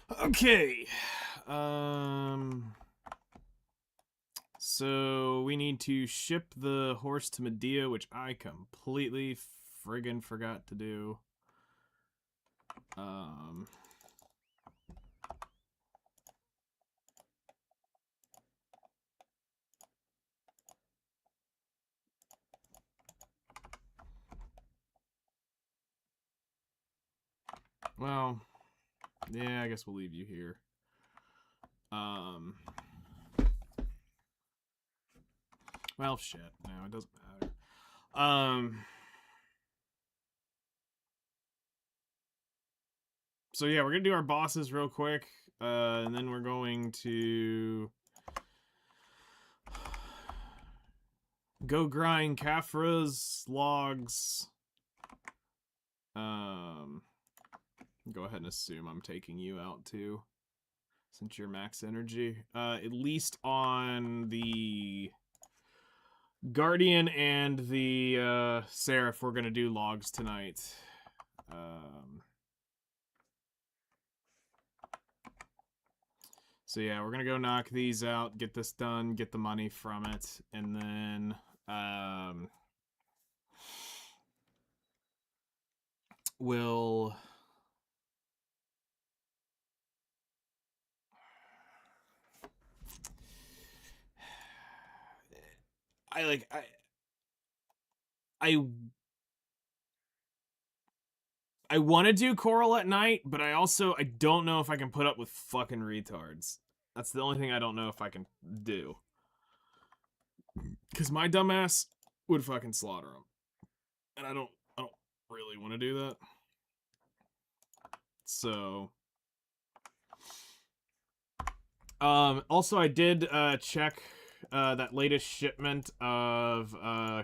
Okay. So we need to ship the horse to Medea, which I completely friggin' forgot to do. Um. Well, yeah, I guess we'll leave you here. Um. Well, shit. No, it doesn't matter. So yeah, we're gonna do our bosses real quick, and then we're going to go grind Kafra's logs. Um, go ahead and assume I'm taking you out too, since you're max energy. At least on the Guardian and the Seraph, we're gonna do logs tonight. So yeah, we're gonna go knock these out, get this done, get the money from it, and then we'll I like I I want to do Coral at night, but I don't know if I can put up with fucking retards. That's the only thing I don't know if I can do. Cuz my dumbass would fucking slaughter them. And I don't really want to do that. So also I did check that latest shipment of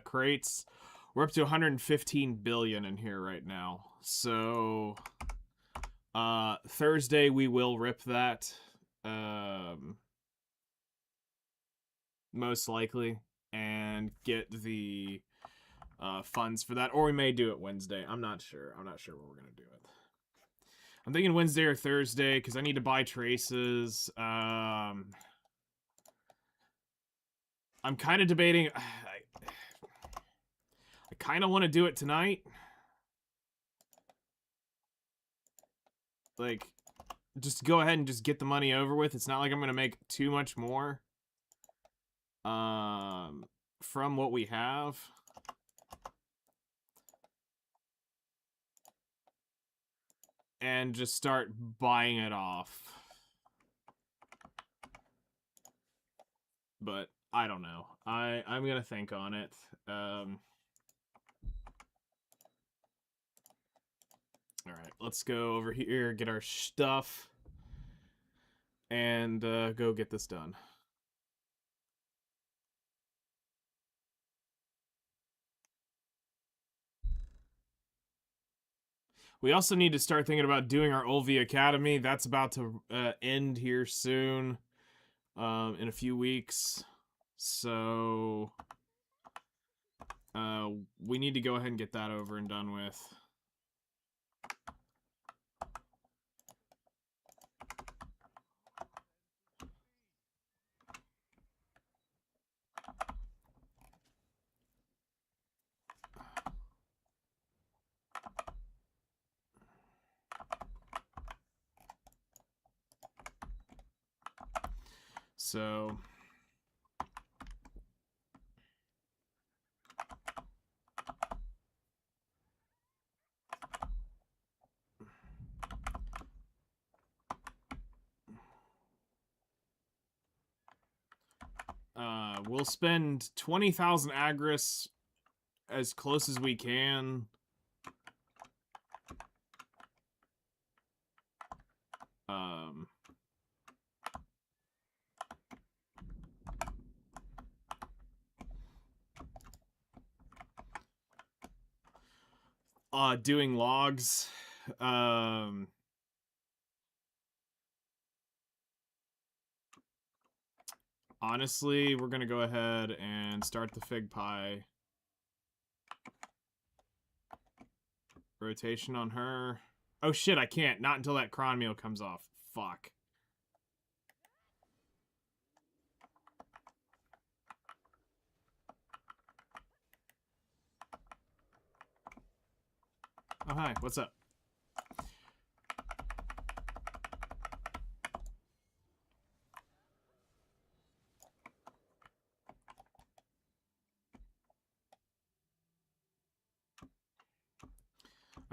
crates. We're up to 115 billion in here right now. So Thursday we will rip that. Most likely, and get the funds for that, or we may do it Wednesday. I'm not sure. I'm not sure where we're gonna do it. I'm thinking Wednesday or Thursday because I need to buy traces. I'm kind of debating. I kind of want to do it tonight. Like, just go ahead and just get the money over with. It's not like I'm gonna make too much more. From what we have. And just start buying it off. But I don't know. I'm gonna think on it. All right, let's go over here, get our stuff, and go get this done. We also need to start thinking about doing our Ulvi Academy. That's about to end here soon, in a few weeks. So we need to go ahead and get that over and done with. So we'll spend 20,000 Agris as close as we can. Doing logs. Honestly, we're gonna go ahead and start the fig pie. Rotation on her. Oh shit, I can't. Not until that cron meal comes off. fuck. Oh, hi. What's up?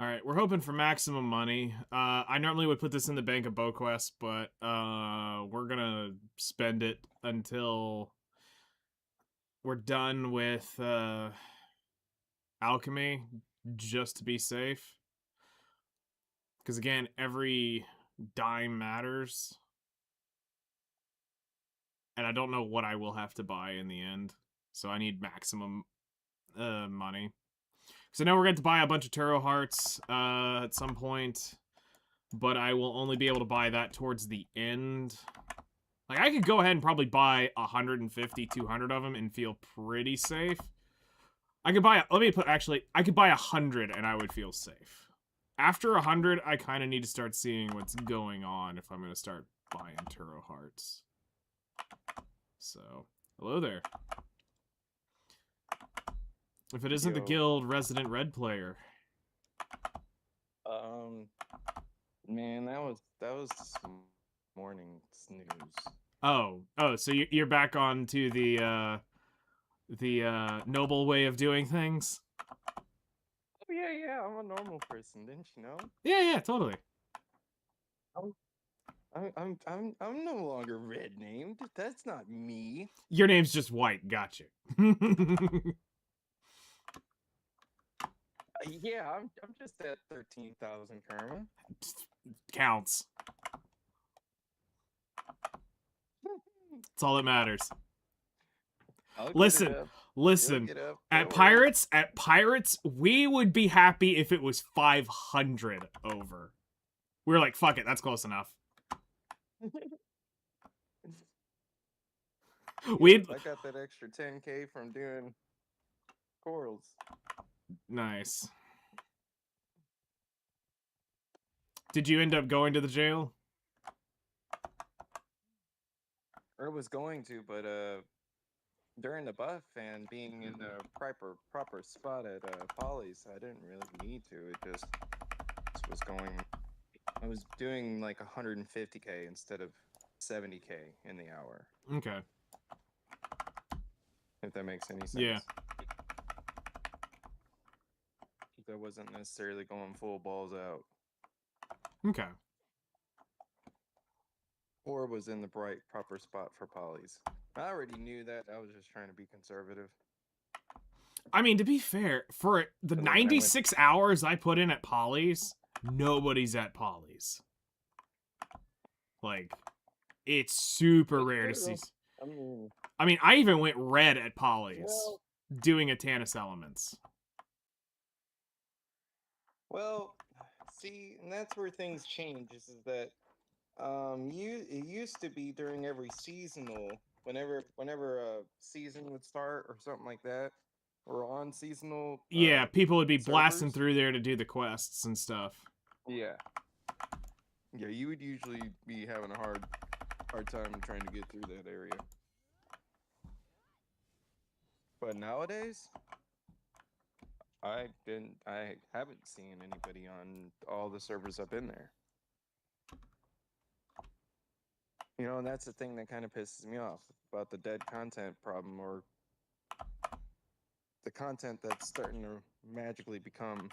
Alright, we're hoping for maximum money. I normally would put this in the Bank of BoQuest, but we're gonna spend it until we're done with alchemy, just to be safe. Because again, every dime matters. And I don't know what I will have to buy in the end. So I need maximum money. So now we're going to buy a bunch of Turo Hearts at some point. But I will only be able to buy that towards the end. Like, I could go ahead and probably buy 150, 200 of them and feel pretty safe. I could buy, I could buy 100 and I would feel safe. After 100, I kind of need to start seeing what's going on if I'm going to start buying Turo Hearts. So, hello there. If it isn't the guild resident red player. Man, that was this morning's news. Oh, so you're back on to the noble way of doing things? Oh yeah, I'm a normal person, didn't you know? Yeah, totally. I'm no longer red named. That's not me. Your name's just white. Gotcha. Yeah, I'm just at 13,000 karma. Counts. That's all that matters. Listen. At Pirates, we would be happy if it was 500 over. We were like, fuck it, that's close enough. I got that extra 10K from doing corals. Nice. Did you end up going to the jail? I was going to, but during the buff and being in the proper spot at Polly's, I didn't really need to. It just was going. I was doing like 150K instead of 70K in the hour. Okay. If that makes any sense. Yeah. I wasn't necessarily going full balls out. Okay. Or was in the proper spot for Polly's. I already knew that. I was just trying to be conservative. I mean, to be fair, for the 96 hours I put in at Polly's, nobody's at Polly's. Like, it's super rare to see. I mean, I even went red at Polly's, doing a Tannis Elements. Well, see, and that's where things change. Is that it used to be during every seasonal, whenever a season would start or something like that, or on seasonal. Yeah, people would be blasting through there to do the quests and stuff. Yeah, you would usually be having a hard time trying to get through that area. But nowadays, I haven't seen anybody on all the servers I've been there. You know, and that's the thing that kind of pisses me off about the dead content problem, or the content that's starting to magically become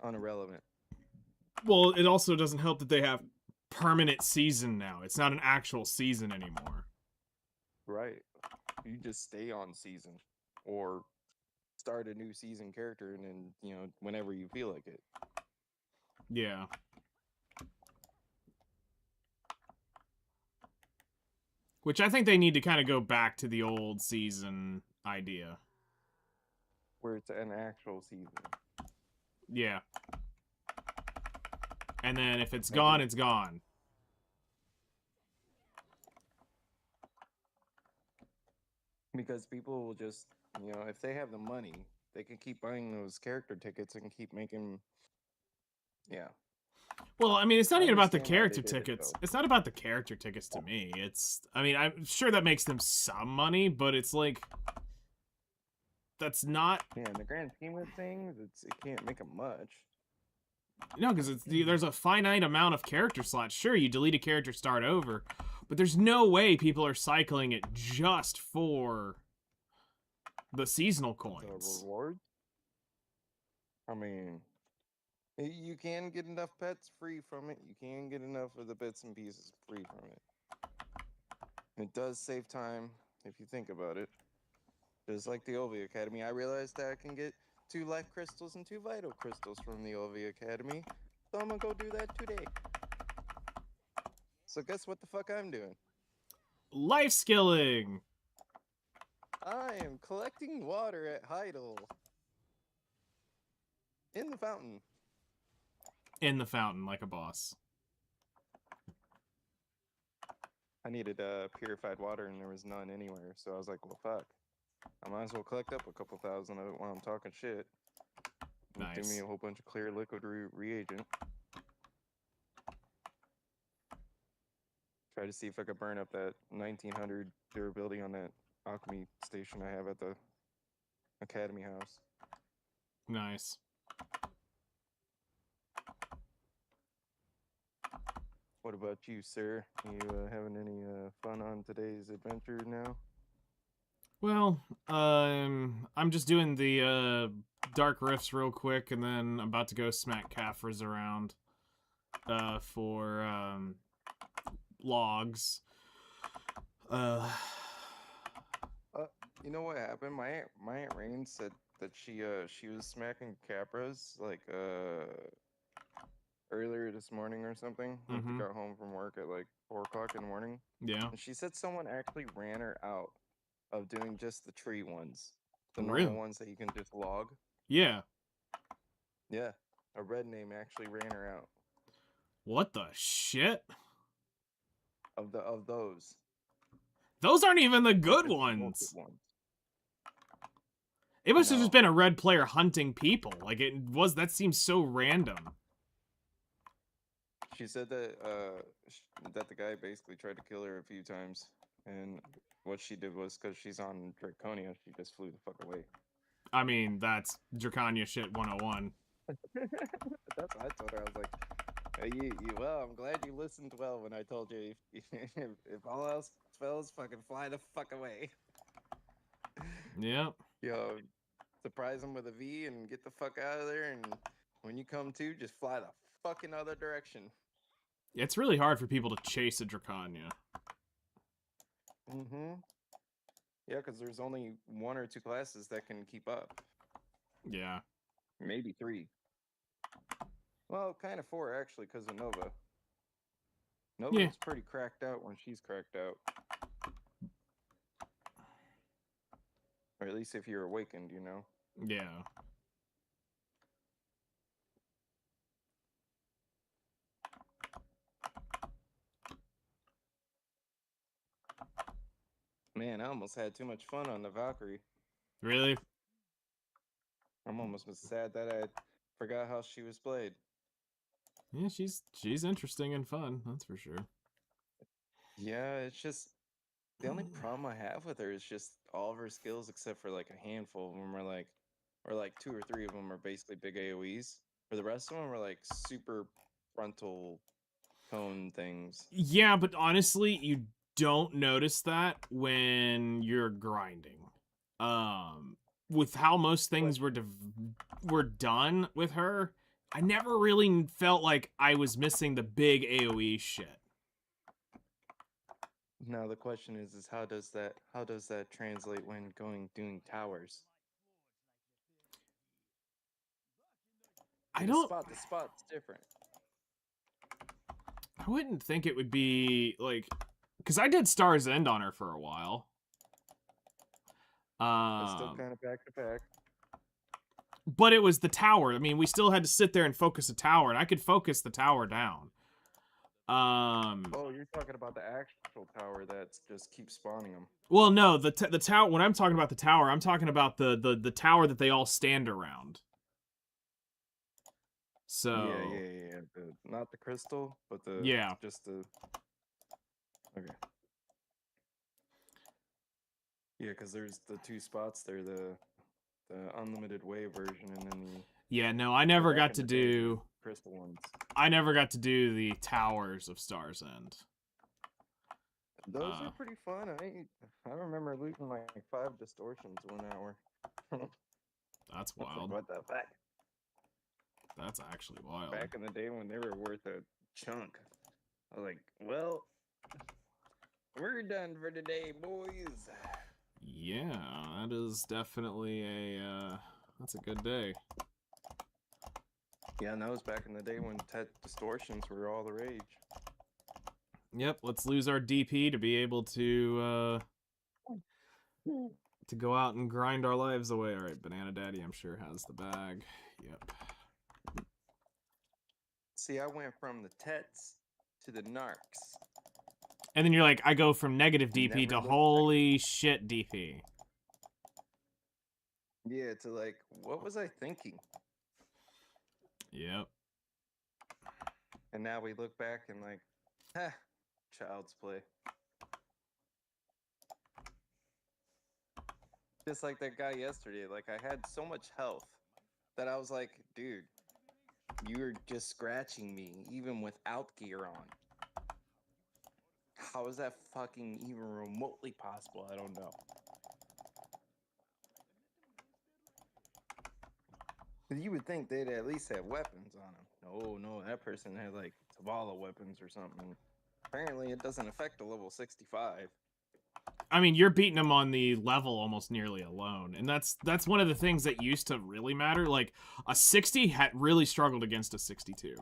irrelevant. Well, it also doesn't help that they have permanent season now. It's not an actual season anymore. Right. You just stay on season, or start a new season character, and then, you know, whenever you feel like it. Yeah. Which I think they need to kind of go back to the old season idea. Where it's an actual season. Yeah. And then if it's gone, it's gone. Because people will just, you know, if they have the money, they can keep buying those character tickets and keep making, yeah. Well, I mean, it's not I even about the understand why they character did it, tickets. though. It's not about the character tickets to me. I mean, I'm sure that makes them some money, but it's like, that's not, Yeah, in the grand scheme of things, it can't make them much. no, because there's a finite amount of character slots. Sure, you delete a character, start over, but there's no way people are cycling it just for the seasonal The coins. rewards. I mean, you can get enough pets free from it. You can get enough of the bits and pieces free from it. It does save time if you think about it. Just like the Olvi Academy, I realized that I can get 2 life crystals and 2 vital crystals from the Olvi Academy. So I'm gonna go do that today. So guess what the fuck I'm doing? Life skilling! I am collecting water at Heidel. In the fountain. In the fountain, like a boss. I needed purified water and there was none anywhere. So I was like, well, fuck. I might as well collect up a couple thousand of it while I'm talking shit. Nice. Do me a whole bunch of clear liquid reagent. Try to see if I could burn up that 1900 durability on that alchemy station I have at the academy house. Nice. What about you, sir? You having any fun on today's adventure now? Well, I'm just doing the Dark Rifts real quick, and then I'm about to go smack Caphras around for logs. You know what happened? My aunt Rain said that she was smacking Capras like earlier this morning or something. Like Mhm. she got home from work at like 4 o'clock in the morning. Yeah. And she said someone actually ran her out of doing just the tree ones. The Really? normal ones that you can just log. Yeah. Yeah. A red name actually ran her out. What the shit? Of those. Those aren't even the good It's ones. ones. It must have just No. been a red player hunting people. Like, that seems so random. She said that that the guy basically tried to kill her a few times, and what she did was, because she's on Draconia, she just flew the fuck away. I mean, that's Dracania shit 101. That's what I told her. I was like, hey, well, I'm glad you listened well when I told you if all else fails, fucking fly the fuck away. Yep. Yo, surprise them with a V and get the fuck out of there, and when you come to, just fly the fucking other direction. It's really hard for people to chase a Dracania. Mm-hmm. Yeah, because there's only 1 or 2 classes that can keep up. Yeah. Maybe 3. Well, kind of 4, actually, because of Nova. Nova's Yeah. pretty cracked out when she's cracked out. Or at least if you're awakened, you know? Yeah. Man, I almost had too much fun on the Valkyrie. Really? I'm almost sad that I forgot how she was played. Yeah, she's interesting and fun, that's for sure. Yeah, it's just the only problem I have with her is just all of her skills, except for like a handful of them are like, or like 2 or 3 of them are basically big AoEs. For the rest of them are like super frontal cone things. Yeah, but honestly, you don't notice that when you're grinding. With how most things were done with her, I never really felt like I was missing the big AoE shit. Now the question is how does that translate when doing towers? I The don't. spot's different. I wouldn't think it would be like, because I did Star's End on her for a while. It's still kind of back to back. But it was the tower. I mean, we still had to sit there and focus the tower, and I could focus the tower down. Oh, you're talking about the actual tower that just keeps spawning them. Well, no, the tower. When I'm talking about the tower, I'm talking about the tower that they all stand around. So Yeah. Not the crystal, but yeah, just the. Okay. Yeah, because there's the two spots there, the unlimited wave version, and then yeah. No, I the never back got in to the day, the do. crystal ones. I never got to do the Towers of Stars End. Those are pretty fun. I remember losing like 5 distortions 1 hour. That's It's like, wild. what the fuck? That's actually wild. Back in the day when they were worth a chunk, I was like, well, we're done for today, boys. Yeah, that is definitely a that's a good day. Yeah, and that was back in the day when distortions were all the rage. Yep, let's lose our DP to be able to go out and grind our lives away. All right, Banana Daddy, I'm sure has the bag. Yep. See, I went from the Tets to the Narcs. And then you're like, I go from negative DP Never to looked holy shit DP. Yeah, to like, what was I thinking? Yep. And now we look back and like, ha, child's play. Just like that guy yesterday. Like, I had so much health that I was like, dude, you're just scratching me even without gear on. How is that fucking even remotely possible? I don't know. You would think they'd at least have weapons on them. No, that person had like Zavala weapons or something. Apparently, it doesn't affect a level 65. I mean, you're beating him on the level almost nearly alone, and that's one of the things that used to really matter. Like a 60 had really struggled against a 62.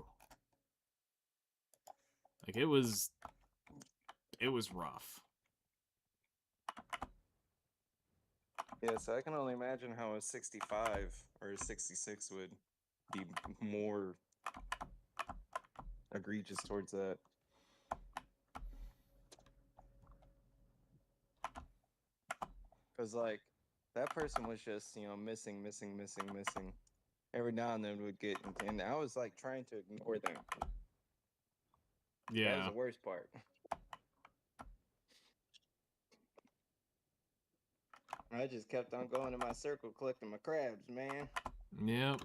Like it was rough. Yeah, so I can only imagine how a 65 or a 66 would be more egregious towards that. Because, like, that person was just, missing. Every now and then would get, and I was, like, trying to ignore them. Yeah. That was the worst part. I just kept on going in my circle collecting my crabs, man. Yep.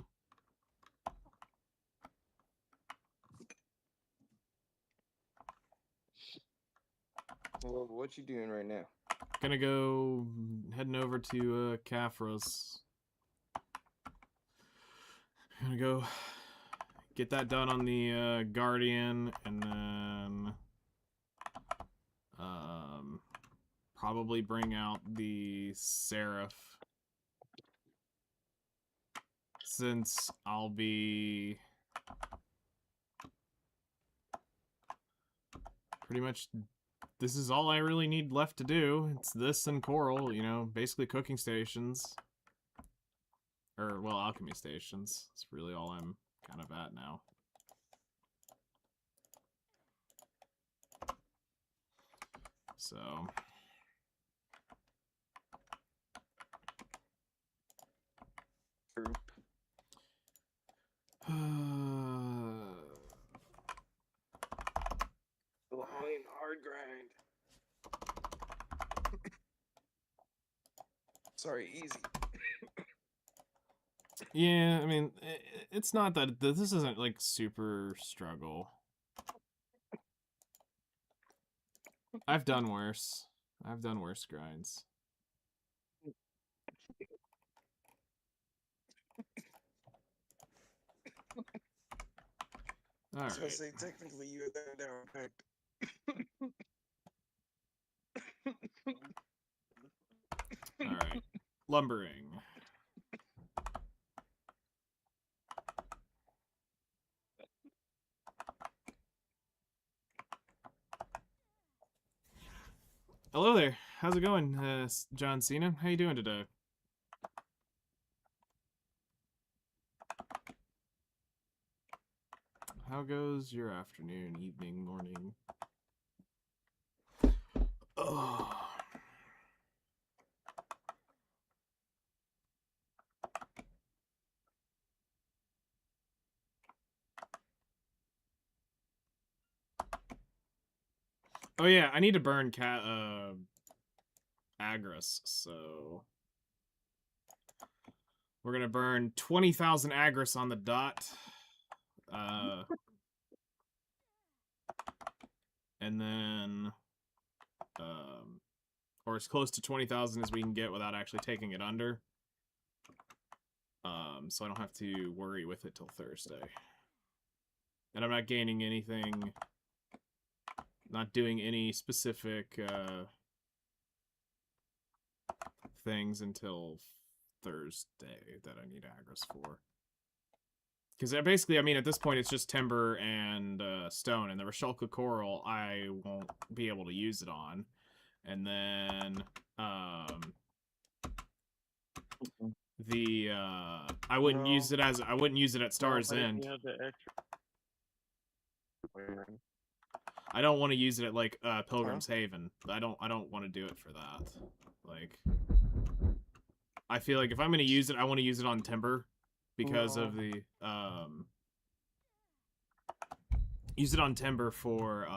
Well, what you doing right now? Gonna go heading over to Kafros. Gonna go get that done on the Guardian, and then probably bring out the Seraph, since I'll be pretty much, this is all I really need left to do. It's this and Coral, basically cooking stations. Or, well, alchemy stations. It's really all I'm kind of at now. So... True. Long hard grind. Sorry, easy. Yeah, I mean, it's not that this isn't like super struggle. I've done worse. I've done worse grinds. All right. I was gonna say, technically, you had that down packed. All right. Lumbering. Hello there. How's it going, John Cena? How you doing today? How goes your afternoon, evening, morning? Oh. Oh yeah, I need to burn Agris, so we're gonna burn 20,000 Agris on the dot. And then or as close to 20,000 as we can get without actually taking it under. So I don't have to worry with it till Thursday. And I'm not gaining anything, not doing any specific things until Thursday that I need Agris for. Because basically, I mean, at this point, it's just timber and stone, and the Rashalka Coral I won't be able to use it on. And then the I wouldn't use it as I wouldn't use it at Star's End. You have the extra. I don't want to use it at like Pilgrim's Haven. I don't want to do it for that. Like, I feel like if I'm gonna use it, I want to use it on timber because of the use it on timber for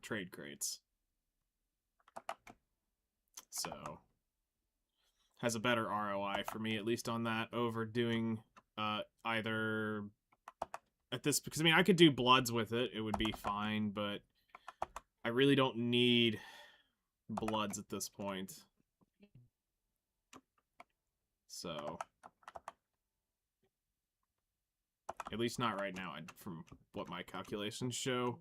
trade crates. So has a better ROI for me, at least on that, over doing either at this, because I mean I could do bloods with it, it would be fine, but I really don't need bloods at this point. So at least not right now, from what my calculations show.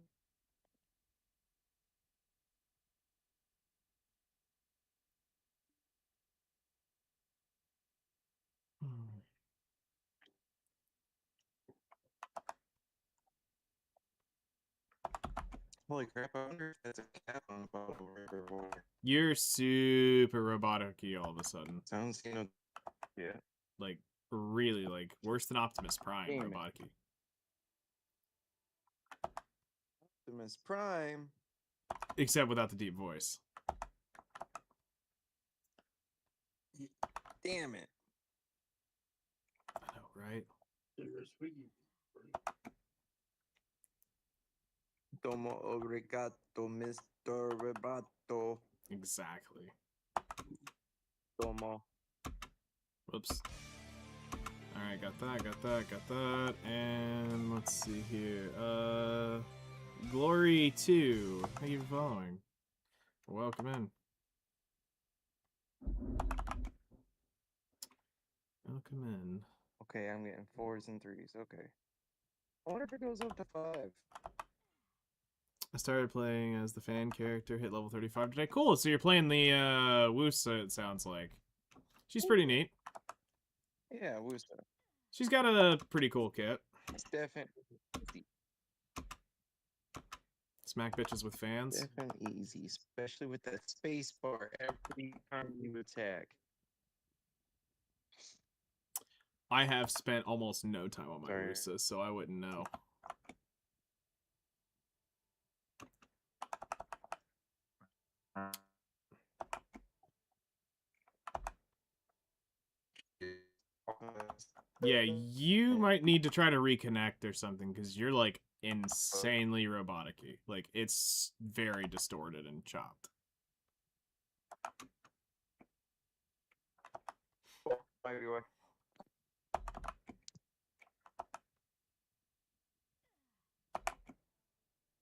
Holy crap, I wonder if that's a cap on the bottle of river water. You're super robotic-y all of a sudden. Sounds, you know, yeah. Like, really, like, worse than Optimus Prime Damn it. robotic-y. Optimus Prime. Except without the deep voice. Damn it. I know, right? Domo obrigado, Mr. Roboto. Exactly. Domo. Whoops. Alright, got that. And let's see here. Glory 2. How you following? Welcome in. Welcome in. Okay, I'm getting 4s and 3s. Okay. I wonder if it goes up to 5. I started playing as the fan character, hit level 35 today. Cool, so you're playing the Wusa, it sounds like. She's pretty neat. Yeah, Wusa. She's got a pretty cool kit. It's definitely Smack bitches with fans. definitely easy, especially with that space bar every time you attack. I have spent almost no time on my Sorry. Wusa, so I wouldn't know. Yeah, you might need to try to reconnect or something, because you're, like, insanely robotic-y. Like, it's very distorted and chopped.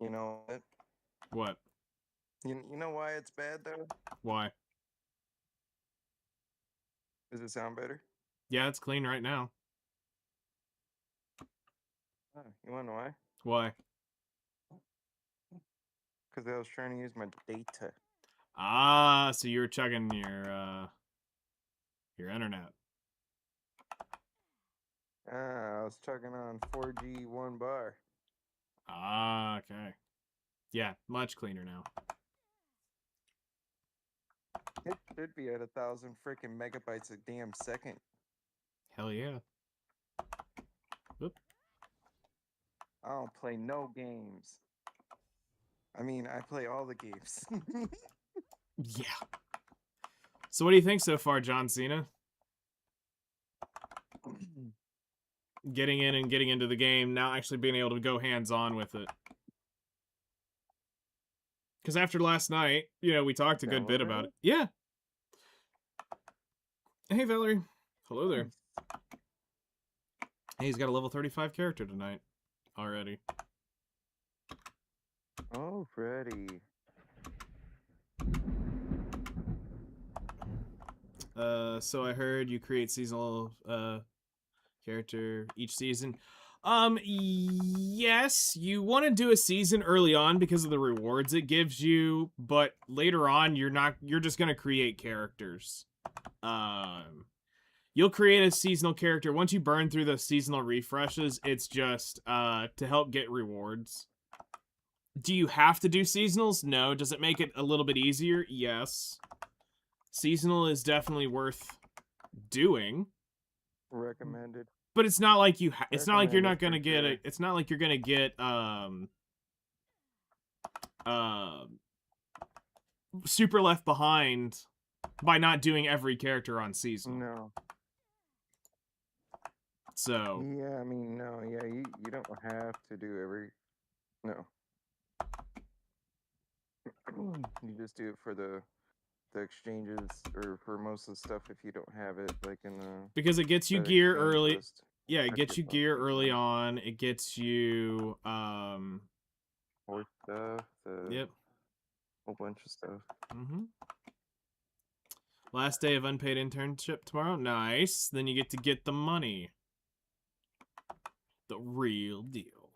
You know what? What? You know why it's bad though? Why? Does it sound better? Yeah, it's clean right now. Oh, you wanna know why? Why? Because I was trying to use my data. Ah, so you were checking your internet. I was chugging on 4G 1 bar. Ah, okay. Yeah, much cleaner now. It should be at 1,000 freaking megabytes a damn second. Hell yeah. Oop. I don't play no games. I mean, I play all the games. Yeah. So what do you think so far, John Cena? Getting in and getting into the game, now actually being able to go hands-on with it. Because after last night, we talked a good bit about it. Yeah. Hey, Valerie. Hello there. Hey, he's got a level 35 character tonight already. Oh, Freddy. So I heard you create seasonal character each season. Yes, you want to do a season early on because of the rewards it gives you, but later on you're just going to create characters. You'll create a seasonal character once you burn through the seasonal refreshes. It's just to help get rewards. Do you have to do seasonals? No. Does it make it a little bit easier? Yes. Seasonal is definitely worth doing. Recommended. But it's not like it's not like you're not Recommended gonna for get sure. it. It's not like you're gonna get super left behind by not doing every character on season. No. So Yeah, I mean, no. Yeah, you don't have to do every. No. You just do it for the exchanges or for most of the stuff if you don't have it, like in the. because it gets you that gear exchange early. list. Yeah, it I gets you forget gear what early it's on. It gets you Horse stuff. Yep. Whole bunch of stuff. Mm-hmm. Last day of unpaid internship tomorrow. Nice. Then you get the money. The real deal.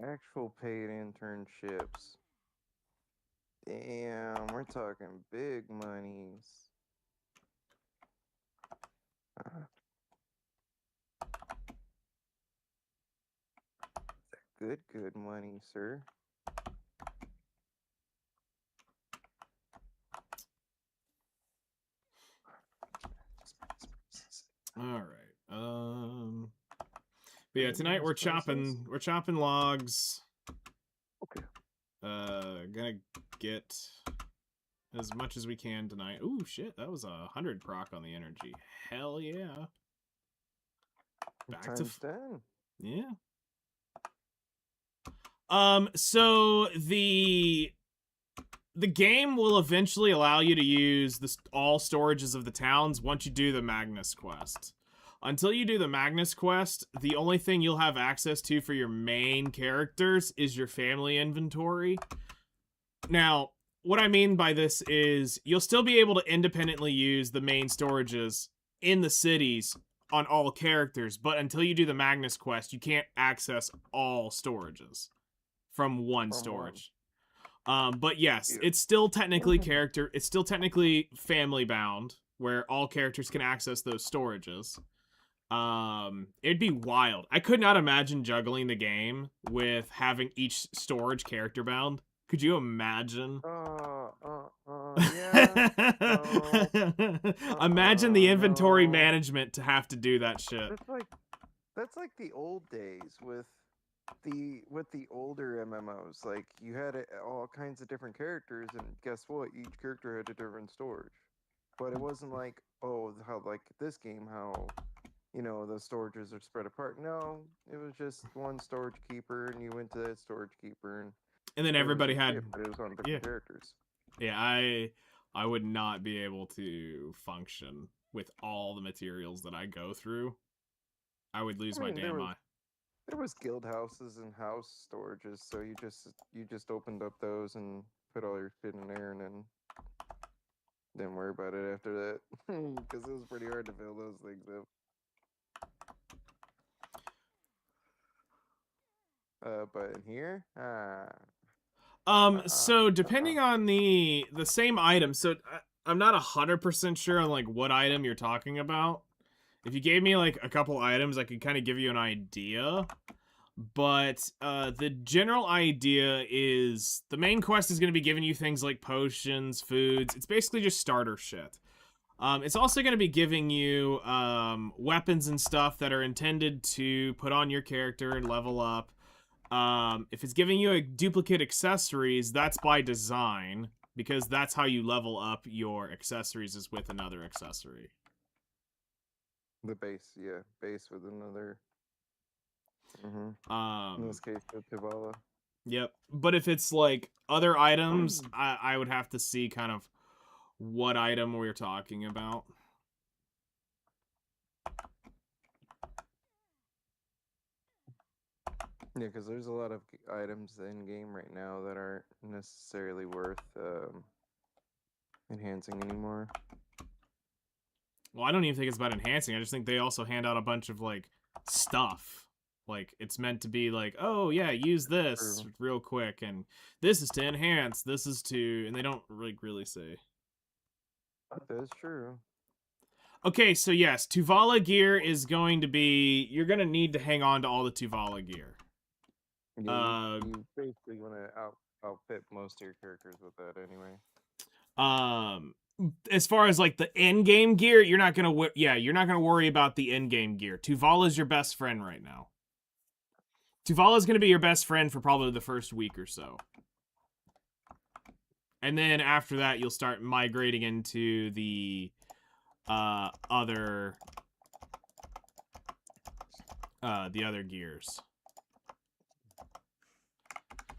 Actual paid internships. Damn, we're talking big monies. Good money, sir. All right. But yeah, tonight we're chopping logs. Okay. Gonna get as much as we can tonight. Ooh, shit, that was 100 proc on the energy. Hell yeah. Back to 10. Yeah. So the game will eventually allow you to use all storages of the towns once you do the Magnus quest. Until you do the Magnus quest, the only thing you'll have access to for your main characters is your family inventory. Now, what I mean by this is you'll still be able to independently use the main storages in the cities on all characters, but until you do the Magnus quest, you can't access all storages from one storage. But yes, it's still technically it's still technically family bound, where all characters can access those storages. It'd be wild. I could not imagine juggling the game with having each storage character bound. Could you imagine? Yeah. Imagine the inventory management to have to do that shit. That's like the old days with the older MMOs. Like you had all kinds of different characters, and guess what? Each character had a different storage. But it wasn't like, oh, how like this game, how the storages are spread apart. No, it was just one storage keeper, and you went to that storage keeper, and then everybody had. But it was on different characters. Yeah, I would not be able to function with all the materials that I go through. I would lose my damn mind. There was guild houses and house storages, so you just opened up those and put all your shit in there, and then didn't worry about it after that, because it was pretty hard to fill those things up. But in here, so depending on the same item, so I'm not 100% sure on like what item you're talking about. If you gave me like a couple items, I could kind of give you an idea. But the general idea is the main quest is going to be giving you things like potions, foods. It's basically just starter shit. It's also going to be giving you weapons and stuff that are intended to put on your character and level up. If it's giving you a duplicate accessories, that's by design, because that's how you level up your accessories, is with another accessory. The base, yeah, base with another. In this case, the Tivala. Yep. But if it's like other items, I would have to see kind of what item we're talking about. Yeah, because there's a lot of items in game right now that aren't necessarily worth enhancing anymore. Well, I don't even think it's about enhancing. I just think they also hand out a bunch of like stuff. Like it's meant to be like, oh yeah, use this True. real quick, and this is to enhance. This is to, and they don't really say. That's true. Okay, so yes, Tuvala gear is going to be. You're gonna need to hang on to all the Tuvala gear. Yeah, you basically want to outfit most of your characters with that anyway. As far as like the end game gear, you're not gonna you're not gonna worry about the end game gear. Tuvala is your best friend right now. Tuvala is gonna be your best friend for probably the first week or so. And then after that, you'll start migrating into the other gears.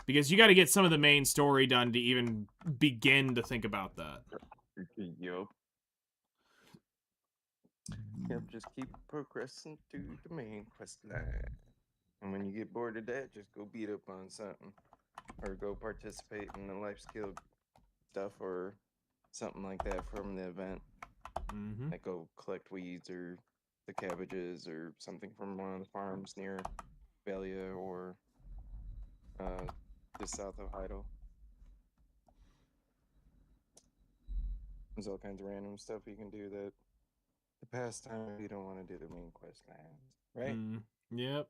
Because you got to get some of the main story done to even begin to think about that. Yup. Yep, just keep progressing through the main quest line. And when you get bored of that, just go beat up on something. Or go participate in the life skill stuff or something like that from the event. Mm-hmm. Like go collect weeds or the cabbages or something from one of the farms near Velia or just south of Heidel. There's all kinds of random stuff you can do that the pastime if you don't want to do the main quest lines, right? Yep.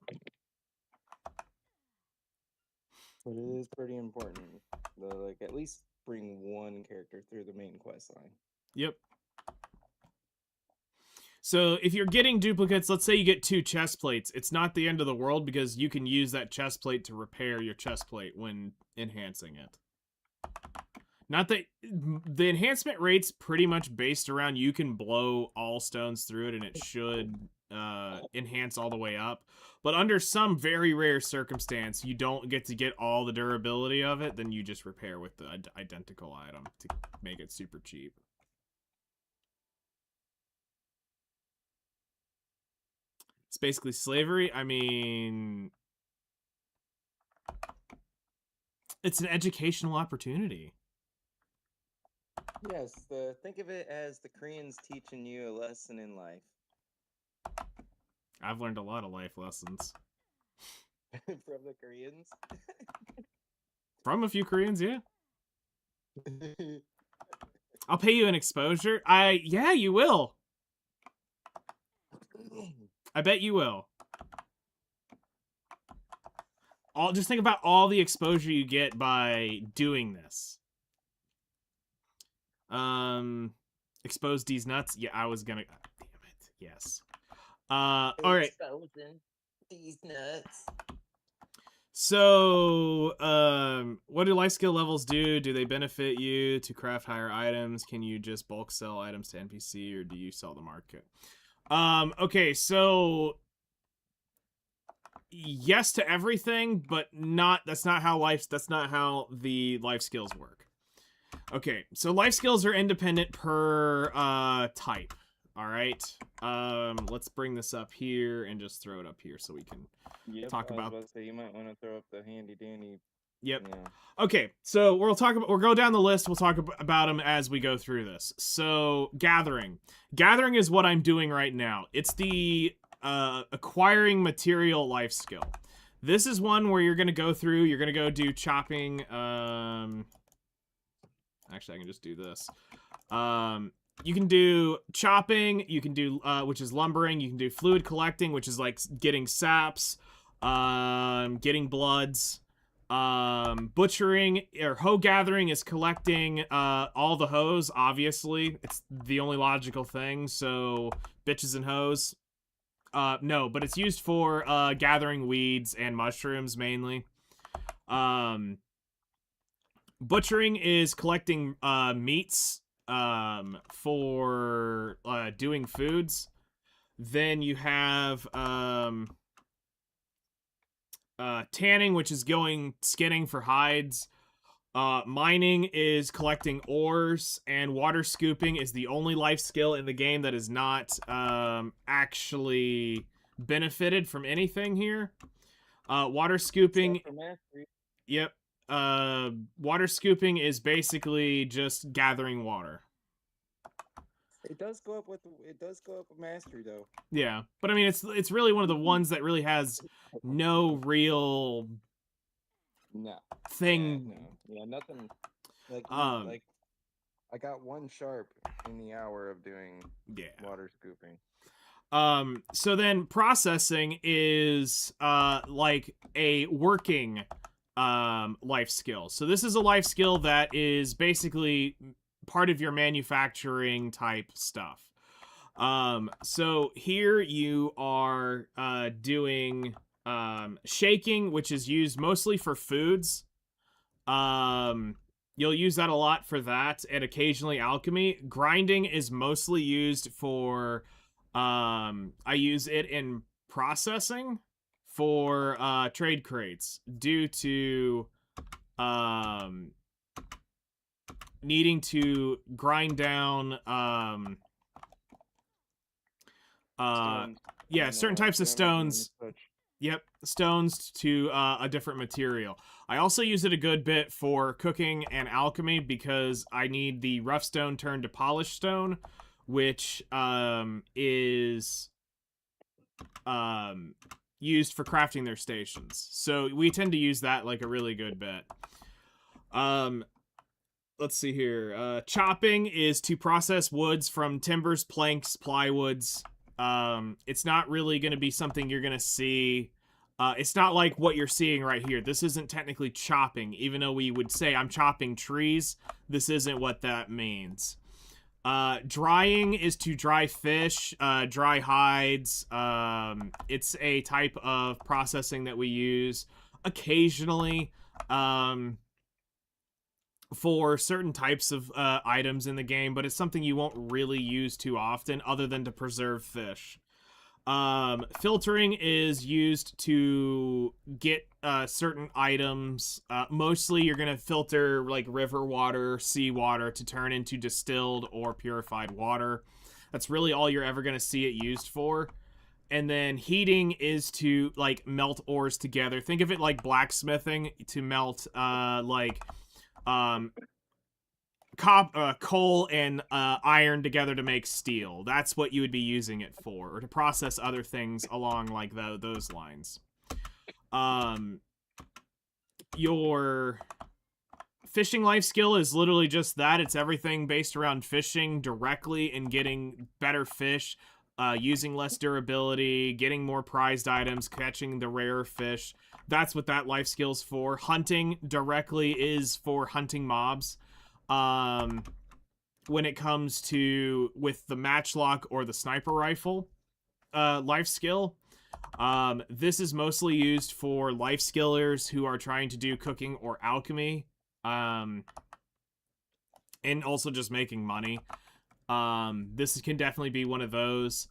But it is pretty important to like at least bring one character through the main quest line. Yep. So if you're getting duplicates, let's say you get 2 chest plates, it's not the end of the world because you can use that chest plate to repair your chest plate when enhancing it. Not that the enhancement rate's pretty much based around you can blow all stones through it and it should enhance all the way up. But under some very rare circumstance, you don't get to get all the durability of it, then you just repair with the identical item to make it super cheap. It's basically slavery. I mean, it's an educational opportunity. Yes, think of it as the Koreans teaching you a lesson in life. I've learned a lot of life lessons. From the Koreans? From a few Koreans, yeah. I'll pay you an exposure. Yeah, you will. I bet you will. Just think about all the exposure you get by doing this. Expose these nuts. Yeah, I was gonna. Damn it. Yes. All right. Exposing these nuts. So, what do life skill levels do? Do they benefit you to craft higher items? Can you just bulk sell items to NPC, or do you sell the market? Okay, so yes to everything, but that's not how the life skills work. Okay, so life skills are independent per type. All right. Let's bring this up here and just throw it up here so we can talk about. You might want to throw up the handy dandy. Yep. Yeah. Okay, so we'll go down the list. We'll talk about them as we go through this. So gathering is what I'm doing right now. It's the acquiring material life skill. This is one where you're gonna go through. You're gonna go do chopping. Actually, I can just do this. You can do chopping. You can do which is lumbering. You can do fluid collecting, which is like getting saps, getting bloods. Butchering or hoe gathering is collecting all the hoes. Obviously, it's the only logical thing. So bitches and hoes. No, but it's used for gathering weeds and mushrooms mainly. Butchering is collecting meats for doing foods. Then you have tanning, which is going skinning for hides. Mining is collecting ores, and water scooping is the only life skill in the game that is not actually benefited from anything here. Water scooping, Except for mastery. yep. Water scooping is basically just gathering water. It does go up with mastery though. Yeah, but I mean, it's really one of the ones that really has no real No. thing. Yeah, nothing. Like like, I got 1 sharp in the hour of doing water scooping. So then processing is like a working life skill. So this is a life skill that is basically part of your manufacturing type stuff. So here you are doing shaking, which is used mostly for foods. You'll use that a lot for that, and occasionally alchemy. Grinding is mostly used for I use it in processing for trade crates due to needing to grind down Stones yeah, and, certain types of diamonds stones. and such. Yep, stones to a different material. I also use it a good bit for cooking and alchemy because I need the rough stone turned to polished stone, which is used for crafting their stations. So we tend to use that like a really good bit. Let's see here. Chopping is to process woods from timbers, planks, plywoods. It's not really going to be something you're going to see. It's not like what you're seeing right here. This isn't technically chopping, even though we would say I'm chopping trees. This isn't what that means. Drying is to dry fish, dry hides. It's a type of processing that we use occasionally for certain types of items in the game, but it's something you won't really use too often other than to preserve fish. Filtering is used to get certain items. Mostly you're going to filter like river water, sea water to turn into distilled or purified water. That's really all you're ever going to see it used for. And then heating is to like melt ores together. Think of it like blacksmithing to melt coal and iron together to make steel. That's what you would be using it for, or to process other things along like those lines. Your fishing life skill is literally just that. It's everything based around fishing directly and getting better fish, using less durability, getting more prized items, catching the rare fish. That's what that life skill's for. Hunting directly is for hunting mobs. When it comes to with the matchlock or the sniper rifle life skill, this is mostly used for life skillers who are trying to do cooking or alchemy, and also just making money. This can definitely be one of those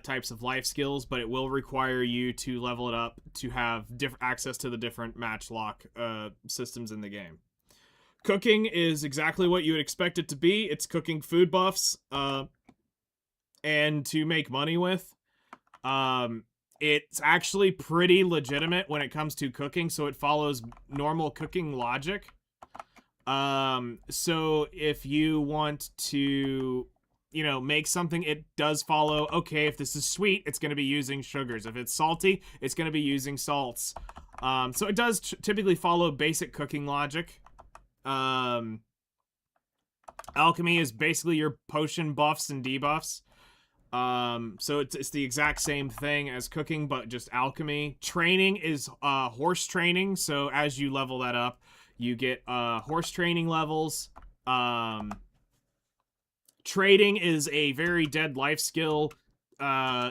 types of life skills, but it will require you to level it up to have access to the different matchlock systems in the game. Cooking is exactly what you would expect it to be. It's cooking food buffs and to make money with. It's actually pretty legitimate when it comes to cooking, so it follows normal cooking logic. So if you want to, make something, it does follow, okay, if this is sweet, it's going to be using sugars. If it's salty, it's going to be using salts. So it does typically follow basic cooking logic. Alchemy is basically your potion buffs and debuffs. So it's the exact same thing as cooking, but just alchemy. Training is horse training, so as you level that up, you get horse training levels. Trading is a very dead life skill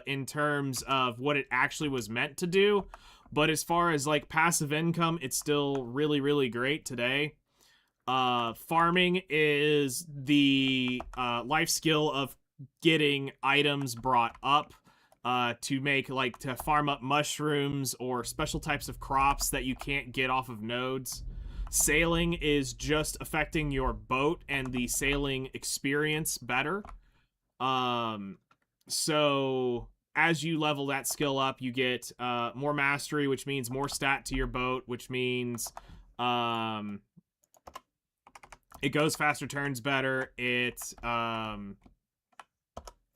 in terms of what it actually was meant to do, but as far as like passive income, it's still really, really great today. Farming is the life skill of getting items brought up to make, like, to farm up mushrooms or special types of crops that you can't get off of nodes. Sailing is just affecting your boat and the sailing experience better. So as you level that skill up, you get more mastery, which means more stat to your boat, which means it goes faster, turns better. I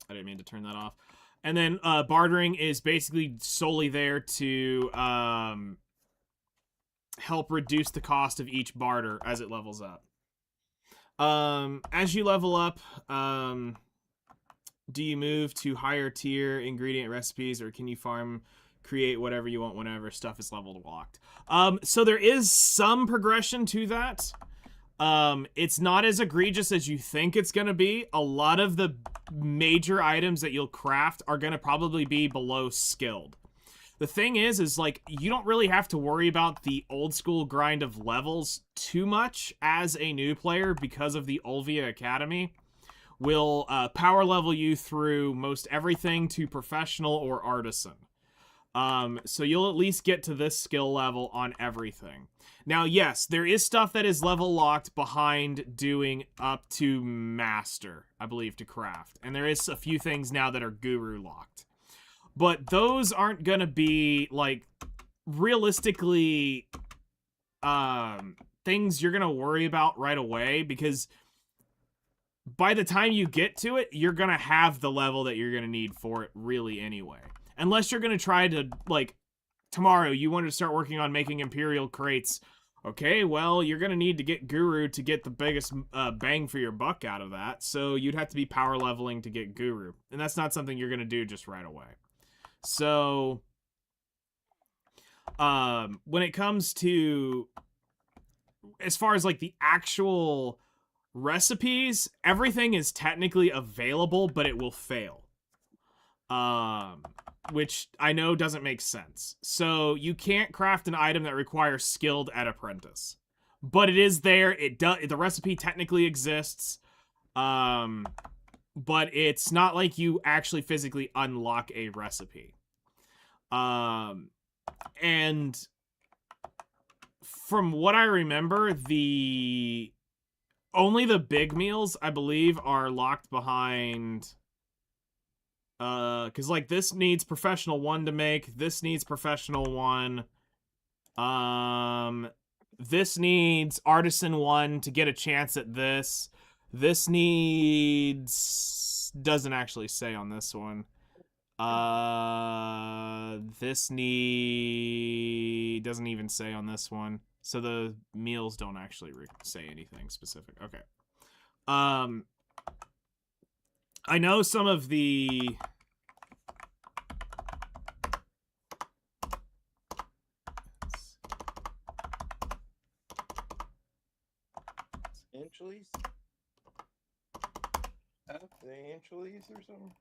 didn't mean to turn that off. And then bartering is basically solely there to help reduce the cost of each barter as it levels up. As you level up, do you move to higher tier ingredient recipes, or can you create whatever you want whenever stuff is leveled locked? So there is some progression to that. It's not as egregious as you think it's gonna be. A lot of the major items that you'll craft are gonna probably be below skilled. The thing is like, you don't really have to worry about the old school grind of levels too much as a new player, because of the Olvia Academy will power level you through most everything to professional or artisan. So you'll at least get to this skill level on everything. Now, yes, there is stuff that is level locked behind doing up to master, I believe, to craft. And there is a few things now that are guru locked. But those aren't gonna be, like, realistically things you're gonna worry about right away, because by the time you get to it, you're gonna have the level that you're gonna need for it really anyway. Unless you're gonna try to, like, tomorrow you want to start working on making Imperial crates. Okay, well, you're gonna need to get Guru to get the biggest bang for your buck out of that, so you'd have to be power leveling to get Guru. And that's not something you're gonna do just right away. So, when it comes to, as far as, like, the actual recipes, everything is technically available, but it will fail. Which I know doesn't make sense. So you can't craft an item that requires skilled at apprentice, but it is there. The recipe technically exists, but it's not like you actually physically unlock a recipe. And from what I remember, only the big meals, I believe, are locked behind. Because, like, this needs professional 1 to make. This needs professional 1. This needs artisan 1 to get a chance at this. This needs... doesn't actually say on this one. This doesn't even say on this one. So the meals don't actually say anything specific. Okay. I know some of the... Anchovies? The anchovies or something?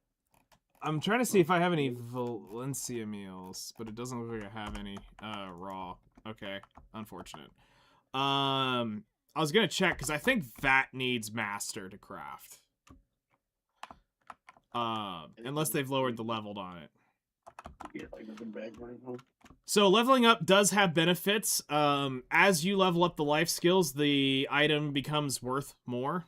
I'm trying to see if I have any Valencia meals, but it doesn't look like I have any raw. Okay, unfortunate. I was gonna check, because I think that needs master to craft. Unless they've lowered the leveled on it. So leveling up does have benefits. As you level up the life skills, the item becomes worth more.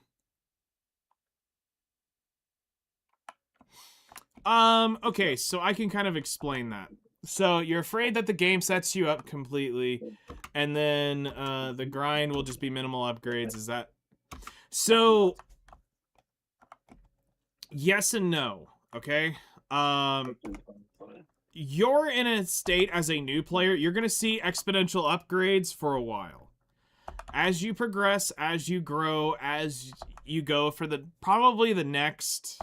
Okay, so I can kind of explain that. So you're afraid that the game sets you up completely, and then the grind will just be minimal upgrades. Is that... So... yes and no, okay? You're in a state as a new player, you're going to see exponential upgrades for a while. As you progress, as you grow, as you go for probably the next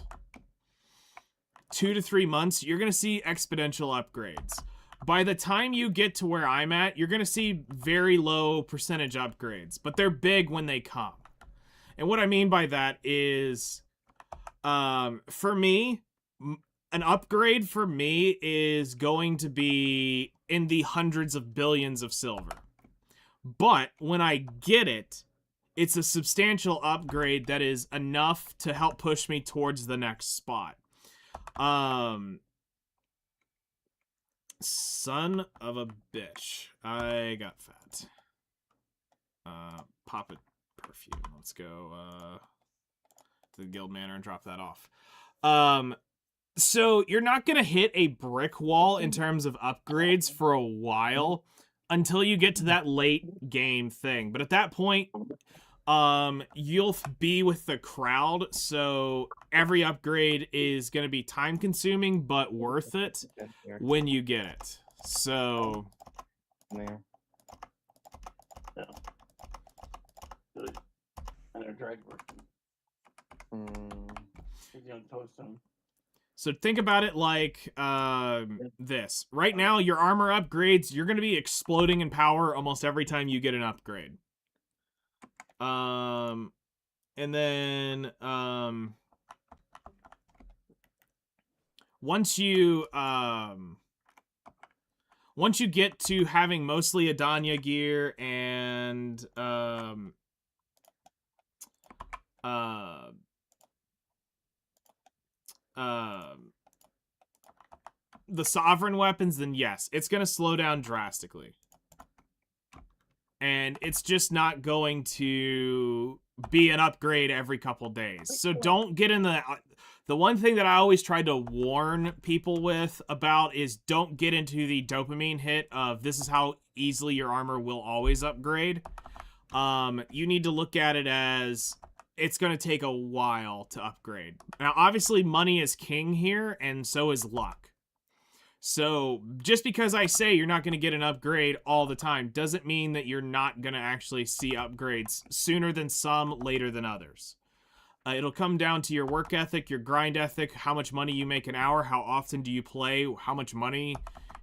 2 to 3 months, you're going to see exponential upgrades. By the time you get to where I'm at, you're going to see very low percentage upgrades, but they're big when they come. And what I mean by that is... for me, an upgrade for me is going to be in the hundreds of billions of silver. But when I get it, it's a substantial upgrade that is enough to help push me towards the next spot. Son of a bitch. I got fat. Pop it perfume. Let's go to the guild manor and drop that off. So you're not gonna hit a brick wall in terms of upgrades for a while until you get to that late game thing. But at that point, you'll be with the crowd, so every upgrade is gonna be time consuming but worth it when you get it. So There. Good. And a drag version. He's gonna toast him. So think about it like this. Right now, your armor upgrades, you're going to be exploding in power almost every time you get an upgrade. And then once you get to having mostly Adanya gear and the sovereign weapons, then yes, it's going to slow down drastically. And it's just not going to be an upgrade every couple days. So don't get in the one thing that I always try to warn people with about is don't get into the dopamine hit of this is how easily your armor will always upgrade. You need to look at it as it's going to take a while to upgrade. Now, obviously, money is king here, and so is luck. So, just because I say you're not going to get an upgrade all the time doesn't mean that you're not going to actually see upgrades sooner than some, later than others. It'll come down to your work ethic, your grind ethic, how much money you make an hour, how often do you play, how much money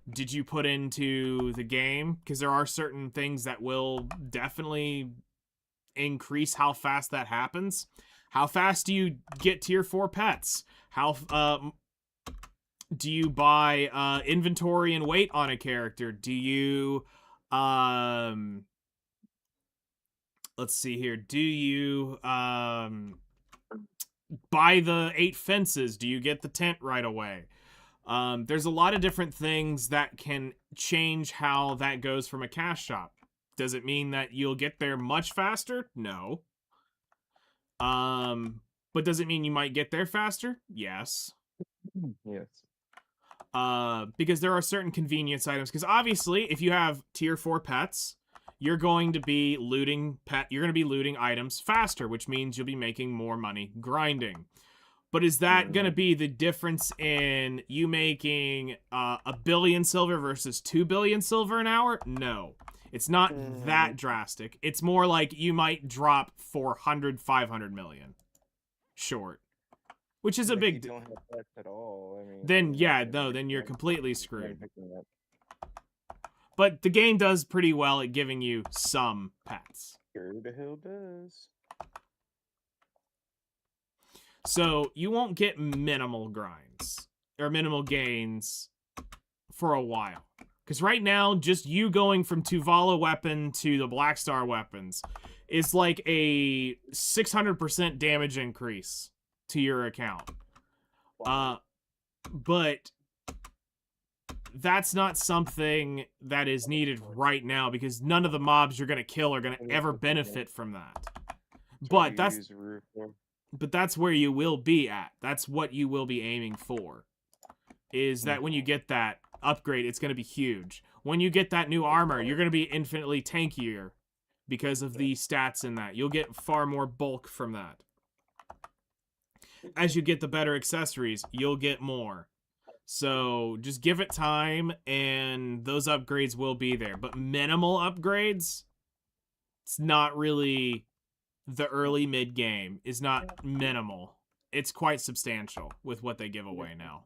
did you put into the game, because there are certain things that will definitely increase how fast that happens. How fast do you get tier 4 pets? How do you buy inventory and weight on a character? Do you let's see here. Do you buy the 8 fences? Do you get the tent right away? There's a lot of different things that can change how that goes from a cash shop. Does it mean that you'll get there much faster? No. But does it mean you might get there faster? Yes. Yes. Because there are certain convenience items. Because obviously, if you have tier 4 pets, you're going to be looting items faster, which means you'll be making more money grinding. But is that going to be the difference in you making 1 billion silver versus 2 billion silver an hour? No. It's not that drastic. It's more like you might drop 400, 500 million short. Which is a big... If you don't have pets at all, I mean... Then, yeah, no, then you're completely screwed. But the game does pretty well at giving you some pets. Sure the hell does. So, you won't get minimal grinds. Or minimal gains for a while. Because right now, just you going from Tuvala weapon to the Black Star weapons is like a 600% damage increase to your account. But that's not something that is needed right now because none of the mobs you're going to kill are going to ever benefit from that. But that's where you will be at. That's what you will be aiming for. Is that when you get that upgrade, it's going to be huge. When you get that new armor, you're going to be infinitely tankier because of the stats in that. You'll get far more bulk from that. As you get the better accessories, you'll get more. So just give it time, and those upgrades will be there. But minimal upgrades, it's not really the early mid-game. Is not minimal. It's quite substantial with what they give away now.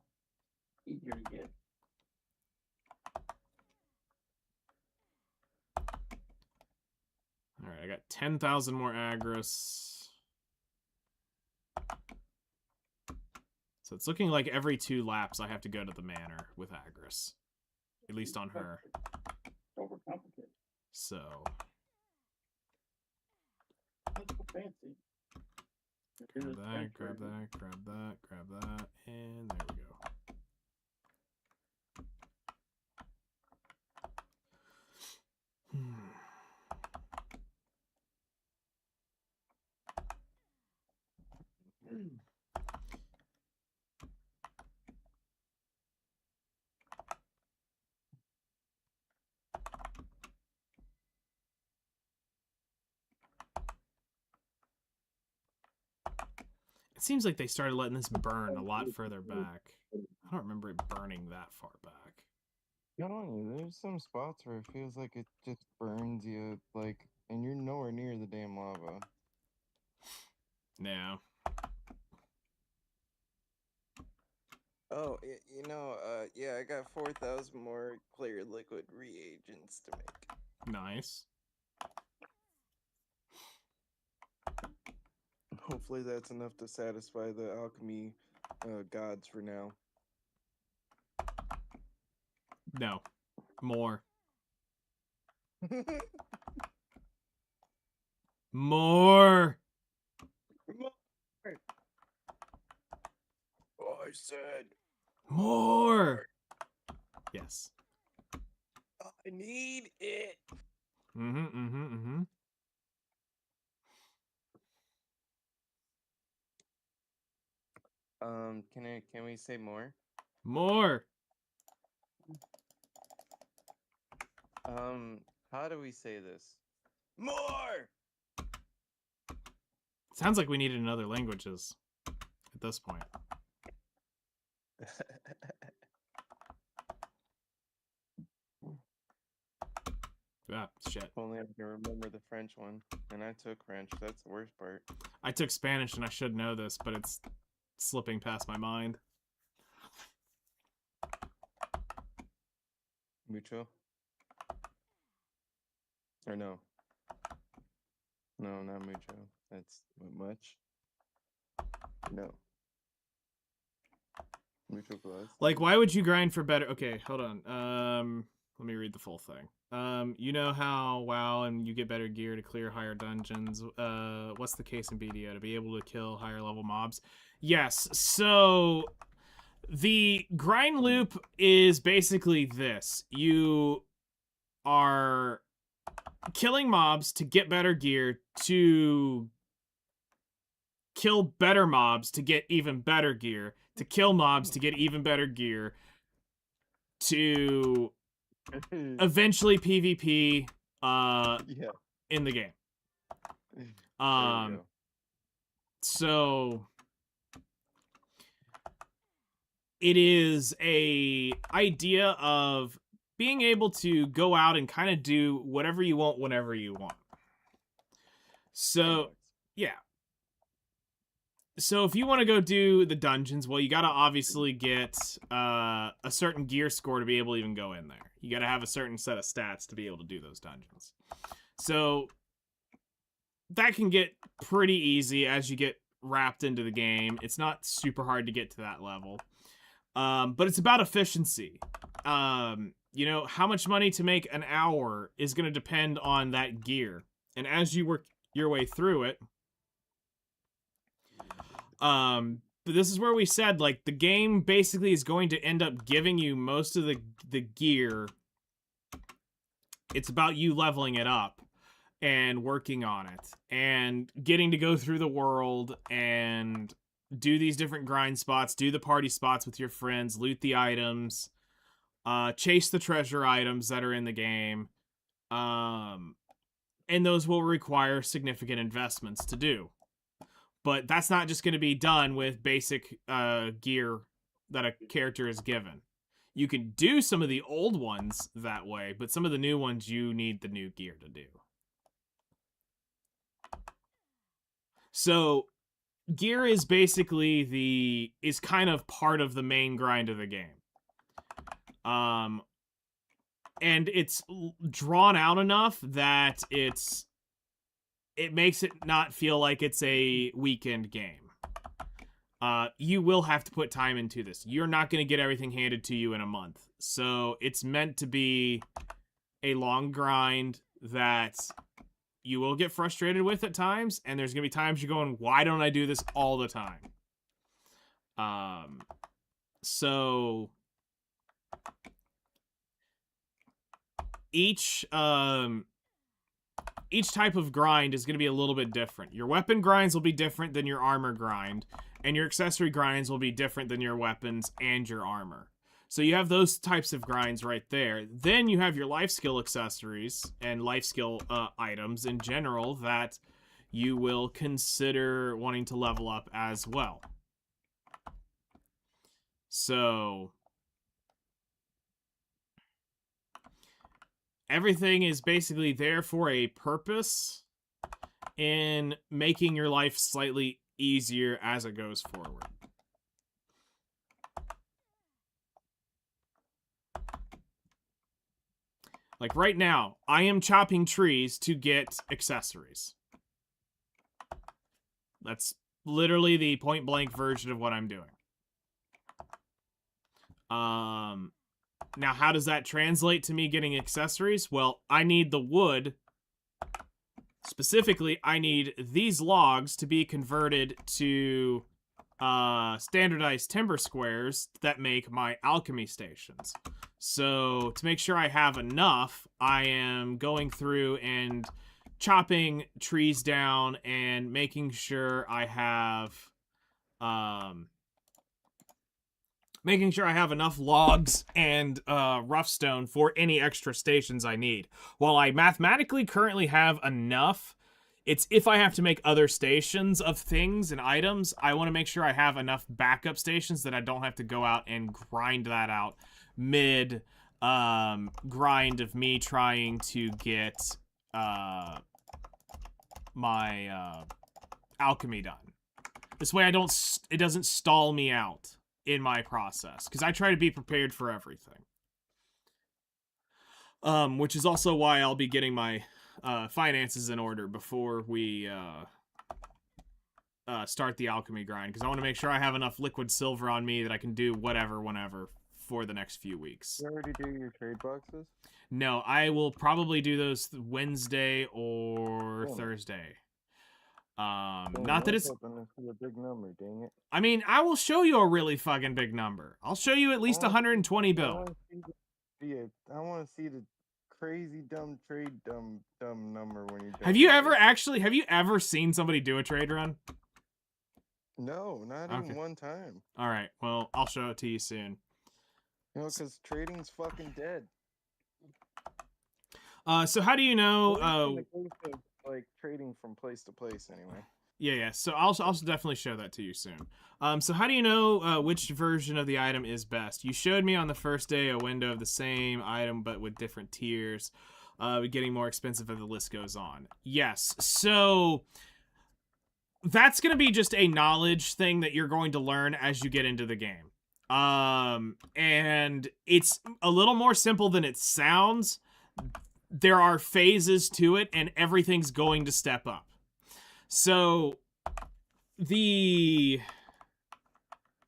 Easier to get. Alright, I got 10,000 more Agris. So it's looking like every 2 laps I have to go to the manor with Agris. At least on her. Overcomplicated. So. That's so fancy. Grab that, grab that, grab that, grab that, and there we go. seems like they started letting this burn a lot further back. I don't remember it burning that far back. Not only, there's some spots where it feels like it just burns you, like, and you're nowhere near the damn lava. Yeah. Oh, yeah, I got 4,000 more clear liquid reagents to make. Nice. Hopefully that's enough to satisfy the alchemy gods for now. No. More. More! I said More! Yes. I need it. Mm-hmm. Can we say more? More! How do we say this? More. Sounds like we needed in other languages at this point. Ah, shit. If only I can remember the French one. And I took French. That's the worst part. I took Spanish and I should know this, but it's slipping past my mind. Mucho? Or no? No, not mucho. That's much? No. Mucho plus? Like, why would you grind for better? Okay, hold on. Let me read the full thing. You know how WoW and you get better gear to clear higher dungeons. What's the case in BDO to be able to kill higher level mobs? Yes. So the grind loop is basically this: you are killing mobs to get better gear, to kill better mobs to get even better gear, to kill mobs to get even better gear, to eventually PvP Yeah. in the game. There you go. So it is a idea of being able to go out and kind of do whatever you want whenever you want. So yeah. So if you want to go do the dungeons, well, you got to obviously get a certain gear score to be able to even go in there. You got to have a certain set of stats to be able to do those dungeons. So that can get pretty easy as you get wrapped into the game. It's not super hard to get to that level. But it's about efficiency. You know, how much money to make an hour is going to depend on that gear. And as you work your way through it, but this is where we said, like, the game basically is going to end up giving you most of the gear. It's about you leveling it up and working on it and getting to go through the world and do these different grind spots, do the party spots with your friends, loot the items, chase the treasure items that are in the game. And those will require significant investments to do. But that's not just going to be done with basic gear that a character is given. You can do some of the old ones that way, but some of the new ones you need the new gear to do. So gear is basically is kind of part of the main grind of the game. And it's drawn out enough that it makes it not feel like it's a weekend game. You will have to put time into this. You're not going to get everything handed to you in a month. So it's meant to be a long grind that you will get frustrated with at times, and there's going to be times you're going, why don't I do this all the time? So each type of grind is going to be a little bit different. Your weapon grinds will be different than your armor grind, and your accessory grinds will be different than your weapons and your armor. So you have those types of grinds right there. Then you have your life skill accessories and life skill items in general that you will consider wanting to level up as well. So everything is basically there for a purpose in making your life slightly easier as it goes forward. Like right now, I am chopping trees to get accessories. That's literally the point blank version of what I'm doing. Now how does that translate to me getting accessories? Well, I need the wood. Specifically, I need these logs to be converted to standardized timber squares that make my alchemy stations. So to make sure I have enough, I am going through and chopping trees down and making sure I have enough logs and rough stone for any extra stations I need. While I mathematically currently have enough, it's if I have to make other stations of things and items, I want to make sure I have enough backup stations that I don't have to go out and grind that out mid grind of me trying to get my alchemy done. This way it doesn't stall me out in my process, because I try to be prepared for everything. Which is also why I'll be getting my finances in order before we start the alchemy grind, because I want to make sure I have enough liquid silver on me that I can do whatever, whenever, for the next few weeks. You already do your trade boxes? No, I will probably do those Wednesday or Thursday. Not that it's... hoping to see a big number, dang it. I mean, I will show you a really fucking big number. I'll show you at least 120 bill. I want to see the crazy dumb trade dumb number when you're done. Have you ever seen somebody do a trade run? No, not Okay. even one time. All right, well, I'll show it to you soon. You know, because trading's fucking dead. So how do you know? In the case of, like trading from place to place, anyway. Yeah. So I'll definitely show that to you soon. So how do you know which version of the item is best? You showed me on the first day a window of the same item but with different tiers, getting more expensive as the list goes on. Yes. So that's going to be just a knowledge thing that you're going to learn as you get into the game. And it's a little more simple than it sounds. There are phases to it, and everything's going to step up. So the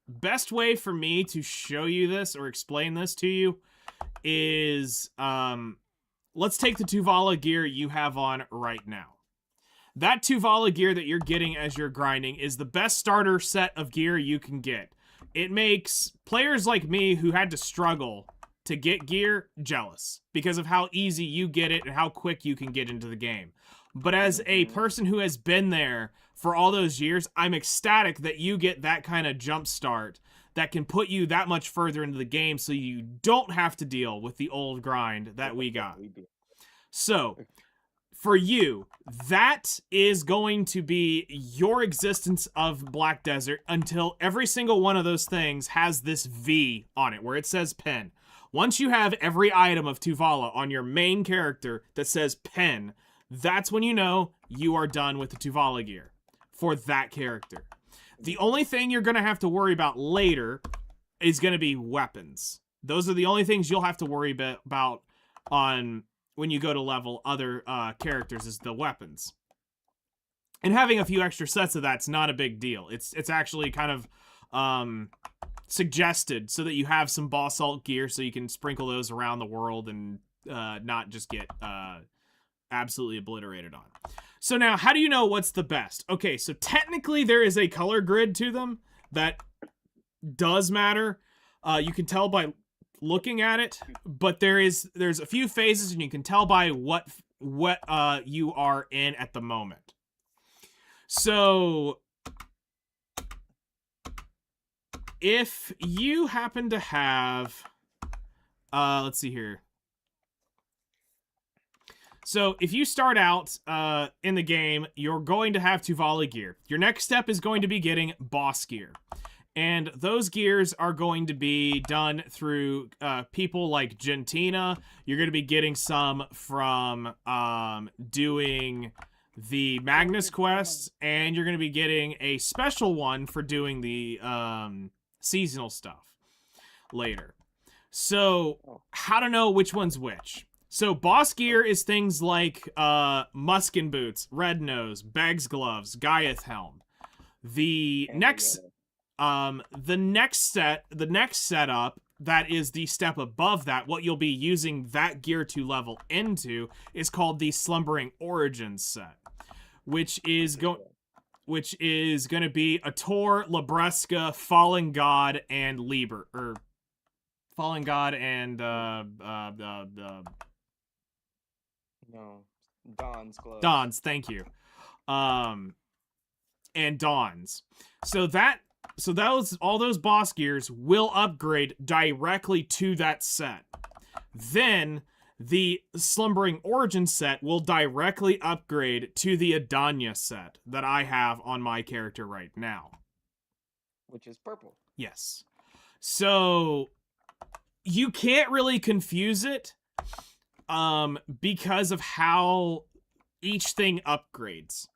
best way for me to show you this or explain this to you is, let's take the Tuvala gear you have on right now. That Tuvala gear that you're getting as you're grinding is the best starter set of gear you can get. It makes players like me who had to struggle to get gear jealous because of how easy you get it and how quick you can get into the game. But as a person who has been there for all those years, I'm ecstatic that you get that kind of jump start that can put you that much further into the game so you don't have to deal with the old grind that we got. So, for you, that is going to be your existence of Black Desert until every single one of those things has this V on it where it says pen. Once you have every item of Tuvala on your main character that says pen, that's when you know you are done with the Tuvala gear for that character. The only thing you're going to have to worry about later is going to be weapons. Those are the only things you'll have to worry about on when you go to level other characters is the weapons. And having a few extra sets of that's not a big deal. It's actually kind of suggested so that you have some boss alt gear so you can sprinkle those around the world and not just get absolutely obliterated on. So now, how do you know what's the best? Okay, so technically there is a color grid to them that does matter. You can tell by looking at it, but there's a few phases and you can tell by what you are in at the moment. So if you happen to have let's see here. So if you start out in the game, you're going to have Tuvali gear. Your next step is going to be getting boss gear. And those gears are going to be done through people like Gentina. You're going to be getting some from doing the Magnus quests, and you're going to be getting a special one for doing the seasonal stuff later. So, how to know which one's which? So, boss gear is things like Muskin boots, Red Nose, Beg's gloves, Gaiath helm. The next setup that is the step above that, what you'll be using that gear to level into, is called the Slumbering Origins set, which is going to be Ator, Labresca, Fallen God, and Liber, or Fallen God and No, Dawn's gloves. Dawn's, thank you. And Dawn's. So all those boss gears will upgrade directly to that set. Then the Slumbering Origin set will directly upgrade to the Adanya set that I have on my character right now. Which is purple. Yes. So you can't really confuse it because of how each thing upgrades.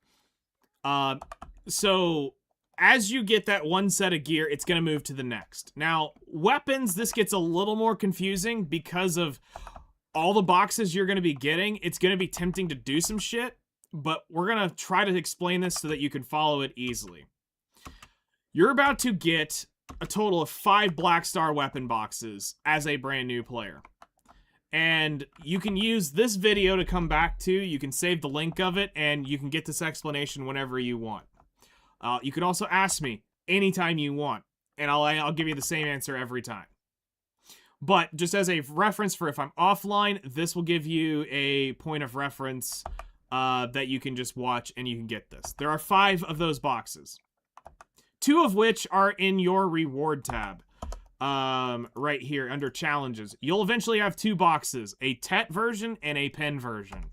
So as you get that one set of gear, it's going to move to the next. Now, weapons, this gets a little more confusing because of all the boxes you're going to be getting. It's going to be tempting to do some shit, but we're going to try to explain this so that you can follow it easily. You're about to get a total of 5 Black Star weapon boxes as a brand new player. And you can use this video to come back to. You can save the link of it, and you can get this explanation whenever you want. You can also ask me anytime you want, and I'll give you the same answer every time. But just as a reference for if I'm offline, this will give you a point of reference that you can just watch and you can get this. There are 5 of those boxes. 2 of which are in your reward tab. Right here under challenges. You'll eventually have 2 boxes, a Tet version and a Pen version.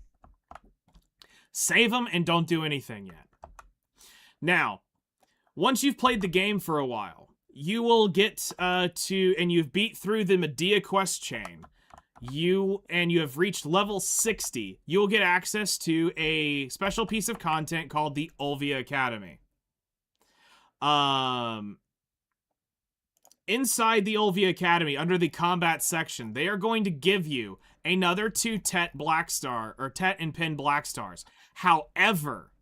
Save them and don't do anything yet. Now, once you've played the game for a while, you will get and you've beat through the Medea quest chain. You have reached level 60. You will get access to a special piece of content called the Olvia Academy. Inside the Olvia Academy, under the combat section, they are going to give you another 2 Tet Black Star, or Tet and Pen Black Stars. However,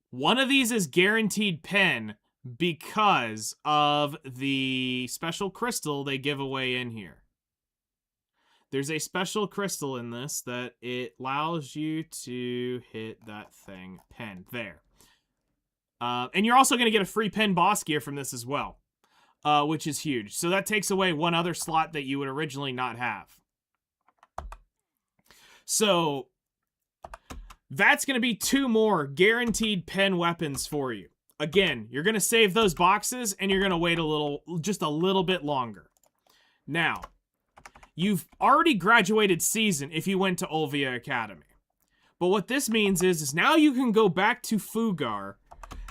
one of these is guaranteed Pen because of the special crystal they give away in here. There's a special crystal in this that it allows you to hit that thing, Pen, there. And you're also going to get a free Pen boss gear from this as well, which is huge. So that takes away one other slot that you would originally not have. So that's going to be 2 more guaranteed Pen weapons for you. Again, you're going to save those boxes and you're going to wait just a little bit longer. Now, you've already graduated season if you went to Olvia Academy. But what this means is now you can go back to Fugar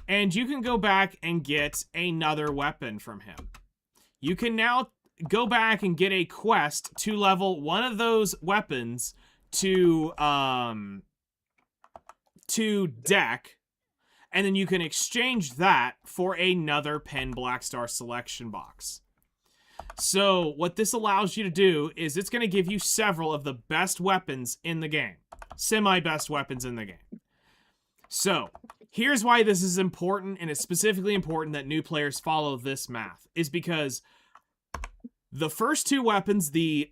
and you can go back and get another weapon from him. You can now go back and get a quest to level one of those weapons to deck, and then you can exchange that for another Pen Black Star selection box. So what this allows you to do is it's going to give you several of the best weapons in the game. Semi-best weapons in the game. So here's why this is important, and it's specifically important that new players follow this math, is because the first 2 weapons, the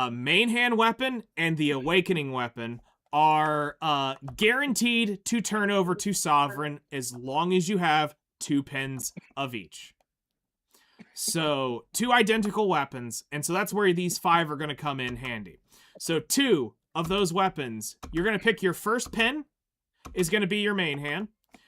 main hand weapon and the awakening weapon, are guaranteed to turn over to Sovereign as long as you have 2 pens of each. So 2 identical weapons, and so that's where these 5 are going to come in handy. So 2 of those weapons, you're going to pick your first pen, is going to be your main hand.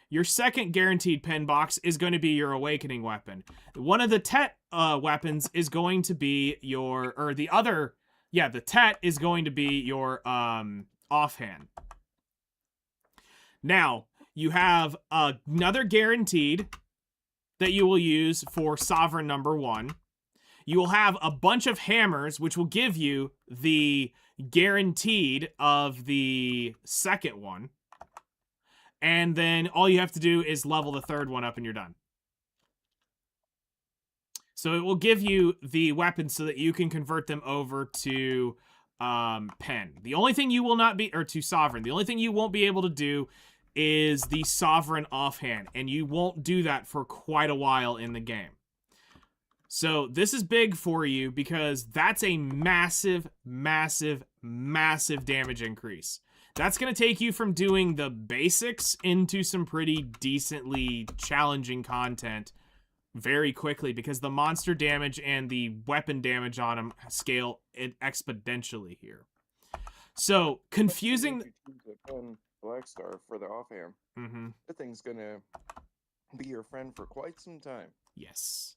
Your second guaranteed pen box is going to be your awakening weapon. One of the Tet weapons is going to be the other Yeah, the Tet is going to be your offhand. Now, you have another guaranteed that you will use for Sovereign number 1. You will have a bunch of hammers, which will give you the guaranteed of the second one. And then all you have to do is level the third one up and you're done. So it will give you the weapons so that you can convert them over to pen. The only thing you will not be, or to Sovereign, the only thing you won't be able to do is the Sovereign offhand. And you won't do that for quite a while in the game. So this is big for you because that's a massive, massive, massive damage increase. That's going to take you from doing the basics into some pretty decently challenging content very quickly because the monster damage and the weapon damage on them scale it exponentially here. So confusing. Blackstar for the offhand. Mm-hmm. The thing's gonna be your friend for quite some time. Yes.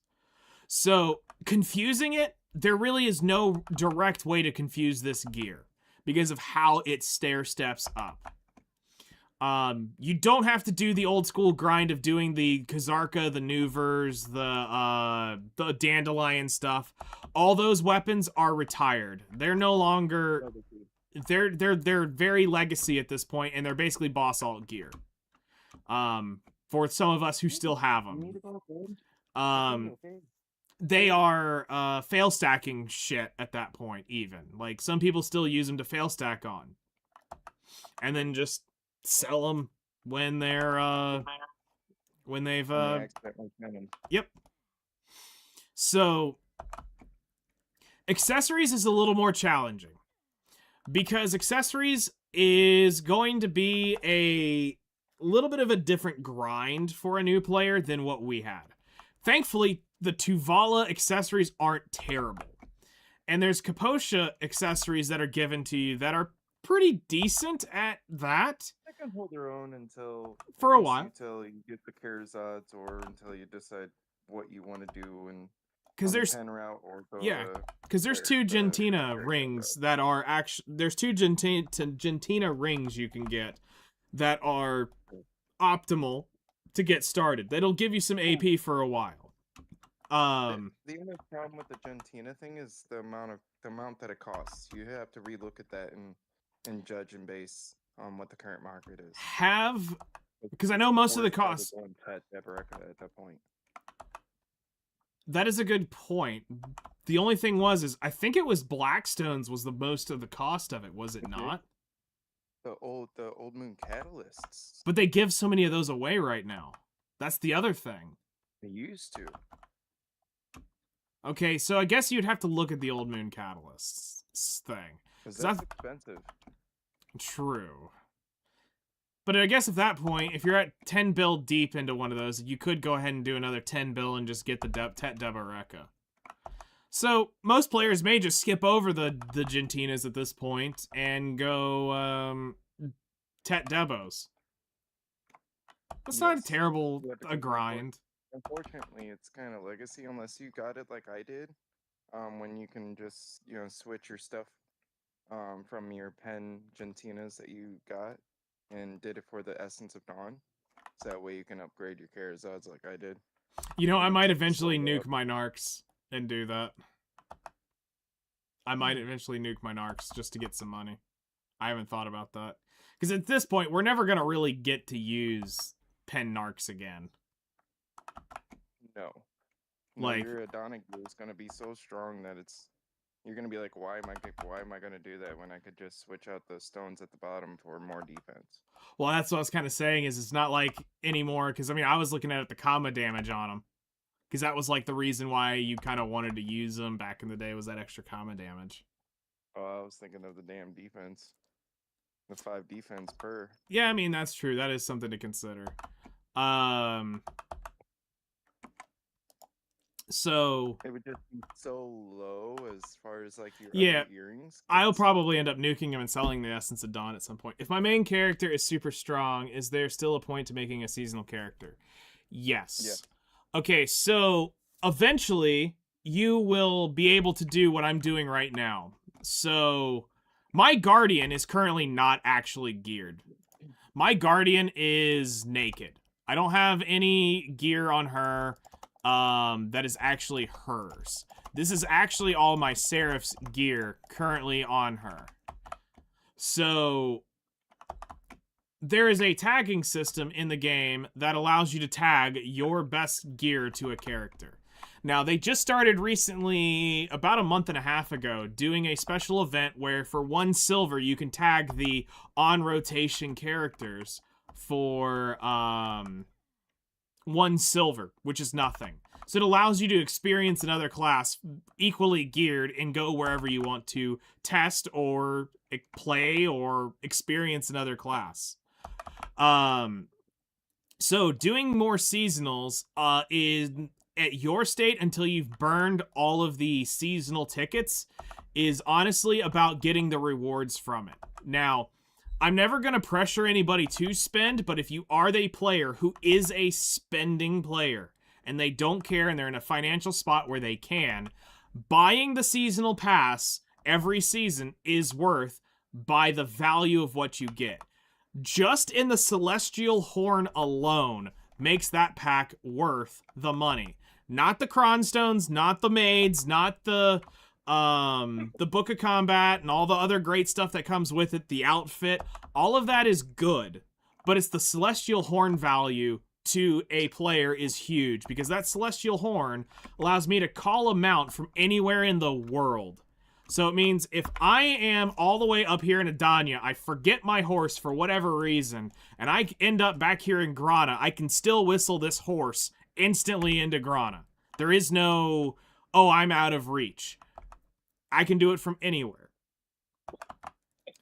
So confusing it, there really is no direct way to confuse this gear because of how it stair steps up. You don't have to do the old school grind of doing the Kazarka, the Nuvers, the Dandelion stuff. All those weapons are retired. They're no longer. They're very legacy at this point, and they're basically boss alt gear. For some of us who still have them. They are fail stacking shit at that point. Even like some people still use them to fail stack on, and then just sell them when they're when they've yep. So accessories is a little more challenging because accessories is going to be a little bit of a different grind for a new player than what we had. Thankfully, the Tuvala accessories aren't terrible. And there's Kaposha accessories that are given to you that are pretty decent at that. They can hold their own until for a while. Until you get the Kherzad's or until you decide what you want to do and because there's pen route or go because there's two Gentina rings that are actually there's two Gentina rings you can get that are optimal to get started. That'll give you some AP for a while. The only problem with the Gentina thing is the amount that it costs. You have to relook at that and judge and base on what the current market is. Because I know most of the costs. At that point. That is a good point. The only thing is I think it was Blackstone's was the most of the cost of it, was it not? The old Moon Catalysts. But they give so many of those away right now. That's the other thing. They used to. Okay, so I guess you'd have to look at the Old Moon Catalysts thing. Because that's expensive. True. But I guess at that point, if you're at 10 bill deep into one of those, you could go ahead and do another 10 bill and just get the Tet Debareka. So most players may just skip over the Gentinas at this point and go Tet Debos. That's not a terrible grind. Unfortunately, it's kind of legacy unless you got it like I did, when you can just switch your stuff from your pen Gentinas that you got and did it for the Essence of Dawn, so that way you can upgrade your Kherzad's like I did. I might eventually nuke my Narcs and do that. I might eventually nuke my Narcs just to get some money. I haven't thought about that because at this point we're never gonna really get to use pen Narcs again. No. Like your Adonic blue is gonna be so strong that you're gonna be like, why am I gonna do that when I could just switch out the stones at the bottom for more defense? Well, that's what I was kind of saying is it's not like anymore because I was looking at the comma damage on them because that was like the reason why you kind of wanted to use them back in the day was that extra comma damage. Oh, I was thinking of the damn defense, the 5 defense per. Yeah, that's true. That is something to consider. So it would just be so low as far as like your earrings. I'll probably end up nuking him and selling the Essence of Dawn at some point. If my main character is super strong, is there still a point to making a seasonal character? Yes. Yeah. Okay, so eventually you will be able to do what I'm doing right now. So my Guardian is currently not actually geared. My Guardian is naked. I don't have any gear on her that is actually hers. This is actually all my Seraph's gear currently on her. So there is a tagging system in the game that allows you to tag your best gear to a character. Now, they just started recently, about a month and a half ago, doing a special event where for 1 silver you can tag the on-rotation characters for 1 silver, which is nothing. So it allows you to experience another class equally geared and go wherever you want to test or play or experience another class. So doing more seasonals is at your state until you've burned all of the seasonal tickets is honestly about getting the rewards from it. Now, I'm never going to pressure anybody to spend, but if you are the player who is a spending player and they don't care and they're in a financial spot where they can, buying the seasonal pass every season is worth by the value of what you get. Just in the Celestial Horn alone makes that pack worth the money. Not the Cronstones, not the Maids, not the Book of Combat and all the other great stuff that comes with it, the outfit. All of that is good, but it's the Celestial Horn value to a player is huge because that Celestial Horn allows me to call a mount from anywhere in the world. So it means if I am all the way up here in Adania, I forget my horse for whatever reason, and I end up back here in Grana, I can still whistle this horse instantly into Grana. There is no, oh, I'm out of reach. I can do it from anywhere.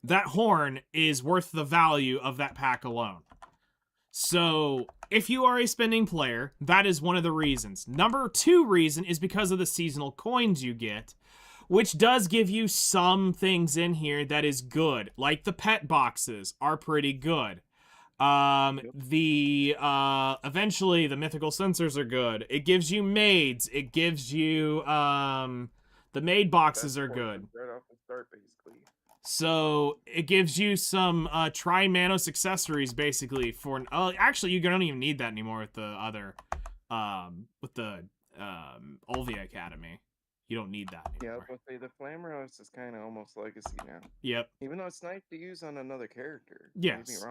That horn is worth the value of that pack alone. So if you are a spending player, that is one of the reasons. Number 2 reason is because of the seasonal coins you get, which does give you some things in here that is good. Like the pet boxes are pretty good. Eventually the mythical sensors are good. It gives you maids. It gives you, the maid boxes are good. Right off the start, basically. So it gives you some Tri-Manos accessories basically for actually you don't even need that anymore with the other Olvia Academy. You don't need that Yeah, anymore. but the Flameros is kind of almost legacy now. Yep. Even though it's nice to use on another character. Yes. Don't get me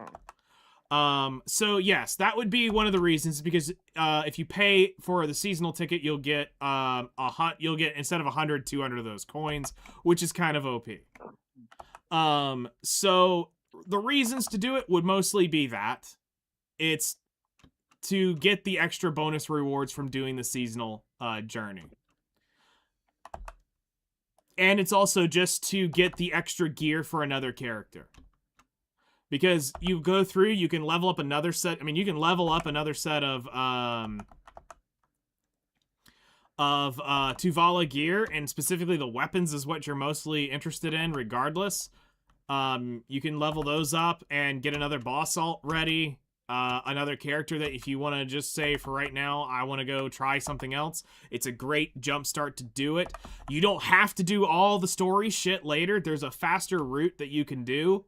wrong. So yes, that would be one of the reasons because if you pay for the seasonal ticket, you'll get instead of 100, 200 of those coins, which is kind of OP. So the reasons to do it would mostly be that it's to get the extra bonus rewards from doing the seasonal journey. And it's also just to get the extra gear for another character. Because you go through, you can level up another set. I mean, you can level up another set of Tuvala gear, and specifically the weapons is what you're mostly interested in, regardless. You can level those up and get another boss alt ready. Another character that if you want to just say for right now, I want to go try something else, it's a great jump start to do it. You don't have to do all the story shit later. There's a faster route that you can do.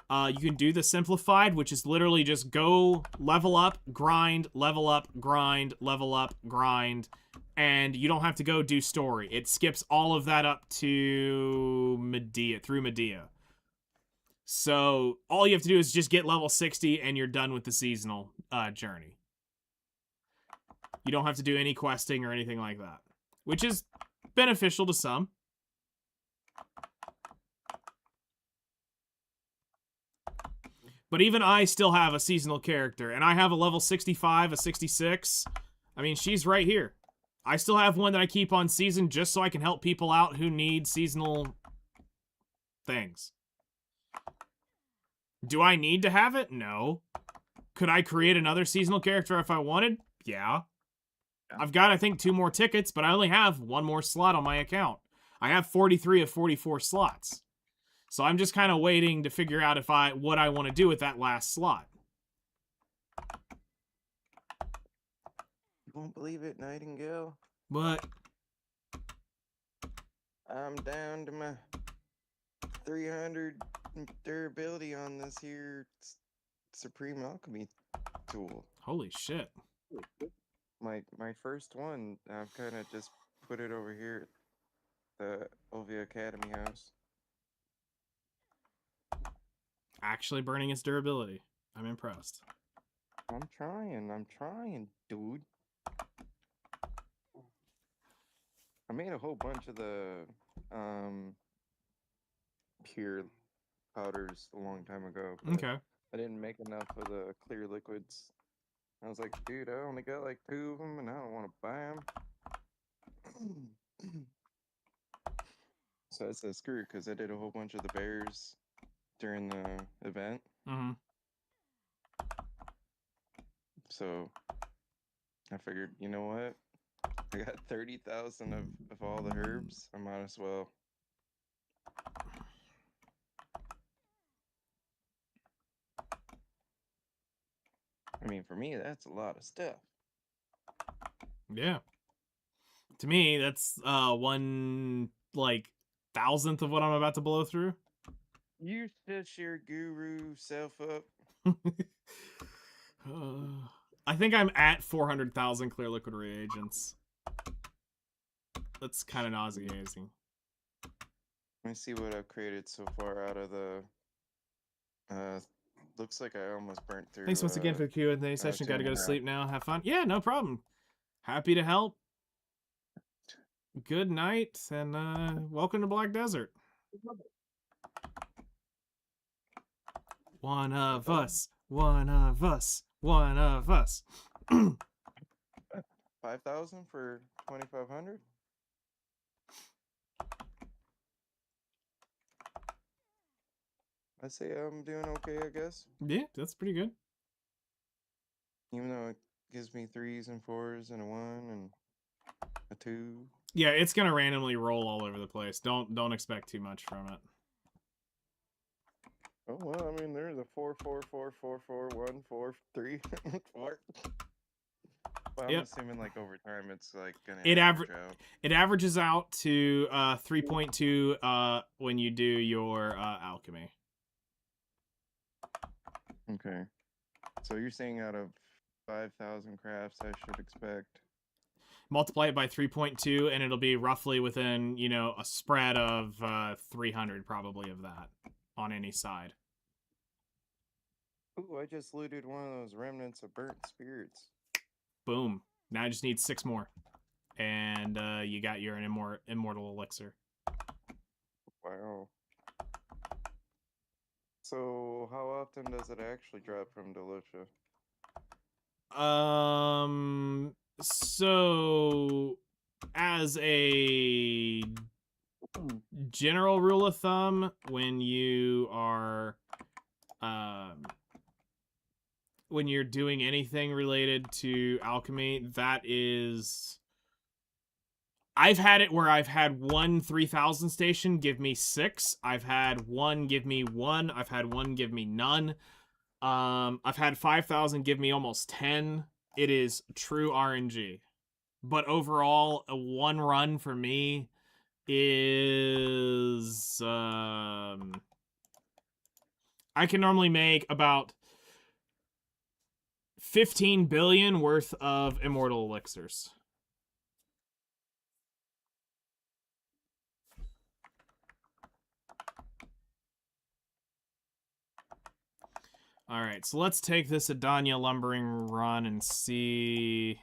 You can do the simplified, which is literally just go level up, grind, level up, grind, level up, grind, and you don't have to go do story. It skips all of that up to Medea, through Medea. So all you have to do is just get level 60 and you're done with the seasonal journey. You don't have to do any questing or anything like that, which is beneficial to some. But even I still have a seasonal character, and I have a level 65, a 66. I mean, she's right here. I still have one that I keep on season just so I can help people out who need seasonal things. Do I need to have it? No. Could I create another seasonal character if I wanted? Yeah. I've got, I think, 2 more tickets, but I only have 1 more slot on my account. I have 43 of 44 slots. So I'm just kind of waiting to figure out what I want to do with that last slot. You won't believe it, Nightingale. But I'm down to my 300 durability on this here Supreme Alchemy tool. Holy shit. My first one, I've kind of just put it over here at the Ovia Academy house. Actually burning its durability. I'm impressed. I'm trying, dude. I made a whole bunch of the pure powders a long time ago. But Okay. I didn't make enough of the clear liquids. I was like, dude, I only got like 2 of them, and I don't want to buy them. So I said, screw it, because I did a whole bunch of the bears during the event. Mm-hmm. So I figured, you know what? I got 30,000 of all the herbs. I might as well. I mean, for me, that's a lot of stuff. Yeah. To me, that's 1 like 1,000th of what I'm about to blow through. You shut your guru self up. I think I'm at 400,000 clear liquid reagents. That's kind of nauseating. Let me see what I've created so far out of the. Looks like I almost burnt through. Thanks once again for the Q&A session. Got to go to 2.5. sleep now. Have fun. Yeah, no problem. Happy to help. Good night, and welcome to Black Desert. One of us. One of us. One of us. 5,000 for 2,500. I say I'm doing okay, I guess. Yeah, that's pretty good. Even though it gives me 3s and 4s and a 1 and a 2. Yeah, it's gonna randomly roll all over the place. Don't expect too much from it. Oh well, I mean there's a 4 4 4 4 4 1 4 3 4. But I'm Yep. assuming like over time it's like gonna It average out. It averages out to 3.2 when you do your alchemy. Okay. So you're saying out of 5,000 crafts I should expect. Multiply it by 3.2 and it'll be roughly within, you know, a spread of 300 probably of that on any side. Ooh, I just looted one of those remnants of burnt spirits. Boom. Now I just need 6 more. And you got your immortal elixir. Wow. So how often does it actually drop from Delucia? So as a general rule of thumb, when you are when you're doing anything related to alchemy, that is, I've had it where I've had one 3,000 station give me 6. I've had one give me 1. I've had one give me none. I've had 5,000 give me almost 10. It is true RNG. But overall, a 1 run for me is I can normally make about 15 billion worth of immortal elixirs. All right, so let's take this Adania lumbering run and see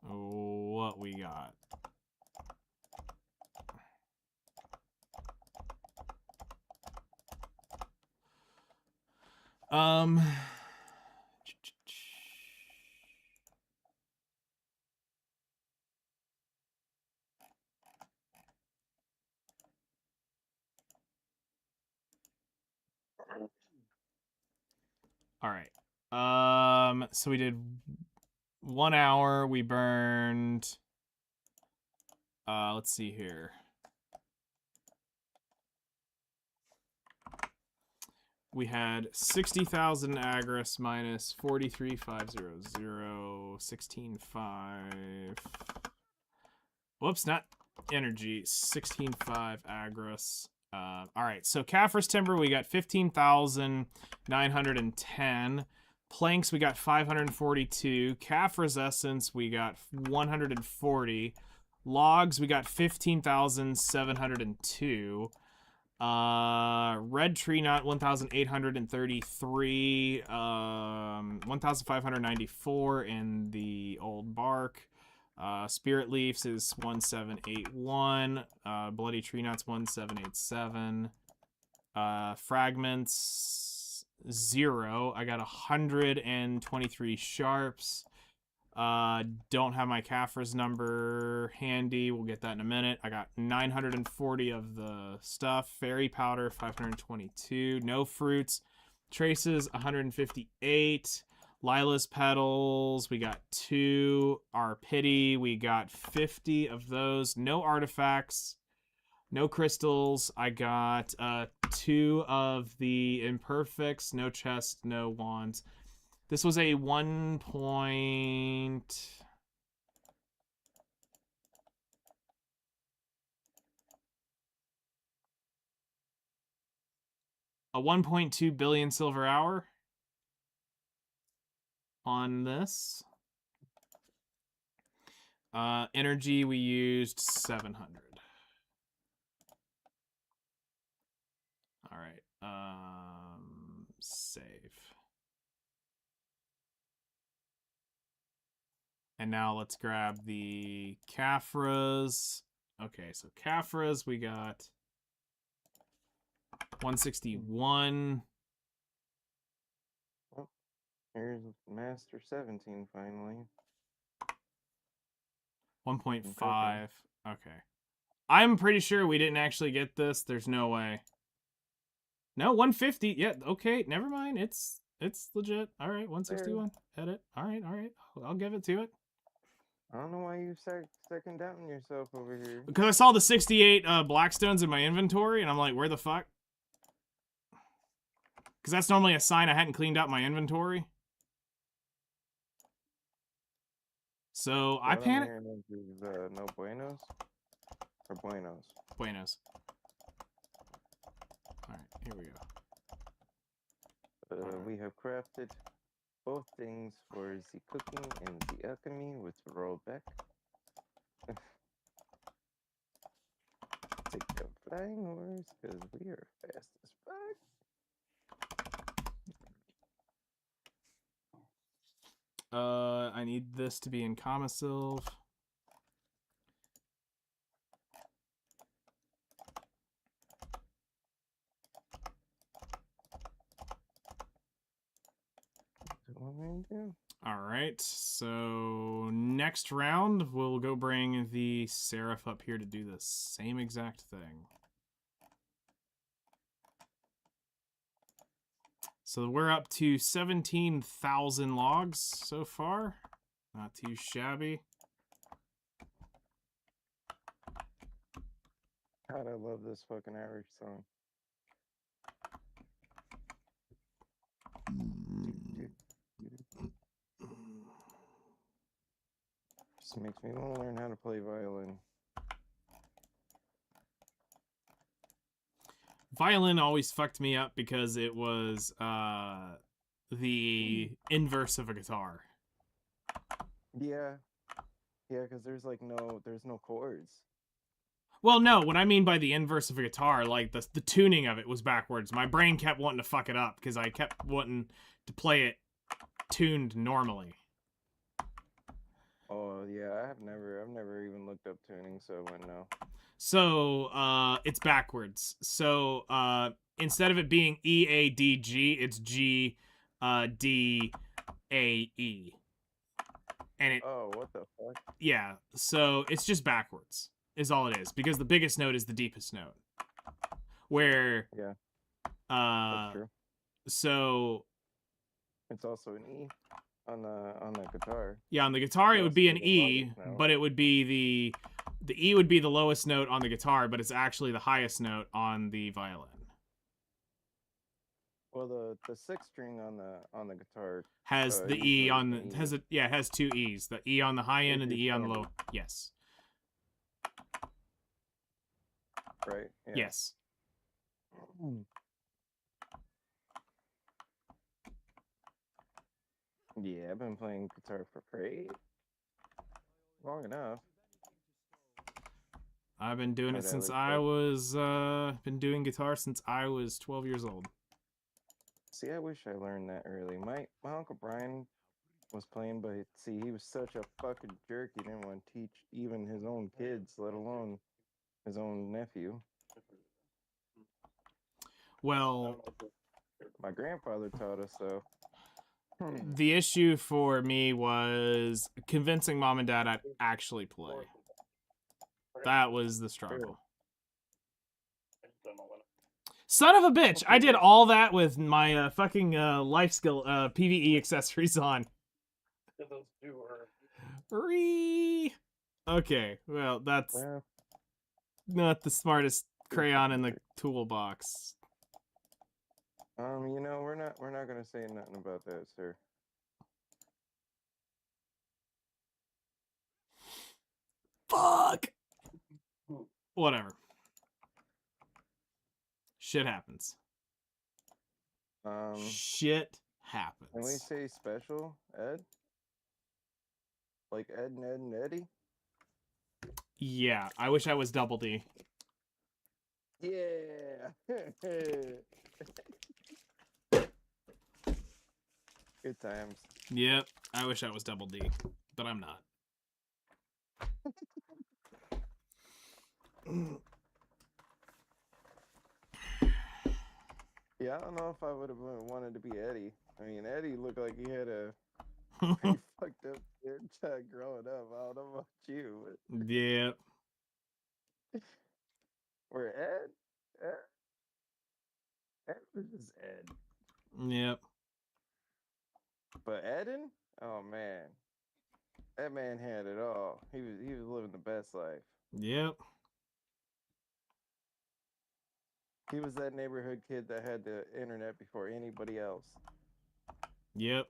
what we got. All right. So we did 1 hour. We burned. Let's see here. We had 60,000 Agris minus 43,500, 16,5. Whoops, not energy. 16,500 Agris All right, so Caphras Timber, we got 15,910. Planks, we got 542. Caphras Essence, we got 140. Logs, we got 15,702. Red Tree Knot, 1,833. 1,594 in the old bark. Spirit Leaves is 1781. Bloody Tree Knots 1787. Fragments 0. I got 123 sharps. Don't have my Caphras number handy. We'll get that in a minute. I got 940 of the stuff. Fairy Powder 522. No fruits. Traces 158. Lila's Petals, we got 2. Our Pity, we got 50 of those. No artifacts, no crystals. I got 2 of the Imperfects, no chest, no wands. This was a 1 point... a 1.2 billion silver hour on this. Energy, we used 700. All right. Save. And now let's grab the Caphras. Okay, so Caphras, we got 161. Here's Master 17 finally. 1.5. Okay. I'm pretty sure we didn't actually get this. There's no way. No, 150. Yeah, okay, never mind. It's legit. All right, 161. Edit. All right. I'll give it to it. I don't know why you second doubting yourself over here. Because I saw the 68 Blackstones in my inventory, and I'm like, where the fuck? Because that's normally a sign I hadn't cleaned out my inventory. So I panicked. No Buenos? Or Buenos? Buenos. Alright, here we go. We have crafted both things for the cooking and the alchemy with rollback. Take the flying horse because we are fast as fuck. I need this to be in Commosylve. What am I do? Alright, so next round, we'll go bring the Seraph up here to do the same exact thing. So we're up to 17,000 logs so far. Not too shabby. God, I love this fucking Irish song. Just makes me want to learn how to play violin. Violin always fucked me up because it was the inverse of a guitar. Yeah, because there's no chords. Well, no, what I mean by the inverse of a guitar, like the tuning of it was backwards. My brain kept wanting to fuck it up because I kept wanting to play it tuned normally. Oh yeah, I've never even looked up tuning, so I wouldn't know. So it's backwards. So instead of it being E A D G, it's G D A E. And it Oh, what the fuck? yeah, so it's just backwards is all it is because the biggest note is the deepest note. Where Yeah, that's true. So It's also an E on the guitar. yeah, on the guitar it would be an Also the E, lowest note. but it would be the E would be the lowest note on the guitar, but it's actually the highest note on the violin. Well, the sixth string on the guitar Has the usually E on the an E. has it yeah, it has 2 E's. The E on the high end and the E on the low. Yes. right? Yeah. Yes. Yeah, I've been playing guitar for pretty long enough. I've been doing it But I since like I that. was been doing guitar since I was 12 years old. See, I wish I learned that early. My Uncle Brian was playing, but see, he was such a fucking jerk. He didn't want to teach even his own kids, let alone his own nephew. Well, My grandfather taught us, though. the issue for me was convincing mom and dad I'd actually play. That was the struggle. Son of a bitch! I did all that with my fucking life skill PvE accessories on. Those two are Ree. Okay, well that's Well, not the smartest crayon in the toolbox. you know, we're not gonna say nothing about that, sir. Fuck. Whatever. Shit happens. Shit happens. Can we say special, Ed? Like Ed and Ed and Eddie? Yeah, I wish I was Double D. Yeah. Good times. Yep, I wish I was Double D, but I'm not. Yeah, I don't know if I would have wanted to be Eddie. I mean, Eddie looked like he had a pretty fucked up haircut growing up. I don't know about you, but Yep. or Ed was just Ed. Yep. But Eden, oh man, that man had it all. He was living the best life. Yep. He was that neighborhood kid that had the internet before anybody else. Yep.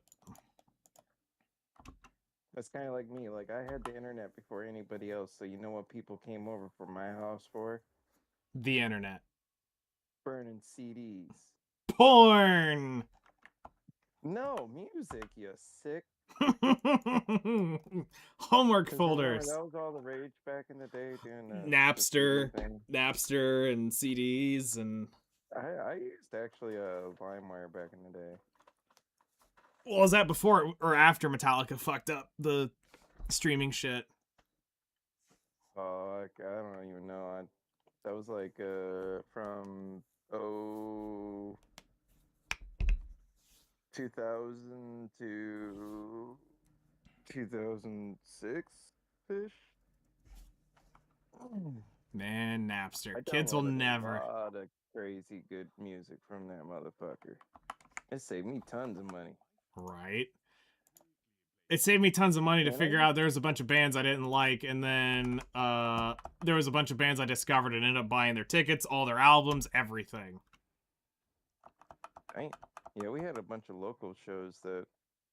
That's kind of like me. Like I had the internet before anybody else. So you know what people came over for my house for? The internet. Burning CDs. Porn. No, music, you sick. Homework 'Cause remember, folders. that was all the rage back in the day doing the Napster. CD thing. Napster and CDs and I used actually LimeWire back in the day. well, was that before or after Metallica fucked up the streaming shit? Oh, I don't even know. That was like from 2000 to 2006 ish. Man, Napster. I Kids will downloaded never. a lot of crazy good music from that motherfucker. It saved me tons of money. Right. It saved me tons of money to Man, figure out there was a bunch of bands I didn't like, and then there was a bunch of bands I discovered and ended up buying their tickets, all their albums, everything. Yeah, we had a bunch of local shows that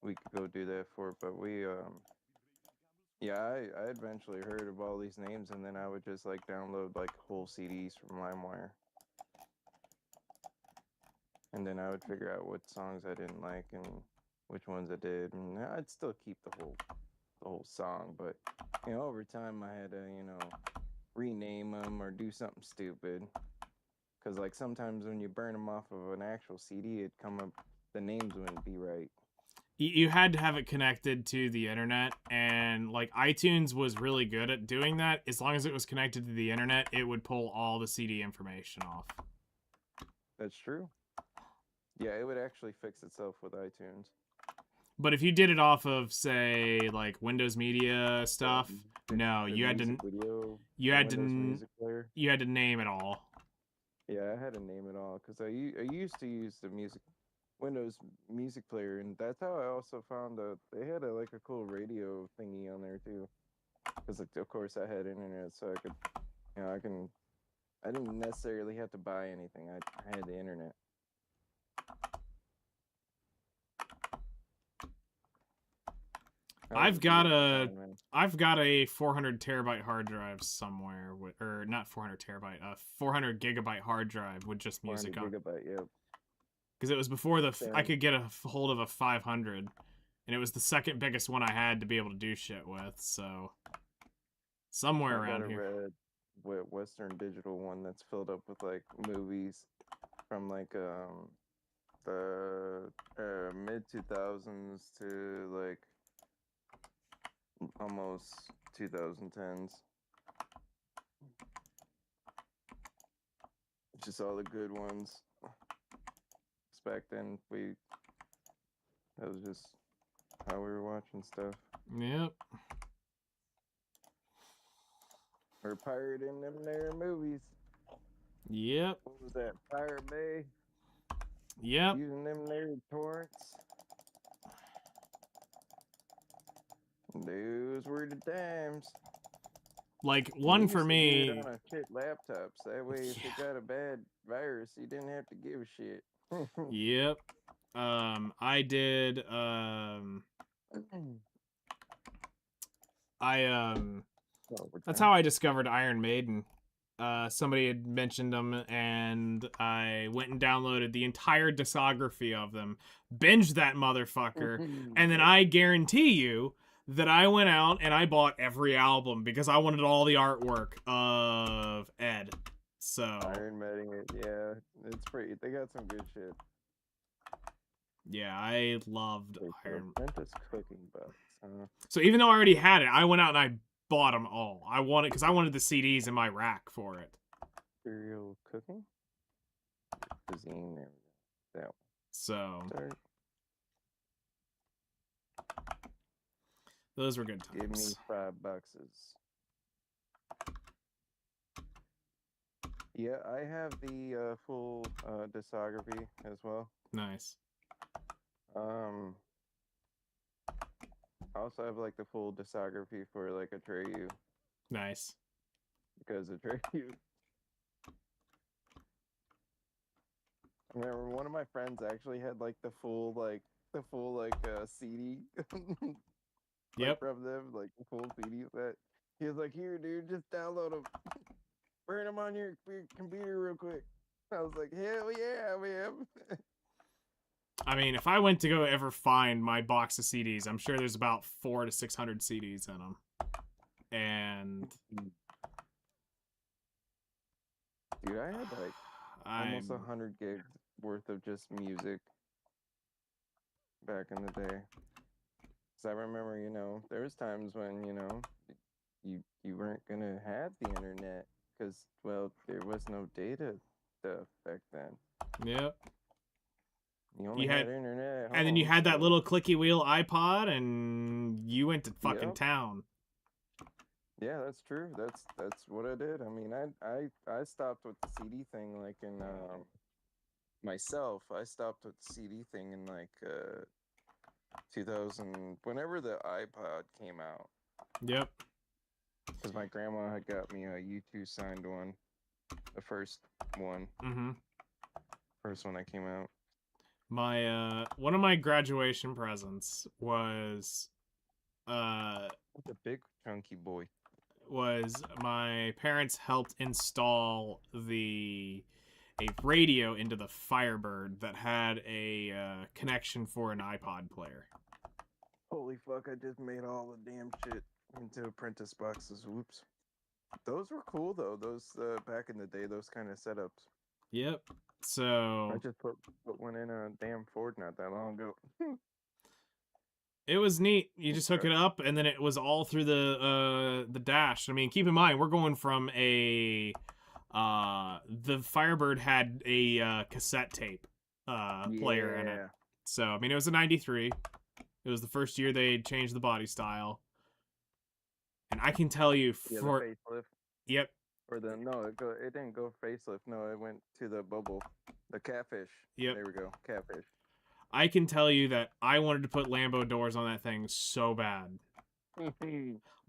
we could go do that for, but we yeah, I eventually heard of all these names, and then I would just like download like whole CDs from LimeWire, and then I would figure out what songs I didn't like and which ones I did, and I'd still keep the whole song, but you know, over time I had to rename them or do something stupid, because like sometimes when you burn them off of an actual CD, it'd come up, the names wouldn't be right. You had to have it connected to the internet, and like iTunes was really good at doing that. As long as it was connected to the internet, it would pull all the CD information off. That's true. Yeah, it would actually fix itself with iTunes. But if you did it off of, say, like Windows Media stuff, no, The you had to music video, you the had Windows to music player. you had to name it all. Yeah, I had to name it all because I used to use the Windows music player, and that's how I also found they had like a cool radio thingy on there too. Because like, of course I had internet, so I could, I didn't necessarily have to buy anything. I had the internet. I've got a 400 terabyte hard drive somewhere, or not 400 terabyte, 400 gigabyte hard drive with just music on. Gigabyte, yep. Because it was before I Same. could get a hold of a 500, and it was the second biggest one I had to be able to do shit with. So somewhere I got around a here. red Western Digital one that's filled up with like movies from like the mid 2000s to like almost 2010s. Just all the good ones. 'Cause back then that was just how we were watching stuff. Yep. We're pirating them there movies. Yep. What was that? Pirate Bay? Yep. Using them there torrents. Those were the times. Like We one used for to do me. it on a shit laptops. That way, if it got a bad virus, you didn't have to give a shit. Yep. I did. That's how I discovered Iron Maiden. Somebody had mentioned them, and I went and downloaded the entire discography of them, binged that motherfucker, and then I guarantee you that I went out and I bought every album because I wanted all the artwork of Ed. So Iron Maiden, yeah, it's pretty. They got some good shit. yeah, I loved Iron. Apprentice cooking bucks. So even though I already had it, I went out and I bought them all. I wanted because I wanted the CDs in my rack for it. Imperial cooking. Cuisine. There we go. That one. So Sorry. those were good Give me times. 5 boxes. Yeah, I have the full discography as well. Nice. I also have like the full discography for like Atreyu Nice. because Atreyu. I remember one of my friends actually had like the full CD. Yep. From them, like the full CD set. He was like, "Here, dude, just download them, burn them on your computer real quick." I was like, "Hell yeah, man!" I mean, if I went to go ever find my box of CDs, I'm sure there's about 400 to 600 CDs in them. And Dude, I had like almost 100 gigs worth of just music back in the day. Cause I remember, there was times when, you weren't gonna have the internet because, well, there was no data stuff back then. Yep. You only had internet at home, and then you had that so- little clicky wheel iPod, and you went to fucking Yep. town. Yeah, that's true. That's what I did. I mean, I stopped with the CD thing like in myself. I stopped with the CD thing in like 2000, whenever the iPod came out. Yep. Because my grandma had got me a U2 signed one, the first one, Mm-hmm. first one that came out. My one of my graduation presents was The big chunky boy. my parents helped install a radio into the Firebird that had a connection for an iPod player. Holy fuck! I just made all the damn shit into apprentice boxes. Whoops. Those were cool though. Those back in the day, those kind of setups. Yep. So I just put one in a damn Ford not that long ago. it was neat. You just hook it up, and then it was all through the dash. I mean, keep in mind we're going from the Firebird had a cassette tape player in it. So I mean, it was a '93. It was the first year they changed the body style, and I can tell you Yeah, for the facelift. yep. Or it didn't go facelift. No, it went to the bubble, the catfish. Yep. There we go, catfish. I can tell you that I wanted to put Lambo doors on that thing so bad.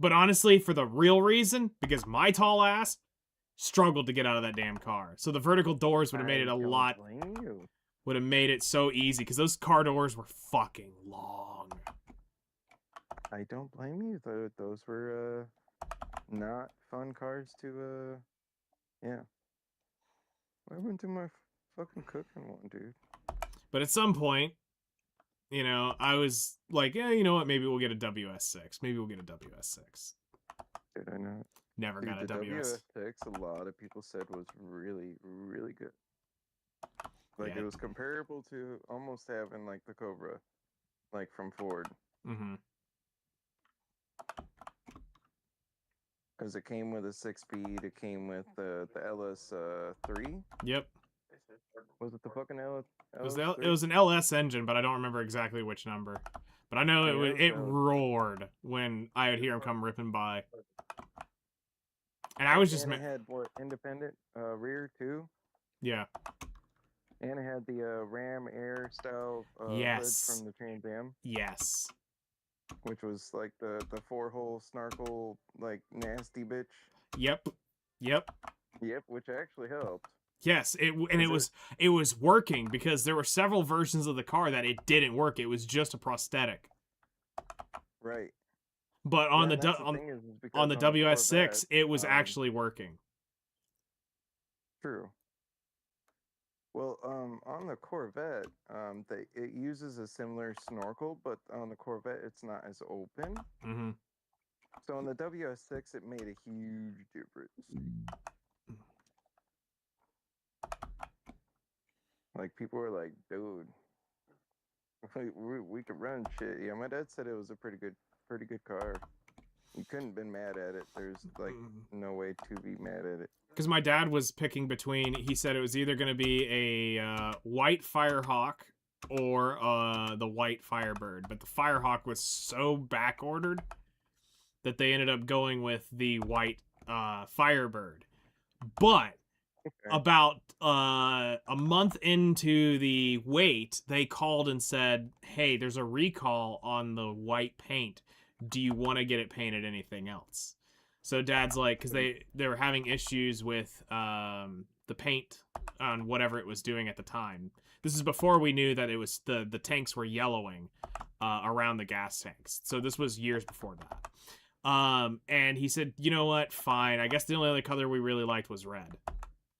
But honestly, for the real reason, because my tall ass struggled to get out of that damn car. So the vertical doors would have made it would have made it so easy, because those car doors were fucking long. I don't blame you. Those were not fun cars to yeah. What happened to my fucking cooking one, dude? But at some point, you know, I was like, yeah, you know what? Maybe we'll get a WS6. Maybe we'll get a WS6. Did I not? Never Dude, got a the WS. WS6, a lot of people said was really, really good. Like Yeah. it was comparable to almost having like the Cobra, like from Ford, Mm-hmm. because it came with a 6-speed. It came with the LS 3. Yep. Was it the fucking LS? It was an LS engine, but I don't remember exactly which number. But I know Yeah, it LS. roared when I would hear him come ripping by. And I was just and it had what, independent rear too, yeah. and it had the Ram Air style hood Yes. from the Trans Am, Yes. which was like the 4-hole snarkle, like nasty bitch. Yep. Yep. Yep, which actually helped. Yes, it was working because there were several versions of the car that it didn't work. It was just a prosthetic. Right. But on Yeah, the and that's thing is because on the WS6, Corvette, it was actually working. True. Well, on the Corvette, it uses a similar snorkel, but on the Corvette, it's not as open. Mm-hmm. So on the WS6, it made a huge difference. Like people were like, "Dude, we could run shit." Yeah, my dad said it was a pretty good car. You couldn't have been mad at it. There's like no way to be mad at it. Because my dad was picking between, he said it was either going to be a white Firehawk or the white Firebird. But the Firehawk was so back ordered that they ended up going with the white Firebird. But about a month into the wait, they called and said, hey, there's a recall on the white paint. Do you want to get it painted anything else? So Dad's like, because they were having issues with the paint on whatever it was doing at the time. This is before we knew that it was the tanks were yellowing around the gas tanks. So this was years before that. And he said, you know what? Fine. I guess the only other color we really liked was red.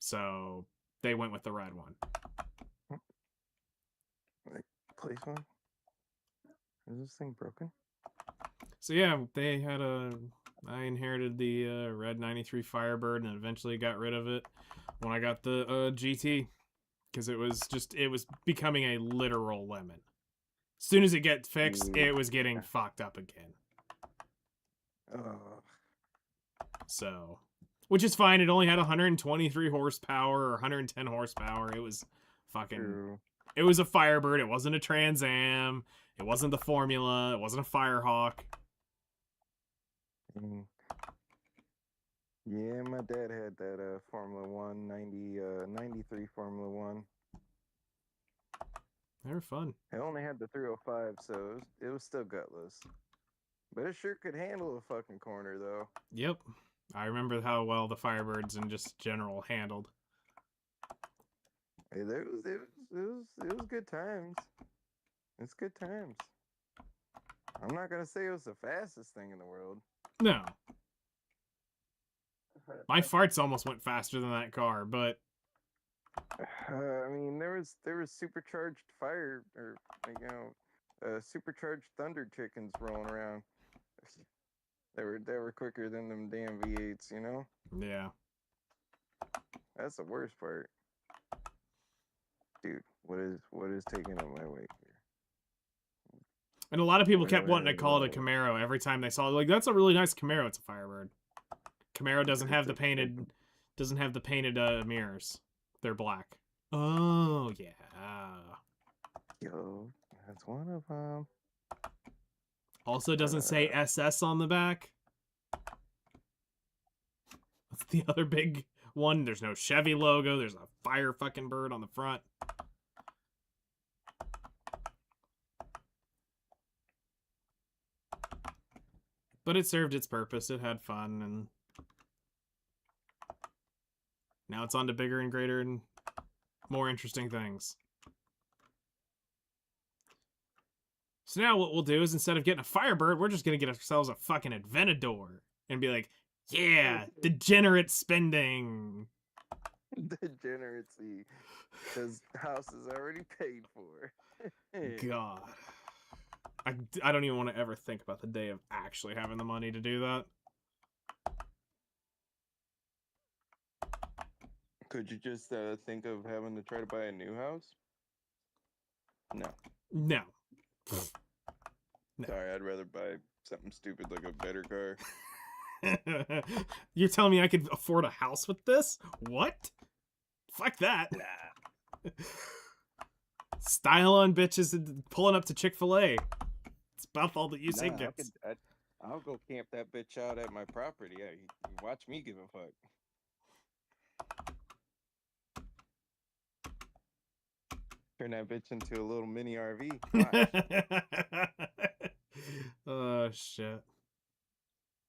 So they went with the red one. Place one? Is this thing broken? So yeah, they had I inherited the red 93 Firebird and eventually got rid of it when I got the GT. Because it was becoming a literal lemon. As soon as it gets fixed, it was getting fucked up again. So, which is fine. It only had 123 horsepower or 110 horsepower. It was fucking... True. It was a Firebird. It wasn't a Trans Am. It wasn't the Formula. It wasn't a Firehawk. Yeah, my dad had that Formula 1 93 Formula 1. They were fun. It only had the 305, so it was still gutless. But it sure could handle a fucking corner, though. Yep. I remember how well the Firebirds in just general handled. Hey, it was good times. It's good times. I'm not gonna say it was the fastest thing in the world. No. My farts almost went faster than that car, but... I mean, there was supercharged fire, or, supercharged thunder chickens rolling around. They were quicker than them damn V8s, you know? Yeah. That's the worst part. Dude, what is taking up my weight here? And a lot of people kept wanting to call it a Camaro every time they saw it. Like, that's a really nice Camaro. It's a Firebird. Camaro doesn't have the painted mirrors. They're black. Oh, yeah. Yo, that's one of them. Also doesn't say SS on the back. That's the other big one. There's no Chevy logo. There's a fire fucking bird on the front. But it served its purpose. It had fun, and now it's on to bigger and greater and more interesting things. So now what we'll do is instead of getting a Firebird, we're just gonna get ourselves a fucking Advenador and be like, yeah, degenerate spending. Degeneracy, because house is already paid for. God. I don't even want to ever think about the day of actually having the money to do that. Could you just think of having to try to buy a new house? No. No. No. Sorry, I'd rather buy something stupid like a better car. You're telling me I could afford a house with this? What? Fuck that. Nah. Style on bitches and pulling up to Chick-fil-A. It's about all that you say gets. I'll go camp that bitch out at my property. Yeah, you watch me give a fuck. Turn that bitch into a little mini RV. Watch. Oh, shit.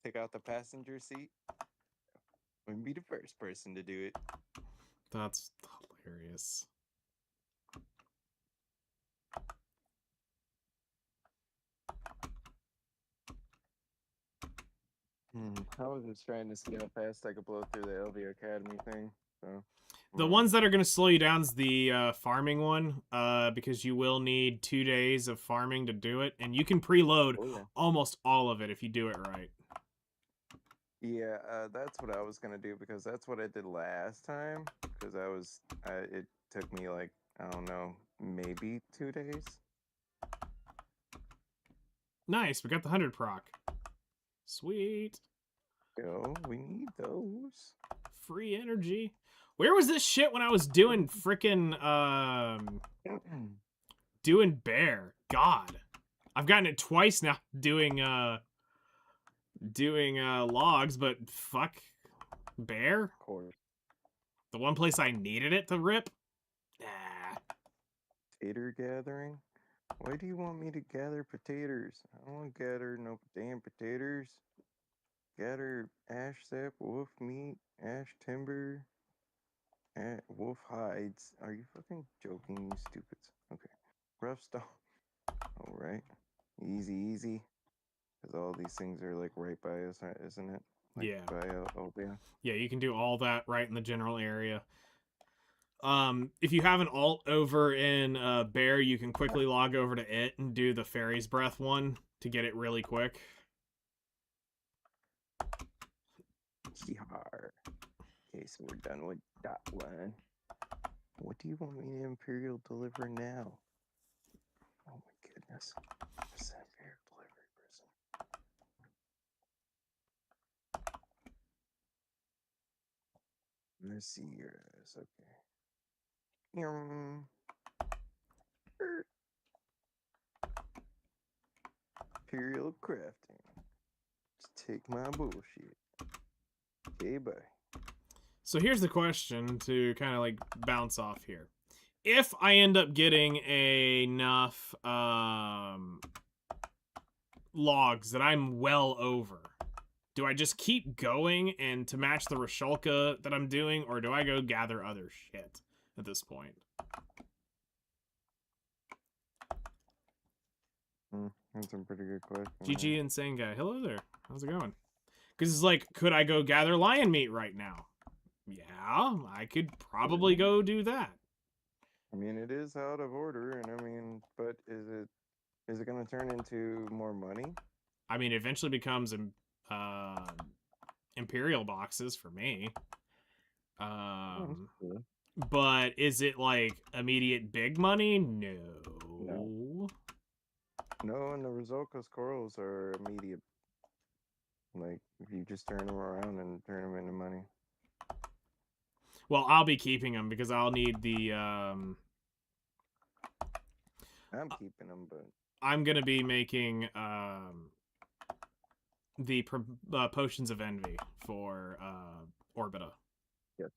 Take out the passenger seat. Wouldn't be the first person to do it. That's hilarious. I was just trying to see how fast I could blow through the LV Academy thing. So The ones that are going to slow you down is the farming one, because you will need 2 days of farming to do it, and you can preload almost all of it if you do it right. Yeah, that's what I was gonna do because that's what I did last time. Because it took me like I don't know, maybe 2 days. Nice, we got the 100 proc. Sweet. Yo, we need those. Free energy. Where was this shit when I was doing frickin' doing bear? God. I've gotten it twice now doing logs, but fuck bear? Of course. The one place I needed it to rip? Nah. Potato gathering? Why do you want me to gather potatoes? I don't want to gather no damn potatoes. Gather ash sap, wolf meat, ash timber, wolf hides. Are you fucking joking, you stupids? Okay. Rough stone. Alright. Easy, easy. Because all these things are like right by us, isn't it? Like Yeah. By Obia. Yeah, you can do all that right in the general area. If you have an alt over in Bear, you can quickly log over to it and do the Fairy's Breath one to get it really quick. Yar. Okay, so we're done with that one. What do you want me to Imperial deliver now? Oh my goodness. What's that Imperial delivery person? Let's see your ass. Okay. Imperial crafting. Just take my bullshit. Okay, bye. So here's the question to kind of like bounce off here. If I end up getting enough logs that I'm well over, do I just keep going and to match the Rashulka that I'm doing, or do I go gather other shit at this point? That's a pretty good question. GG Insane Guy. Hello there. How's it going? Because it's like, could I go gather lion meat right now? Yeah, I could probably go do that. I mean, it is out of order, and I mean, but is it going to turn into more money? I mean, it eventually becomes Imperial boxes for me. But is it like immediate big money? No. No, and the Rizolka's corals are immediate. Like, if you just turn them around and turn them into money. Well, I'll be keeping them because I'll need the. I'm keeping them, but I'm gonna be making the potions of envy for Orbita. Yes.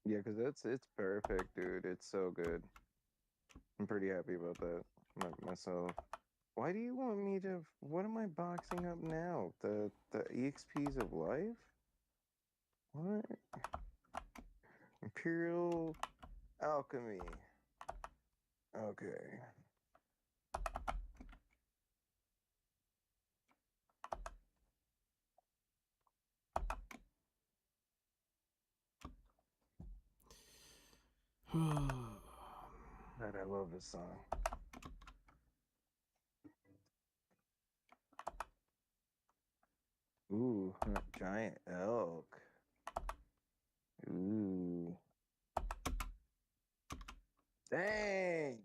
Yeah, because it's perfect, dude. It's so good. I'm pretty happy about that myself. Why do you want me to? What am I boxing up now? The EXPs of life? What? Imperial alchemy. Okay. God, I love this song. Ooh, giant elk. Ooh. Dang.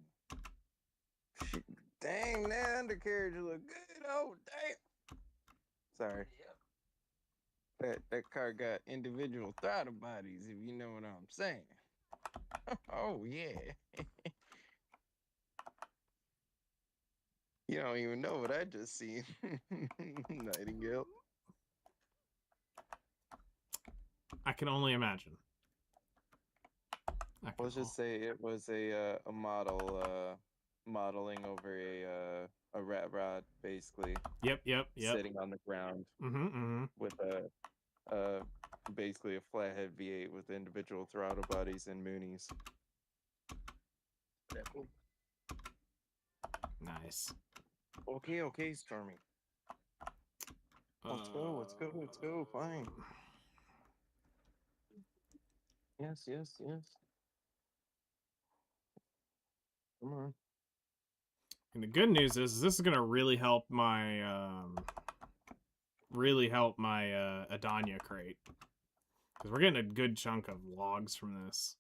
Dang, that undercarriage look good. Oh, damn. Sorry. That car got individual throttle bodies, if you know what I'm saying. Oh, yeah. You don't even know what I just seen. Nightingale. I can only imagine. I can Let's just say it was a model modeling over a rat rod, basically Yep. sitting on the ground with a basically a flathead V8 with individual throttle bodies and moonies. Nice. Okay, Stormy. Let's go. Fine. Yes. Come on. And the good news is this is gonna really help my Adania crate, because we're getting a good chunk of logs from this.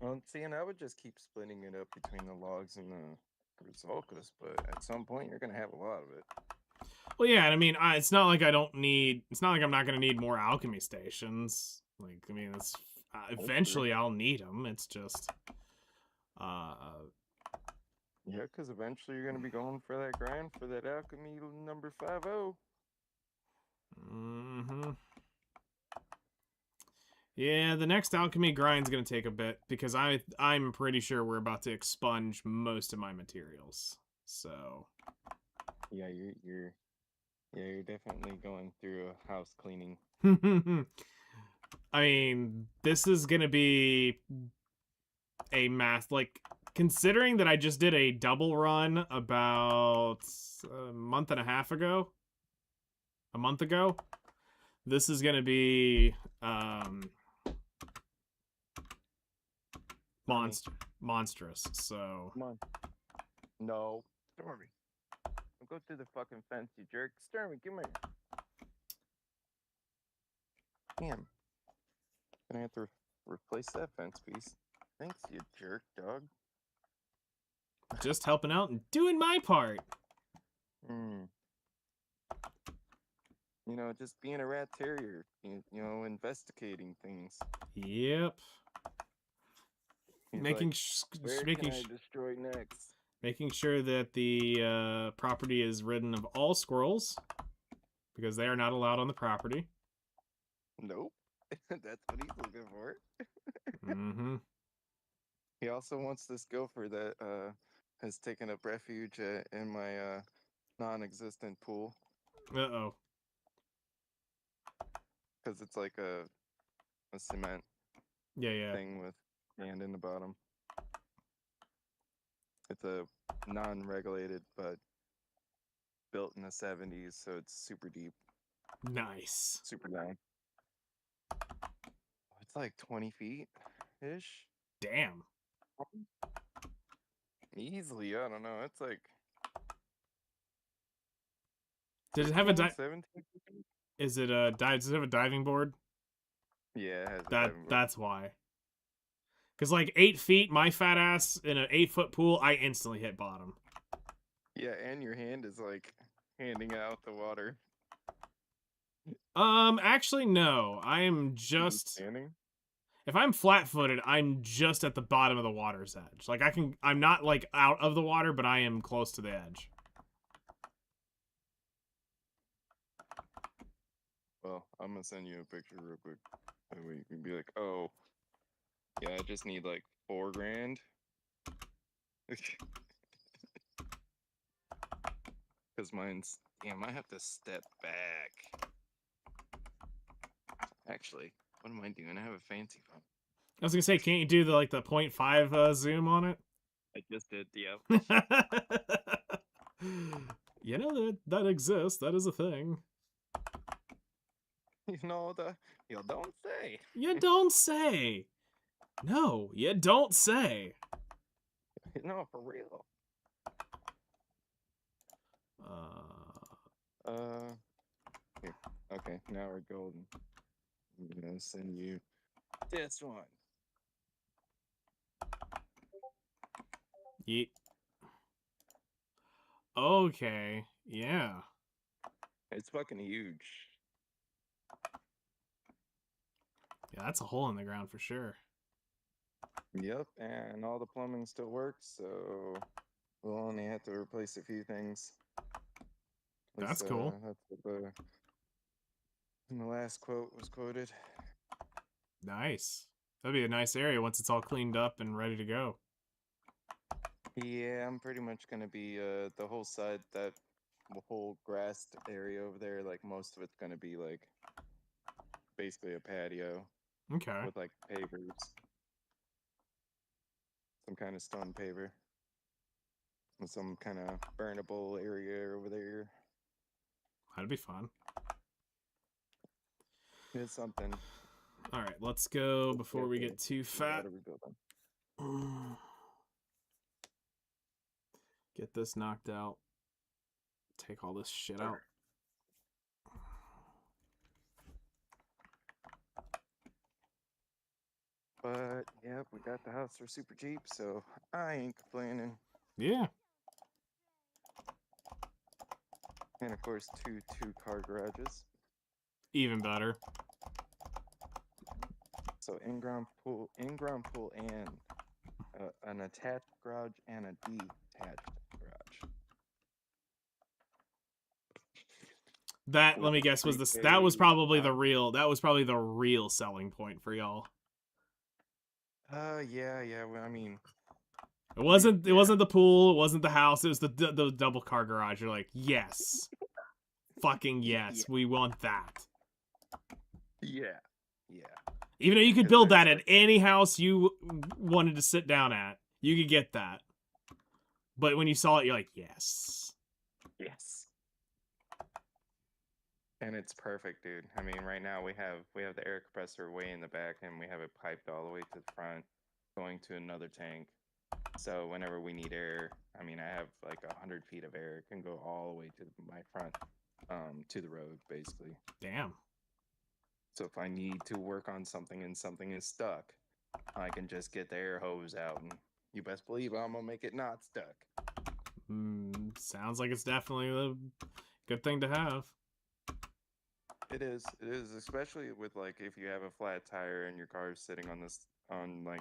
Well, see, and I would just keep splitting it up between the logs and the Rizalkas, but at some point you're gonna have a lot of it. Well, yeah, and I mean, it's not like I don't need. It's not like I'm not gonna need more alchemy stations. Like, I mean, it's eventually I'll need them. It's just, yeah, because eventually you're gonna be going for that grind for that alchemy number 50. Yeah, the next alchemy grind's gonna take a bit because I'm pretty sure we're about to expunge most of my materials. So. Yeah, you're definitely going through a house cleaning. I mean, this is gonna be a mass, like, considering that I just did a double run about a month ago, this is gonna be monstrous. So Come on. No, Stormy. Don't go through the fucking fence, you jerk. Stormy, come here. Damn. Gonna have to replace that fence piece. Thanks, you jerk, dog. just helping out and doing my part. You know, just being a rat terrier. You know, investigating things. Yep. He's Making like, where can I destroy next? Making sure that the property is ridden of all squirrels, because they are not allowed on the property. Nope. That's what he's looking for. He also wants this gopher that has taken up refuge in my non-existent pool. Uh-oh. Because it's like a cement thing with sand in the bottom. It's a non-regulated, but built in the 70s, so it's super deep. Nice. Super down. It's like 20 feet-ish. Damn. Easily, I don't know. It's like... Does it have a 17? Is it a dive? Does it have a diving board? Yeah, it has a diving board. That's why. Because, like, 8 feet, my fat ass in an 8-foot pool, I instantly hit bottom. Yeah, and your hand is, like, handing out the water. Actually, no. I am just... Standing? If I'm flat-footed, I'm just at the bottom of the water's edge. Like, I'm not, like, out of the water, but I am close to the edge. Well, I'm gonna send you a picture real quick. That way you can be like, oh, yeah, I just need like $4,000. Because mine's, damn, I have to step back. Actually, what am I doing? I have a fancy phone. I was gonna say, can't you do the 0.5 zoom on it? I just did, yep. You know that exists. That is a thing. He's No, you don't say. You don't say. No, you don't say. No, for real. Here. Okay, now we're golden. I'm gonna send you this one. Yeet. Okay, yeah. It's fucking huge. Yeah, that's a hole in the ground for sure. Yep, and all the plumbing still works, so we'll only have to replace a few things. At That's least, cool. That's what the last quote was quoted. Nice. That'd be a nice area once it's all cleaned up and ready to go. Yeah, I'm pretty much gonna be the whole side, that whole grassed area over there, like most of it's gonna be like basically a patio Okay. with like pavers. Some kind of stone paver. And some kind of burnable area over there. That'd be fun. It's something. All right, let's go before we get too fat. Get this knocked out. Take all this shit out. But yep, we got the house for super cheap, so I ain't complaining. Yeah. And of course, two car garages. Even better. So in-ground pool, and an attached garage and a detached garage. That, let me guess, was that was probably the real selling point for y'all. Yeah. Well, I mean, It wasn't the pool, it wasn't the house, it was the double car garage. You're like, yes. Fucking yes, we want that. yeah. Even though you could Because build that there's, at any house you wanted to sit down at, you could get that. But when you saw it, you're like, yes. Yes. And it's perfect, dude. I mean, right now we have the air compressor way in the back, and we have it piped all the way to the front, going to another tank. So whenever we need air, I mean, I have like 100 feet of air. It can go all the way to my front, to the road, basically. Damn. So if I need to work on something and something is stuck, I can just get the air hose out, and you best believe I'm gonna make it not stuck. Sounds like it's definitely a good thing to have. It is, especially with like if you have a flat tire and your car is sitting on like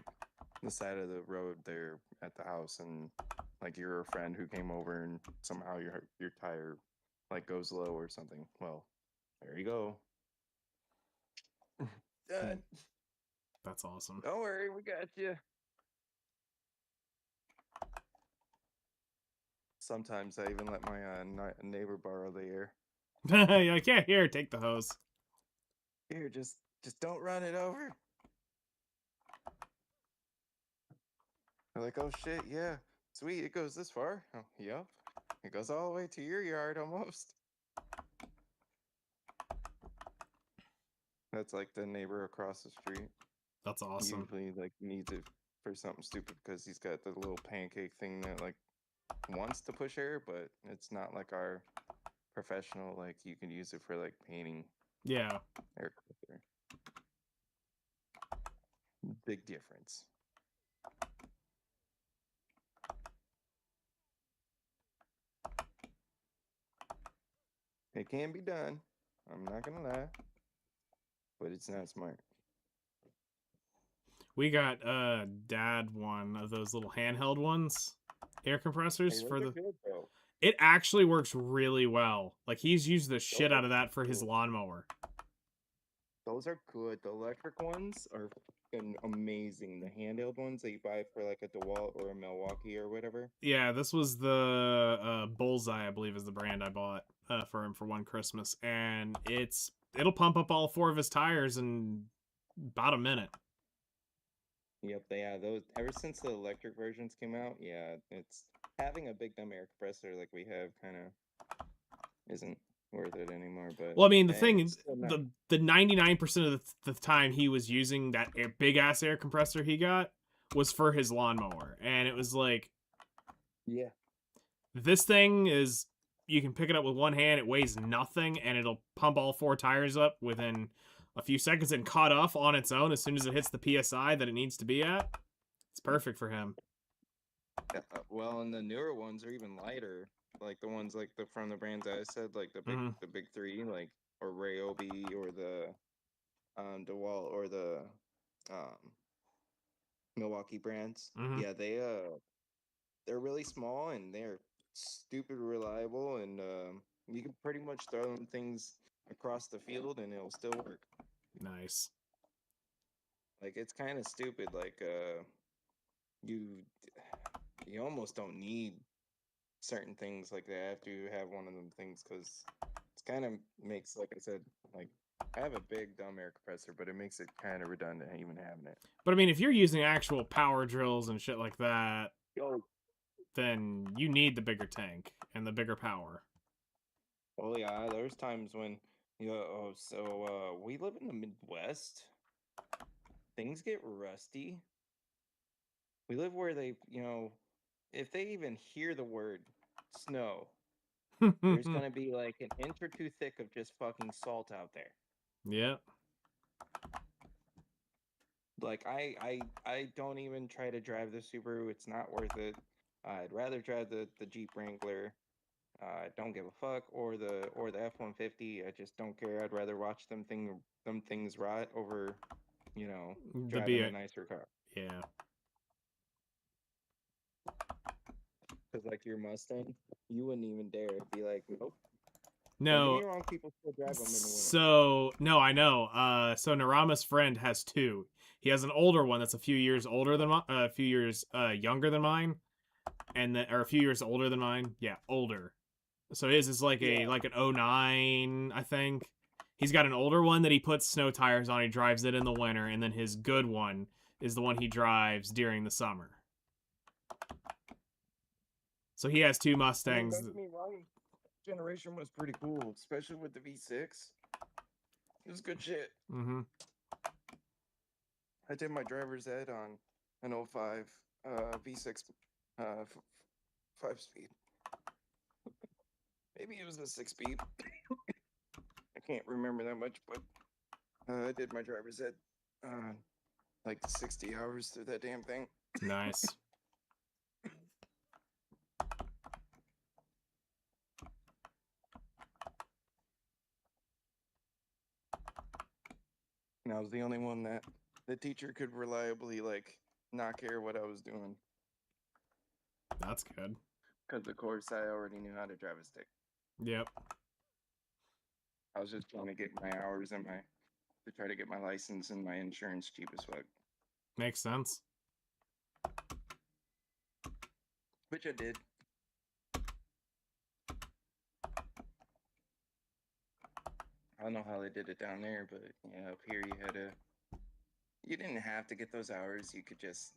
the side of the road there at the house, and like you're a friend who came over and somehow your tire like goes low or something. Well, there you go. Done. That's awesome. Don't worry, we got you. Sometimes I even let my neighbor borrow the air. You're like, yeah, here, take the hose. Here, just don't run it over. They're like, oh shit, yeah, sweet, it goes this far. Oh, yep, it goes all the way to your yard almost. That's like the neighbor across the street. That's awesome. Usually, like, needs it for something stupid because he's got the little pancake thing that like wants to push air, but it's not like our professional. Like, you can use it for like painting. Yeah. Air compressor. Big difference. It can be done. I'm not gonna lie, but it's not smart. We got dad one of those little handheld ones, air compressors for the. Good, though. It actually works really well. Like, he's used the shit out of that for his cool. lawnmower. Those are good. The electric ones are fucking amazing. The handheld ones that you buy for like a DeWalt or a Milwaukee or whatever. Yeah, this was the Bullseye, I believe, is the brand I bought for him for one Christmas, and it'll pump up all 4 of his tires in about a minute. Yep, those ever since the electric versions came out. Yeah, it's having a big dumb air compressor like we have kind of isn't worth it anymore. But Well, I mean, the hey, thing, it's still not- the 99% of the time he was using that big ass air compressor he got was for his lawnmower, and it was like, yeah, this thing is, you can pick it up with one hand, it weighs nothing, and it'll pump all 4 tires up within a few seconds and cut off on its own as soon as it hits the PSI that it needs to be at. It's perfect for him. well, and the newer ones are even lighter, like the ones like from the brands I said, like Mhm. the big three, like or Ryobi or the DeWalt or the um Milwaukee brands. Mhm. Yeah, they're really small and they're stupid reliable, and you can pretty much throw them things across the field and it'll still work. Nice. Like it's kind of stupid. Like you you almost don't need certain things like that after you have one of them things, because it's kind of makes, like I said, like I have a big dumb air compressor, but it makes it kind of redundant even having it. But I mean, if you're using actual power drills and shit like that, Oh, then you need the bigger tank and the bigger power. oh yeah, there's times when we live in the Midwest. Things get rusty. We live where they, if they even hear the word snow, there's gonna be like an inch or two thick of just fucking salt out there. Yep. Like I don't even try to drive the Subaru. It's not worth it. I'd rather drive the Jeep Wrangler. I don't give a fuck, or the F-150. I just don't care. I'd rather watch them things rot over, The driving B. a nicer car. Yeah. Because like your Mustang, you wouldn't even dare be like, nope. Don't get No. me wrong, people still drive them in the winter. So no, I know. So Narama's friend has 2. He has an older one that's a few years older than a few years younger than mine, and then or a few years older than mine. Yeah, older. So his is like Yeah. like an 09, I think. He's got an older one that he puts snow tires on. He drives it in the winter, and then his good one is the one he drives during the summer. So he has 2 I mean, Mustangs. don't get me wrong, generation was pretty cool, especially with the V6. It was good shit. Mm-hmm. I did my driver's ed on an 05 V6 5-speed. Maybe it was a 6-speed. I can't remember that much, but I did my driver's ed like 60 hours through that damn thing. Nice. And I was the only one that the teacher could reliably like not care what I was doing, That's good. because of course I already knew how to drive a stick. Yep. I was just trying to get my hours and to try to get my license and my insurance cheap as fuck, Makes sense. which I did. I don't know how they did it down there, but yeah, up here you didn't have to get those hours. You could just,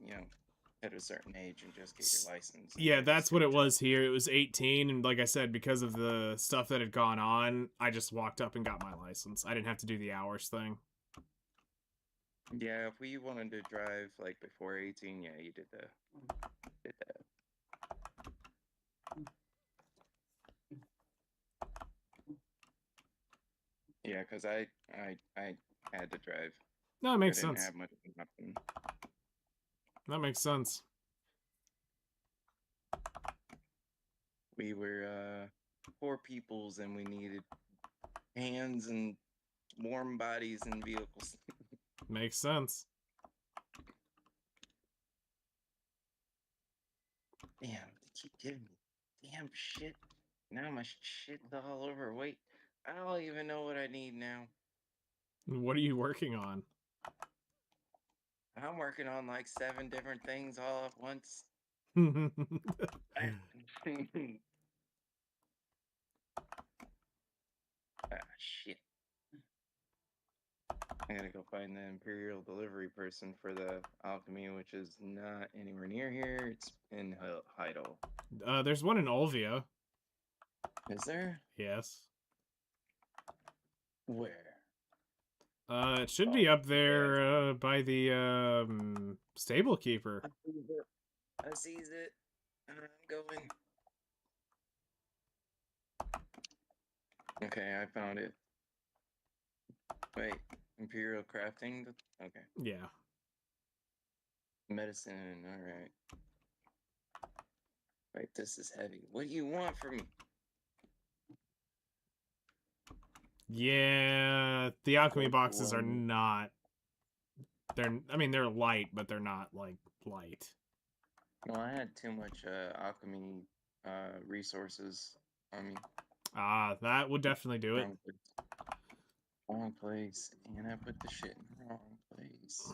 at a certain age and just get your license. and Yeah, just that's get what a it job. was here. It was 18, and like I said, because of the stuff that had gone on, I just walked up and got my license. I didn't have to do the hours thing. Yeah, if we wanted to drive like before 18, yeah, you did that. Yeah, because I had to drive. No, it I makes didn't sense. have much of an option. That makes sense. We were poor peoples, and we needed hands and warm bodies and vehicles. Makes sense. Damn, they keep giving me damn shit. Now my shit's all over. Wait, I don't even know what I need now. What are you working on? I'm working on like 7 different things all at once. Shit. I gotta go find the Imperial delivery person for the Alchemy, which is not anywhere near here. It's in Heidel. There's one in Olvia. Is there? Yes. Where? It should Oh, be up yeah. there by the stable keeper. I sees it. I'm going. Okay, I found it. Wait, Imperial Crafting? Okay. Yeah. Medicine, alright. Right, this is heavy. What do you want from me? Yeah, the alchemy Take boxes are one. not. I mean, they're light, but they're not like light. No, I had too much alchemy resources on me. Ah, that would definitely do it. Wrong place. Wrong place. And I put the shit in the wrong place.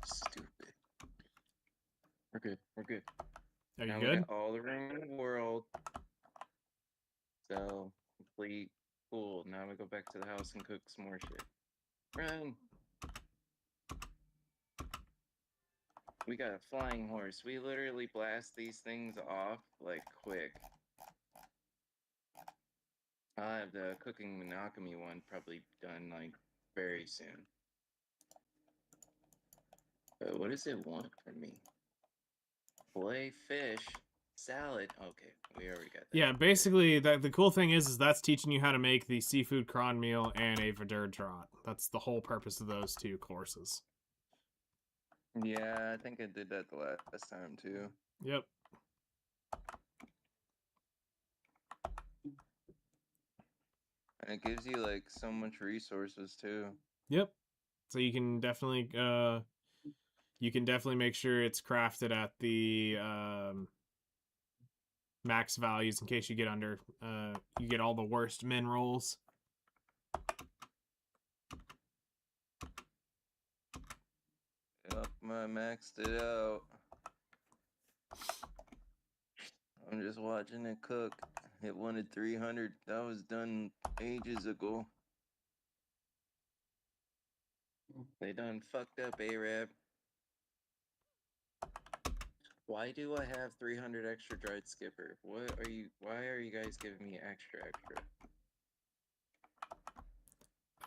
Stupid. We're good. We're good. Are you Now good? we got all the room in the world. So complete. Cool. Now we go back to the house and cook some more shit. Run. We got a flying horse. We literally blast these things off like quick. I'll have the cooking monogamy one probably done like very soon. But what does it want from me? Filet fish salad. Okay, we already got that. Yeah, basically, the cool thing is that's teaching you how to make the seafood cron meal and a verdure. That's the whole purpose of those two courses. Yeah, I think I did that the last time too. Yep. And it gives you like so much resources too. Yep. So you can definitely make sure it's crafted at the max values in case you get under you get all the worst min rolls. Yep, I maxed it out. I'm just watching it cook. It wanted 300. That was done ages ago. They done fucked up, Arab. Why do I have 300 extra dried skipper? Why are you guys giving me extra?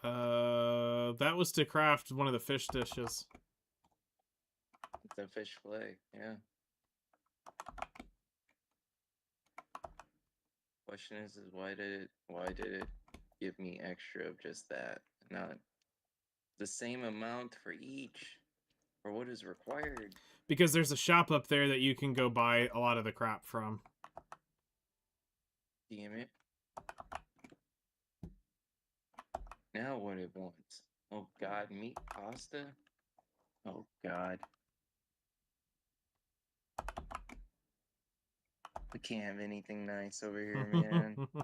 That was to craft one of the fish dishes. The fish fillet, yeah. Question is why did it give me extra of just that? Not the same amount for each, or what is required? Because there's a shop up there that you can go buy a lot of the crap from. Damn it. Now what it wants. Oh god, meat pasta? Oh god. We can't have anything nice over here, man. I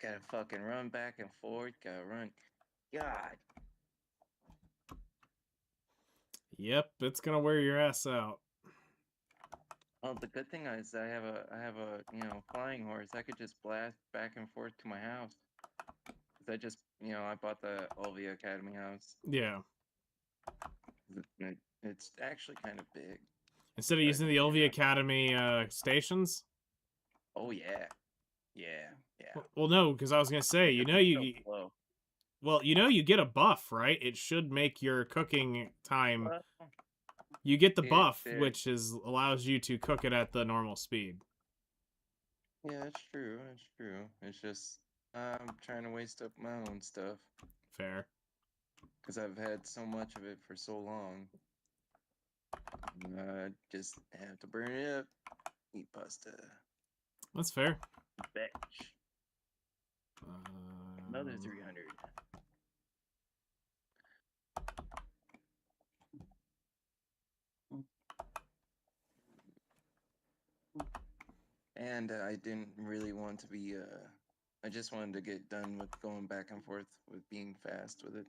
gotta fucking run back and forth. Gotta run. God. Yep, it's gonna wear your ass out. Oh, the good thing is I have a flying horse. I could just blast back and forth to my house. 'Cause I just I bought the Olvia Academy house. Yeah. It's actually kind of big. Instead of using the LV Academy stations. Oh yeah, yeah. Well, no, because I was gonna say, you get a buff, right? It should make your cooking time. You get the buff, which allows you to cook it at the normal speed. Yeah, that's true. That's true. It's just I'm trying to waste up my own stuff. Fair. Because I've had so much of it for so long. Just have to burn it up. Eat pasta. That's fair. Batch. Another 300. And I didn't really want to be, I just wanted to get done with going back and forth with being fast with it.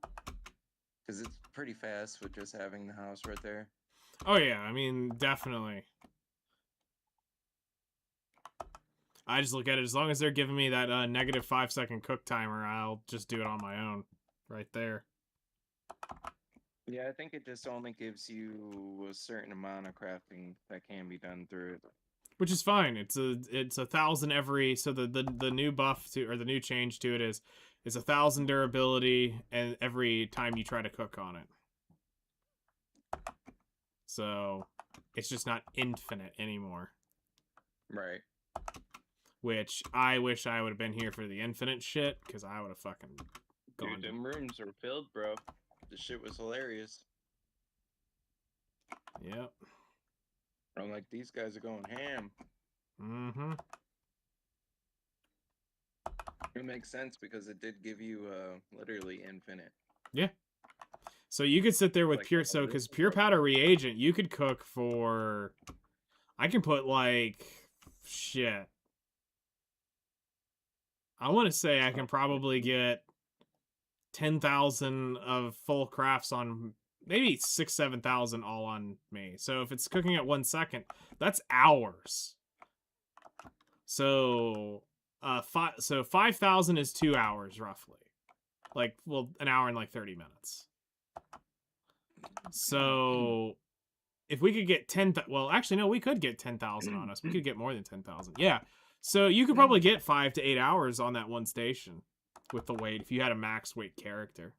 Because it's pretty fast with just having the house right there. Oh yeah, I mean, definitely. I just look at it, as long as they're giving me that negative 5-second cook timer, I'll just do it on my own. Right there. Yeah, I think it just only gives you a certain amount of crafting that can be done through it. which is fine. It's 1,000 every. So the new buff to, or the new change to it is 1,000 durability and every time you try to cook on it. So it's just not infinite anymore. Right. Which I wish I would have been here for the infinite shit, because I would have fucking gone. Dude, them rooms are filled, bro. The shit was hilarious. Yep. I'm like, these guys are going ham. Mm-hmm. It makes sense because it did give you literally infinite. So you could sit there with Like, pure, all so this because is pure like- powder reagent, you could cook for, I can put like, shit. I want to say I can probably get 10,000 of full crafts on, maybe 7,000 all on me. So if it's cooking at 1 second, that's hours. So, 5,000 is 2 hours roughly. Like, well, an hour and like 30 minutes. So, if we could get 10,000, well, actually, no, we could get 10,000 on us. We could get more than 10,000. Yeah. So you could probably get 5 to 8 hours on that one station with the weight if you had a max weight character.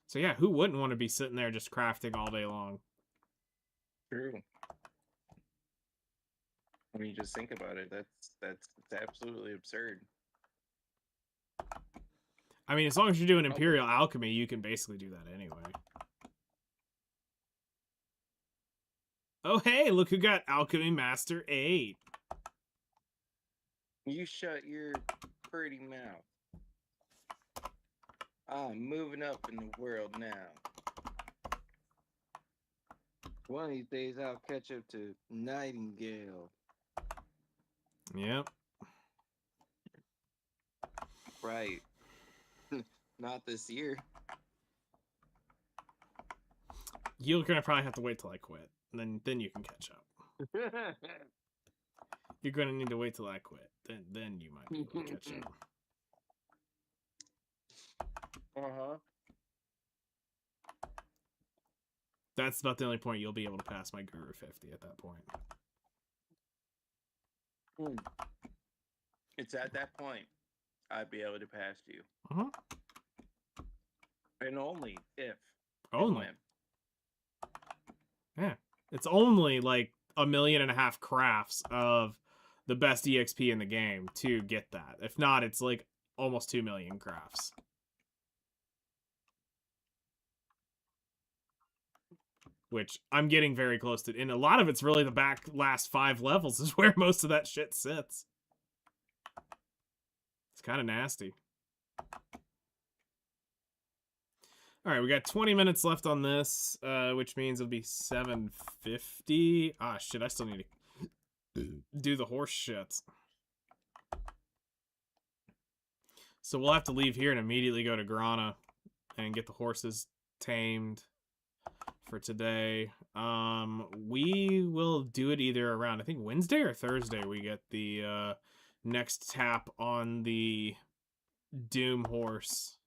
So yeah, who wouldn't want to be sitting there just crafting all day long? True. I mean, just think about it. That's absolutely absurd. I mean, as long as you're doing Imperial Alchemy, you can basically do that anyway. Oh, hey, look who got Alchemy Master 8. You shut your pretty mouth. I'm moving up in the world now. One of these days I'll catch up to Nightingale. Yep. Right. Not this year. You're gonna probably have to wait till I quit. And then you can catch up. You're gonna need to wait till I quit. Then you might be able to catch up. Uh-huh. That's about the only point you'll be able to pass my Guru 50 at that point. It's at that point I'd be able to pass you. Uh-huh. And only if. and Only. when. It's only like 1.5 million crafts of the best EXP in the game to get that. If not, it's like almost 2 million crafts. Which I'm getting very close to. And a lot of it's really the last 5 levels is where most of that shit sits. It's kind of nasty. All right, we got 20 minutes left on this, which means it'll be 7:50. Ah, shit, I still need to do the horse shit. So we'll have to leave here and immediately go to Grana and get the horses tamed for today. We will do it either around, I think, Wednesday or Thursday. We get the next tap on the Doom horse.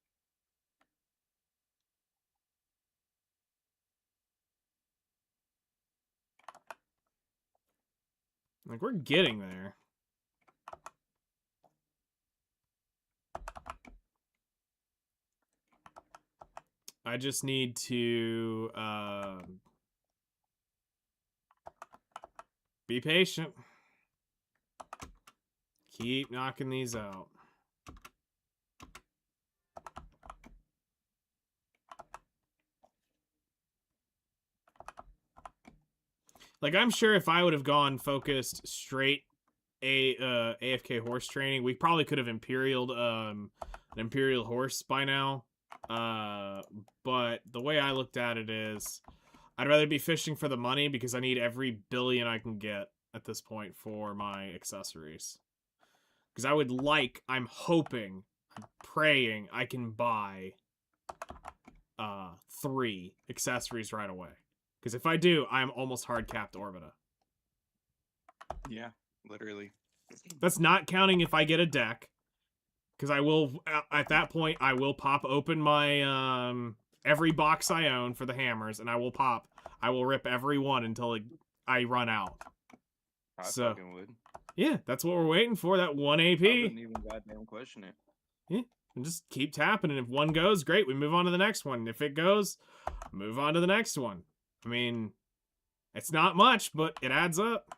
Like, we're getting there. I just need to be patient. Keep knocking these out. Like, I'm sure if I would have gone focused straight AFK horse training, we probably could have an Imperial horse by now. But the way I looked at it is, I'd rather be fishing for the money because I need every billion I can get at this point for my accessories. Because I'm hoping, I'm praying I can buy 3 accessories right away. Because if I do, I'm almost hard capped Orbita. Yeah, literally. That's not counting if I get a deck. Because I will, at that point, I will pop open my, every box I own for the hammers, and I will rip every one until I run out. I So- fucking would. Yeah, that's what we're waiting for. That 1 I AP. wouldn't even goddamn question it. And just keep tapping. And if one goes, great. We move on to the next one. If it goes, move on to the next one. I mean, it's not much, but it adds up.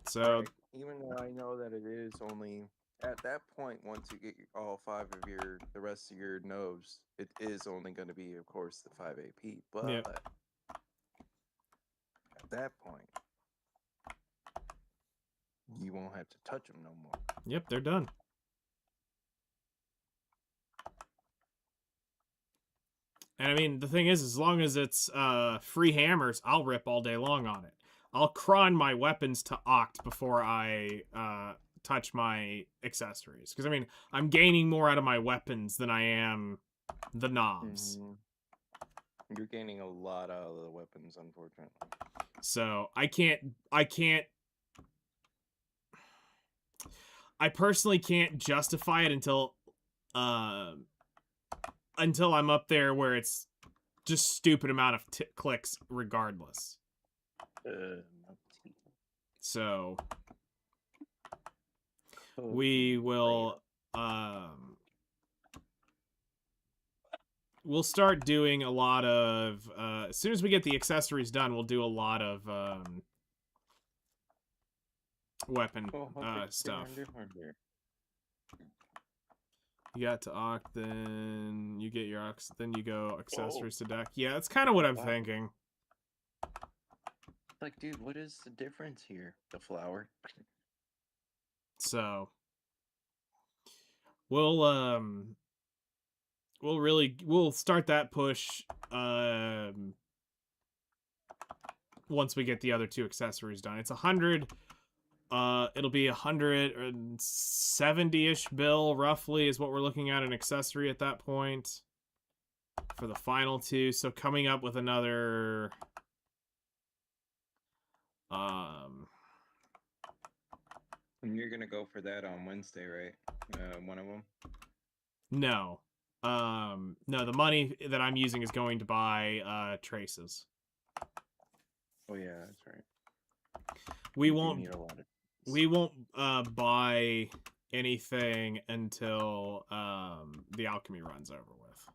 So, Right. Even though I know that it is only at that point, once you get all 5 of the rest of your nodes, it is only going to be, of course, the 5 AP. But Yeah. at that point, you won't have to touch them no more. yep, they're done. And I mean, the thing is, as long as it's free hammers, I'll rip all day long on it. I'll cron my weapons to Oct before I touch my accessories. Because, I mean, I'm gaining more out of my weapons than I am the knobs. Mhm. You're gaining a lot out of the weapons, unfortunately. So, I personally can't justify it until I'm up there where it's just stupid amount of clicks regardless. So we will we'll start doing a lot of as soon as we get the accessories done, we'll do a lot of weapon stuff. You got to Oct, then you get your then you go accessories to deck. Yeah, that's kind of what I'm thinking. Like, dude, what is the difference here? The flower. So we'll start that push once we get the other 2 accessories done. It's 100. It'll be 170-ish bill roughly is what we're looking at an accessory at that point for the final 2. So coming up with another And you're gonna go for that on Wednesday, right? One of them. no, the money that I'm using is going to buy traces. Oh yeah, that's right. We You do won't need a lot of- we won't buy anything until the alchemy run's over with.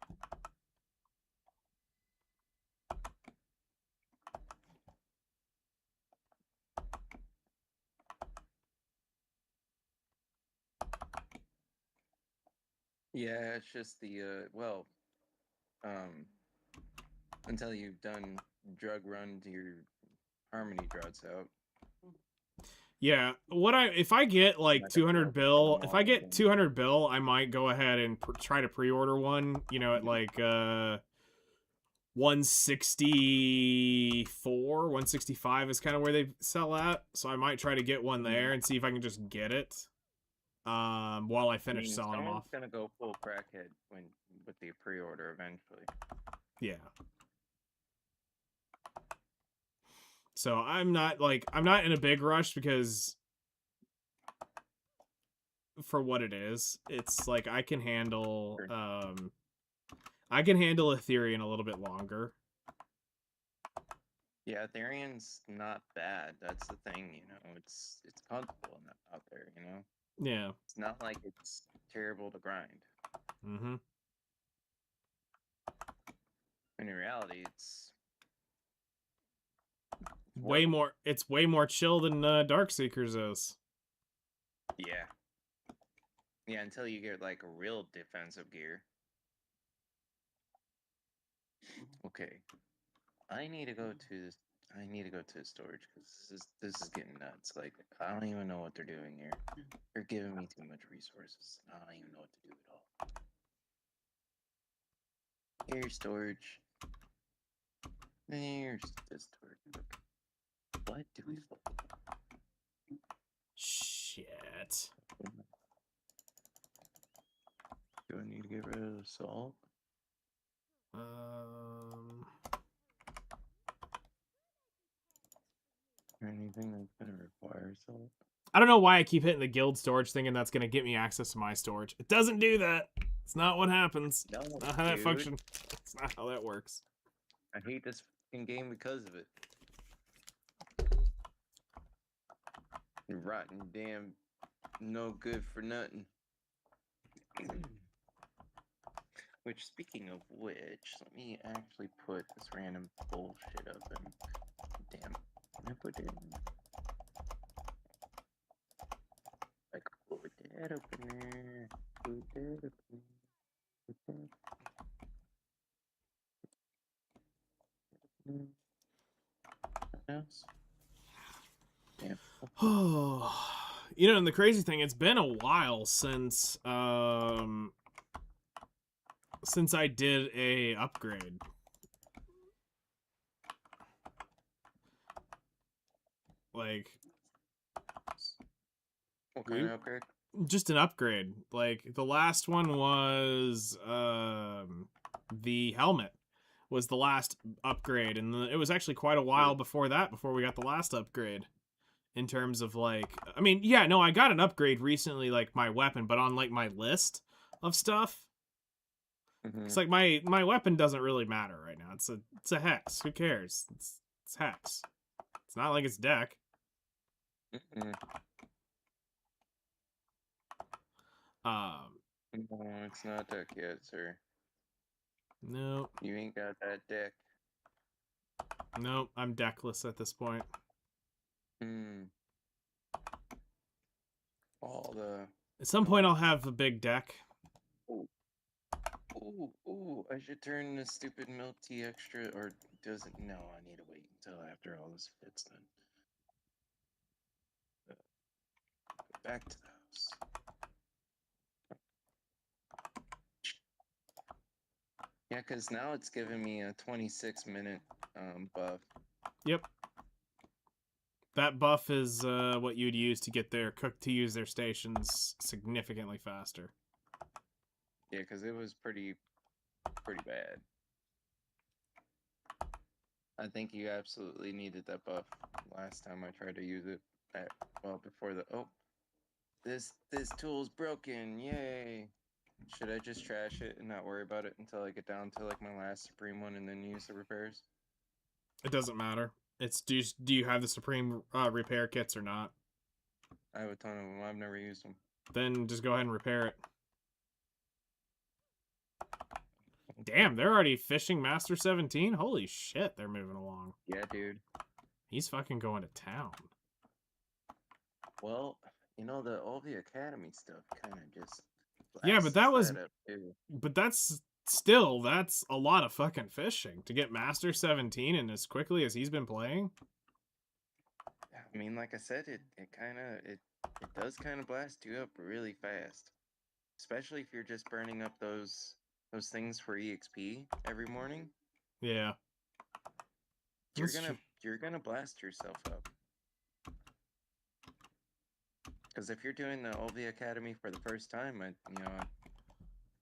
Yeah, it's just the until you've done drug run to your harmony drops out. Yeah, if I get like Like a 200 drug bill, from if I get Walmart. 200 bill, I might go ahead and try to pre-order one, you know, at like 164, 165 is kind of where they sell at. So I might try to get one there and see if I can just get it while I finish selling them someone's off. gonna go full crackhead with the pre-order eventually. Yeah. So I'm not in a big rush because for what it is, it's like I can handle Ethereum a little bit longer. Yeah, Ethereum's not bad. That's the thing, you know. It's comfortable out there, you know. Yeah. It's not like it's terrible to grind. Mm-hmm. In reality, it's Way more chill than Darkseekers is. yeah. Yeah, until you get like a real defensive gear. Okay. I need to go to the storage because this is getting nuts. Like I don't even know what they're doing here. They're giving me too much resources. I don't even know what to do at all. Here's storage. Here's the storage. Okay. What do we Shit. do? I need to get rid of the salt. Or anything that's gonna require salt. I don't know why I keep hitting the guild storage thing and that's gonna get me access to my storage. It doesn't do that. It's not what happens. No, It's not how that dude. functions. It's not how that works. I hate this fucking game because of it. Rotten damn, no good for nothing. Which, speaking of which, let me actually put this random bullshit up and damn, I put in like put that up in there, put that up in there, put that in there. Else? Damn. Oh, you know, and the crazy thing, it's been a while since I did a upgrade. Like, What kind of upgrade? just an upgrade. Like, the last one was the helmet was the last upgrade, and it was actually quite a while before that before we got the last upgrade. In terms of, like, I mean, yeah, no, I got an upgrade recently, like my weapon, but on like my list of stuff. It's like my weapon doesn't really matter right now. It's a hex. Who cares? It's hex. It's not like it's deck. No, it's not deck yet, sir. No, You ain't got that deck. no, I'm deckless at this point. All the. At some point, I'll have a big deck. Ooh, I should turn this stupid milk tea extra, or does it? No, I need to wait until after all this fits then. Go back to the house. Yeah, because now it's giving me a 26-minute buff. Yep. That buff is what you'd use to get their to use their stations significantly faster. Yeah, because it was pretty bad. I think you absolutely needed that buff last time I tried to use it. Before the this tool's broken. Yay! Should I just trash it and not worry about it until I get down to like my last Supreme one and then use the repairs? It doesn't matter. It's do you have the Supreme repair kits or not? I have a ton of them. I've never used them. Then just go ahead and repair it. Damn, they're already fishing Master 17? Holy shit, they're moving along. Yeah, dude. He's fucking going to town. Well, you know, all the Academy stuff kind of just... Yeah, but that was... up too. But that's a lot of fucking fishing. To get Master 17 and as quickly as he's been playing. I mean, like I said, it does kind of blast you up really fast. Especially if you're just burning up those things for EXP every morning. Yeah. You're gonna blast yourself up. Because if you're doing the OV Academy for the first time, it's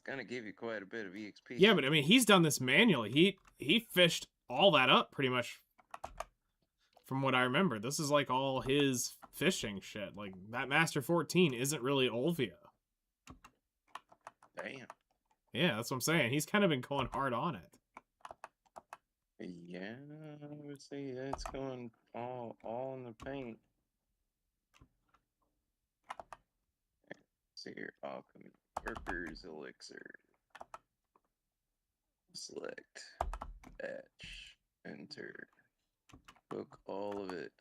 gonna give you quite a bit of EXP. Yeah, but I mean, he's done this manually. He fished all that up pretty much. From what I remember, this is like all his fishing shit. Like that Master 14 isn't really Olvia. Damn. Yeah, that's what I'm saying. He's kind of been going hard on it. Yeah, I would say that's going all in the paint. See here, alchemy, workers, elixir. Select, batch, enter, book all of it.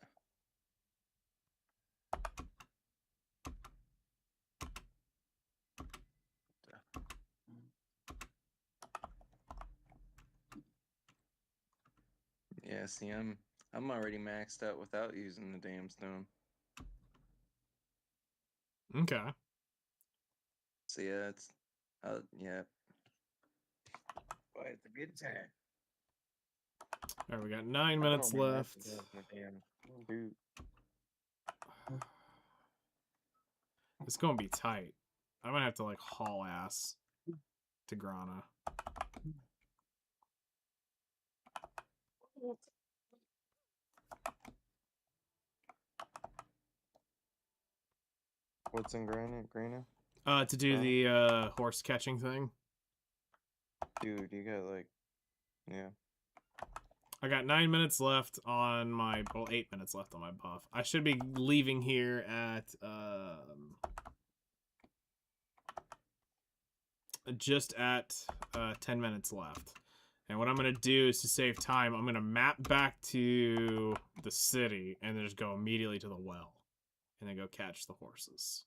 Yeah, see, I'm already maxed out without using the damn stone. Okay. So yeah, yeah. But it's a good time. All right, we got 9 minutes left. Dude. It's gonna be tight. I'm gonna have to like haul ass to Grana. What's in Grana? To do the horse catching thing. Dude, you got like, yeah. I got 9 minutes left on my, well, 8 minutes left on my buff. I should be leaving here at just at 10 minutes left. And what I'm going to do is, to save time, I'm going to map back to the city and then just go immediately to the well. And then go catch the horses.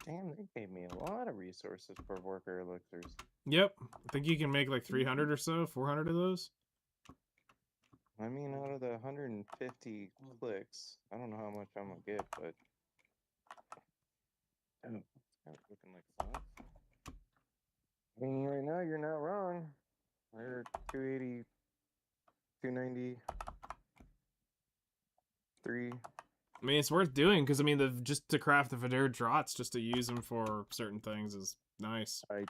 Damn, they gave me a lot of resources for worker elixirs. Yep. I think you can make like 300 or so, 400 of those. I mean, out of the 150 clicks, I don't know how much I'm gonna get, but oh, it's kind of looking like fun. I mean, right now you're not wrong. We're 280, 290, 3. I mean, it's worth doing because, I mean, just to craft the Vidir Drots, just to use them for certain things is nice. I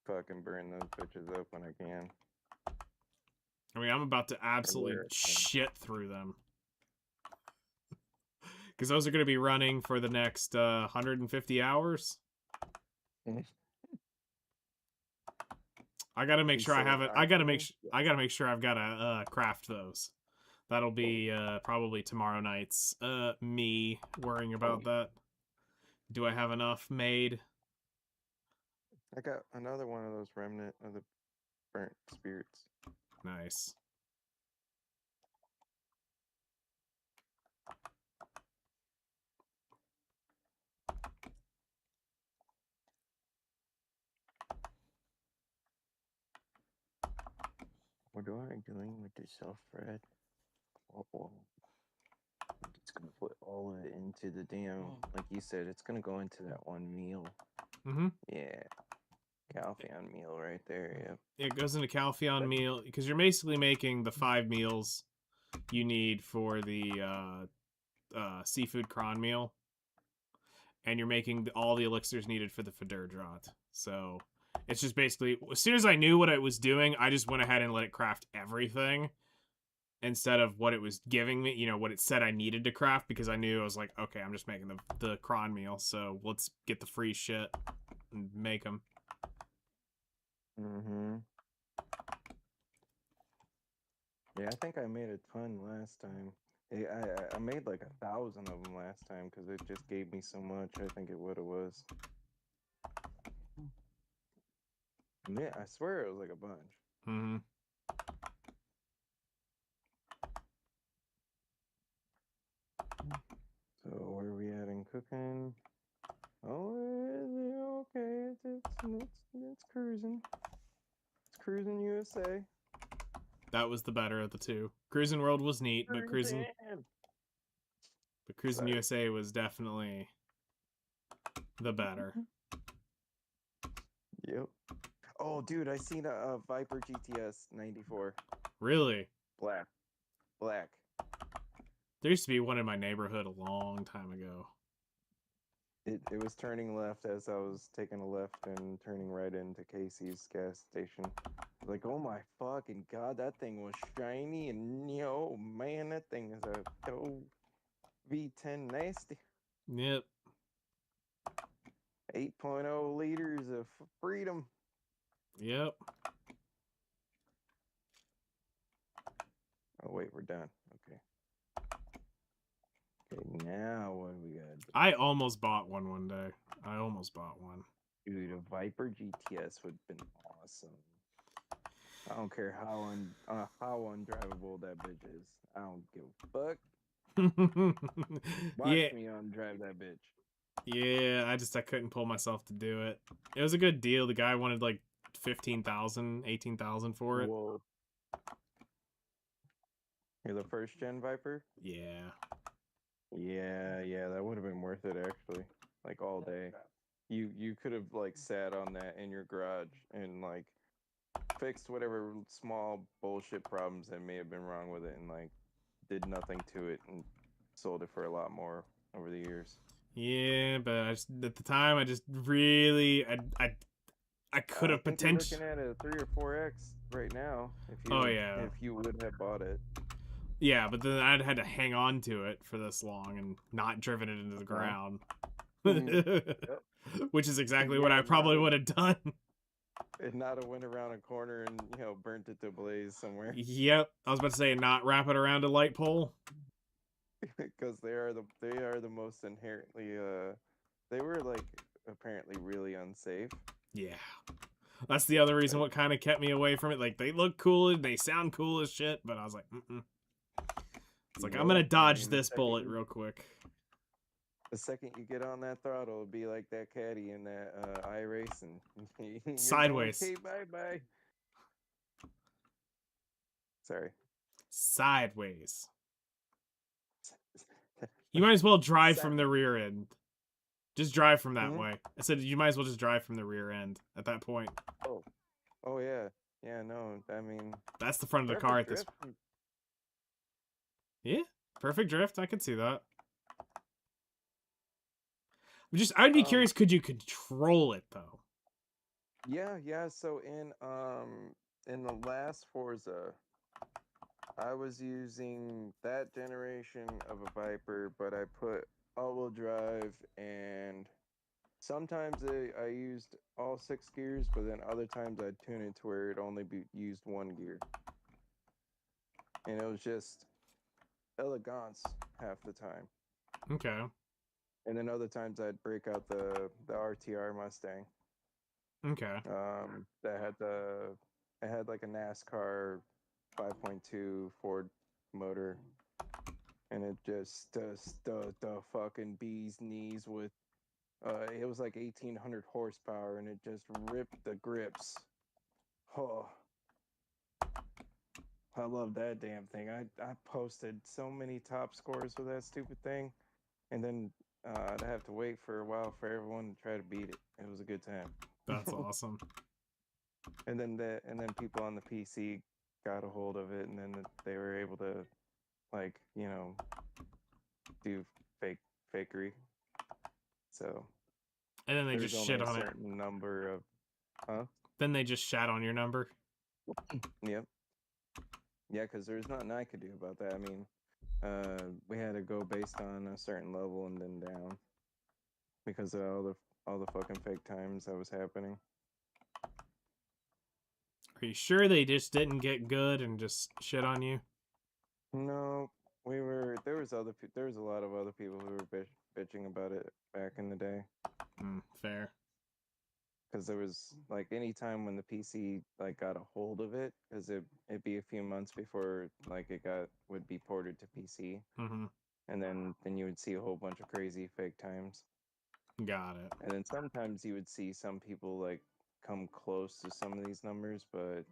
fucking burn those bitches up when I can. I mean, I'm about to absolutely Everywhere. shit through them. Because those are going to be running for the next 150 hours. I gotta make sure I have it. I gotta make sure I've gotta craft those. That'll be probably tomorrow night's me worrying about that. Do I have enough made? I got another one of those remnant of the burnt spirits. Nice. What am I doing with the self-red? Oh, I'm just gonna put all of it into the damn, like you said, it's gonna go into that one meal. Mm-hmm. Yeah. Calpheon meal right there, yeah. It goes into Calpheon meal, because you're basically making the 5 meals you need for the seafood cron meal. And you're making all the elixirs needed for the Vidir Drot. So it's just basically, as soon as I knew what I was doing, I just went ahead and let it craft everything instead of what it was giving me, you know, what it said I needed to craft, because I knew, I was like, okay, I'm just making the cron meal, so let's get the free shit and make them. Mm-hmm. Yeah, I think I made a ton last time. I made like 1,000 of them last time because it just gave me so much. I think it what it was. Yeah, I swear it was like a bunch. Mm-hmm. So where are we at in cooking? Oh, okay. It's cruising. It's cruising USA. That was the better of the two. Cruising World was neat, but Cruising Sorry. USA was definitely the better. Yep. Oh, dude, I seen a Viper GTS 94. Really? Black. There used to be one in my neighborhood a long time ago. It was turning left as I was taking a left and turning right into Casey's gas station. Like, oh my fucking god, that thing was shiny, and yo, man, that thing is a V10 nasty. Yep. 8.0 liters of freedom. Yep. Oh wait, we're done. Okay. Okay, now what do we got? I almost bought one day. I almost bought one. Dude, a Viper GTS would have been awesome. I don't care how undrivable that bitch is. I don't give a fuck. Watch Yeah. me undrive that bitch. Yeah, I couldn't pull myself to do it. It was a good deal. The guy wanted like 15,000, 18,000 for it. Whoa. You're the first gen Viper? Yeah. Yeah, that would have been worth it actually. Like all day. You could have like sat on that in your garage and like fixed whatever small bullshit problems that may have been wrong with it and like did nothing to it and sold it for a lot more over the years. Yeah, but at the time, I just really, I could have potentially. You're looking at a 3 or 4x right now. If you would have bought it. Yeah, but then I'd had to hang on to it for this long and not driven it into the ground. Yep. Which is exactly Yeah, what I not probably a- would have done. And not have went around a corner and burnt it to a blaze somewhere. Yep. I was about to say not wrap it around a light pole. Because they are the most inherently they were like apparently really unsafe. Yeah. That's the other reason what kind of kept me away from it. Like, they look cool, they sound cool as shit, but I was like, mm-mm. It's like, I'm gonna Nope, I dodge mean, this bullet real quick. The second you get on that throttle, it'll be like that caddy in that iRace, and you're going, Sideways. okay, bye. Sorry. Sideways. You might as well drive from the rear end. Just drive from that Mhm. way. I said you might as well just drive from the rear end at that point. Oh yeah, no. I mean, That's the front of the perfect car at this. drift. Yeah, perfect drift. I could see that. I'd be curious. Could you control it though? Yeah. So in the last Forza, I was using that generation of a Viper, but I put all-wheel drive, and sometimes I used all 6 gears, but then other times I'd tune it to where it only used 1 gear. And it was just elegance half the time. Okay. And then other times I'd break out the RTR Mustang. Okay. It had like a NASCAR 5.2 Ford motor, and it just does the fucking bee's knees with it was like 1800 horsepower, and it just ripped the grips. Oh, I love that damn thing. I posted so many top scores with that stupid thing, and then I'd have to wait for a while for everyone to try to beat it. It was a good time. That's awesome. And then people on the PC got a hold of it, and then they were able to, like, do fakery. So And then they there's just only shit a on it. certain number of, Then they just shat on your number. Yep. Yeah, because there's nothing I could do about that. I mean, we had to go based on a certain level and then down because of all the fucking fake times that was happening. Are you sure they just didn't get good and just shit on you? No, there was a lot of other people who were bitching about it back in the day. Fair. Because there was like any time when the PC like got a hold of it, because it'd be a few months before like would be ported to PC, Mm-hmm. and then you would see a whole bunch of crazy fake times. Got it. And then sometimes you would see some people like come close to some of these numbers, but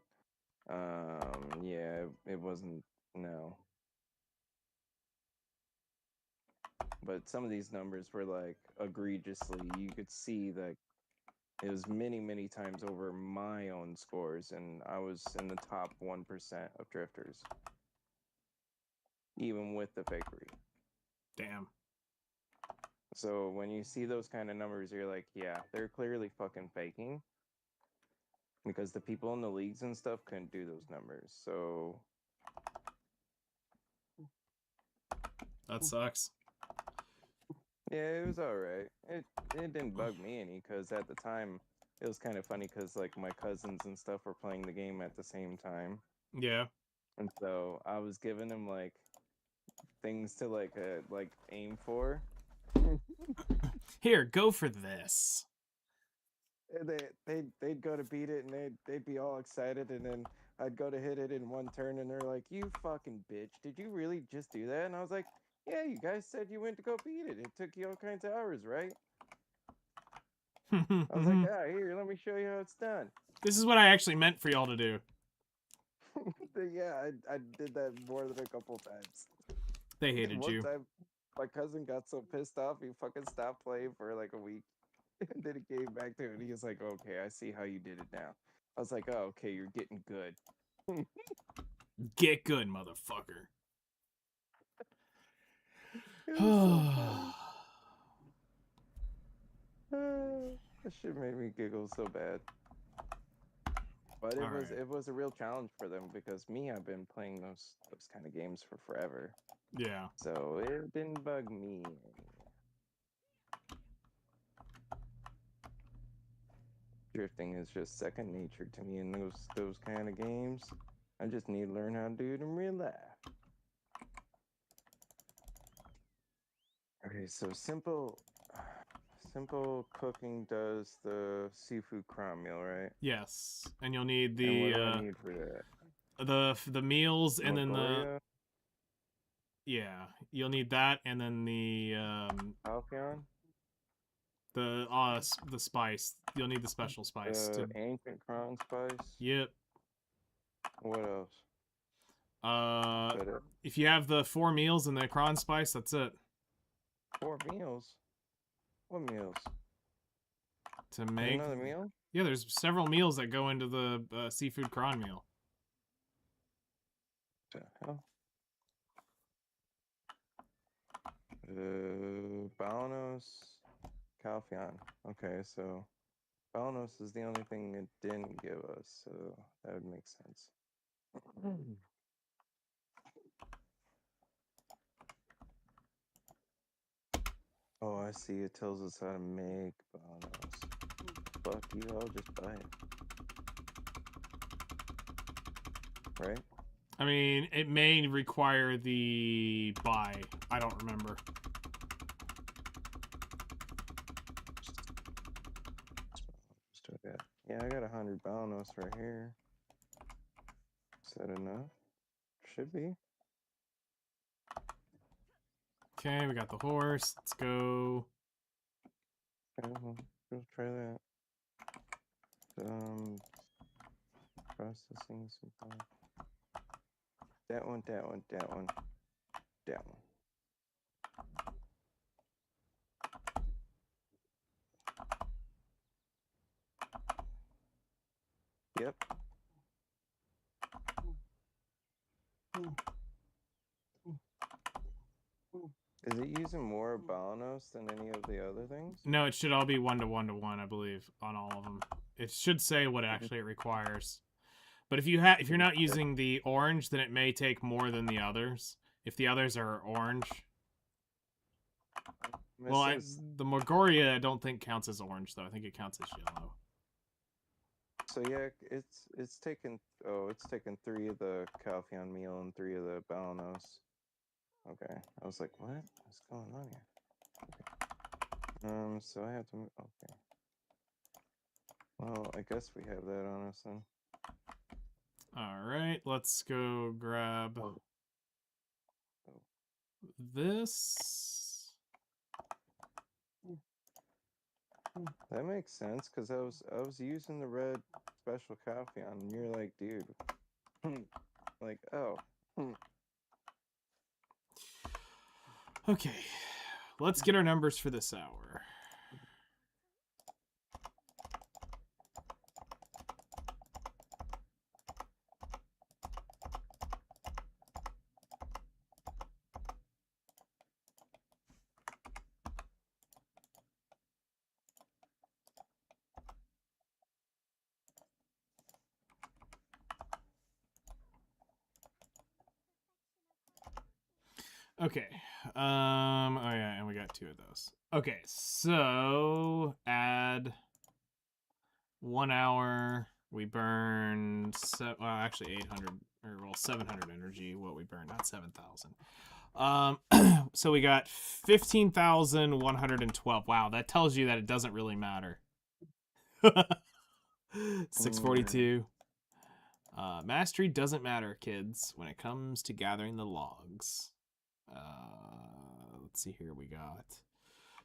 yeah, it wasn't, no. But some of these numbers were like egregiously, you could see that it was many times over my own scores, and I was in the top 1% of drifters, even with the fakery. Damn. So when you see those kind of numbers, you're like, yeah, they're clearly fucking faking, because the people in the leagues and stuff couldn't do those numbers. So That sucks. yeah, it was all right. It didn't bug me any, because at the time it was kind of funny, because like my cousins and stuff were playing the game at the same time, Yeah. and so I was giving them like things to like aim for. Here, go for this. And they'd go to beat it, and they'd be all excited, and then I'd go to hit it in one turn, and they're like, "You fucking bitch! Did you really just do that?" And I was like, "Yeah, you guys said you went to go beat it. It took you all kinds of hours, right?" I was like, "Ah, here, let me show you how it's done." This is what I actually meant for y'all to do. Yeah, I did that more than a couple times. They hated One you. time, my cousin got so pissed off, he fucking stopped playing for like a week. And then he came back to it, and he was like, "Okay, I see how you did it now." I was like, "Oh, okay, you're getting good." Get good, motherfucker. It was so funny. That shit made me giggle so bad. But it was a real challenge for them, because I've been playing those kind of games for forever. Yeah. So it didn't bug me. drifting is just second nature to me in those kind of games. I just need to learn how to do it in real life. Okay, so simple cooking does the seafood cron meal, right? Yes, and you'll need And what the do I need for that? the meals, and then the Mongolia? yeah, you'll need that, and then the Alfion? the spice. You'll need the special spice to. The ancient cron spice? Yep. What else? But, If you have the 4 meals and the cron spice, that's it. 4 meals? What meals? To make Another meal? Yeah, there's several meals that go into the seafood cron meal. What the hell? Balanos, Calphion. Okay, so Balanos is the only thing it didn't give us, so that would make sense. Oh, I see. It tells us how to make Balanos. Fuck you, I'll just buy it. Right? I mean, it may require the buy. I don't remember. Still got, yeah, I got 100 Balanos right here. Is that enough? Should be. Okay, we got the horse. Let's go. Okay, well, let's try that. Processing supply. That one. Yep. Is it using more Balanos than any of the other things? No, it should all be 1 to 1 to 1, I believe, on all of them. It should say what actually it requires. But if you're not using the orange, then it may take more than the others. If the others are orange. Well, the Morgoria I don't think counts as orange though. I think it counts as yellow. So yeah, it's taken 3 of the Calphion meal and 3 of the Balanos. Okay, I was like, what? What's going on here? Okay. So I have to move. Okay. Well, I guess we have that on us then. All right, let's go grab this. That makes sense because I was using the red special Calphion, and you're like, dude, like, oh. Okay, let's get our numbers for this hour. Okay. Oh yeah, and we got 2 of those. Okay, so add 1 hour. We burned actually 800 or 700 energy. What we burned, not 7,000. So we got 15,112. Wow, that tells you that it doesn't really matter. 642. Mastery doesn't matter, kids, when it comes to gathering the logs. Let's see here. We got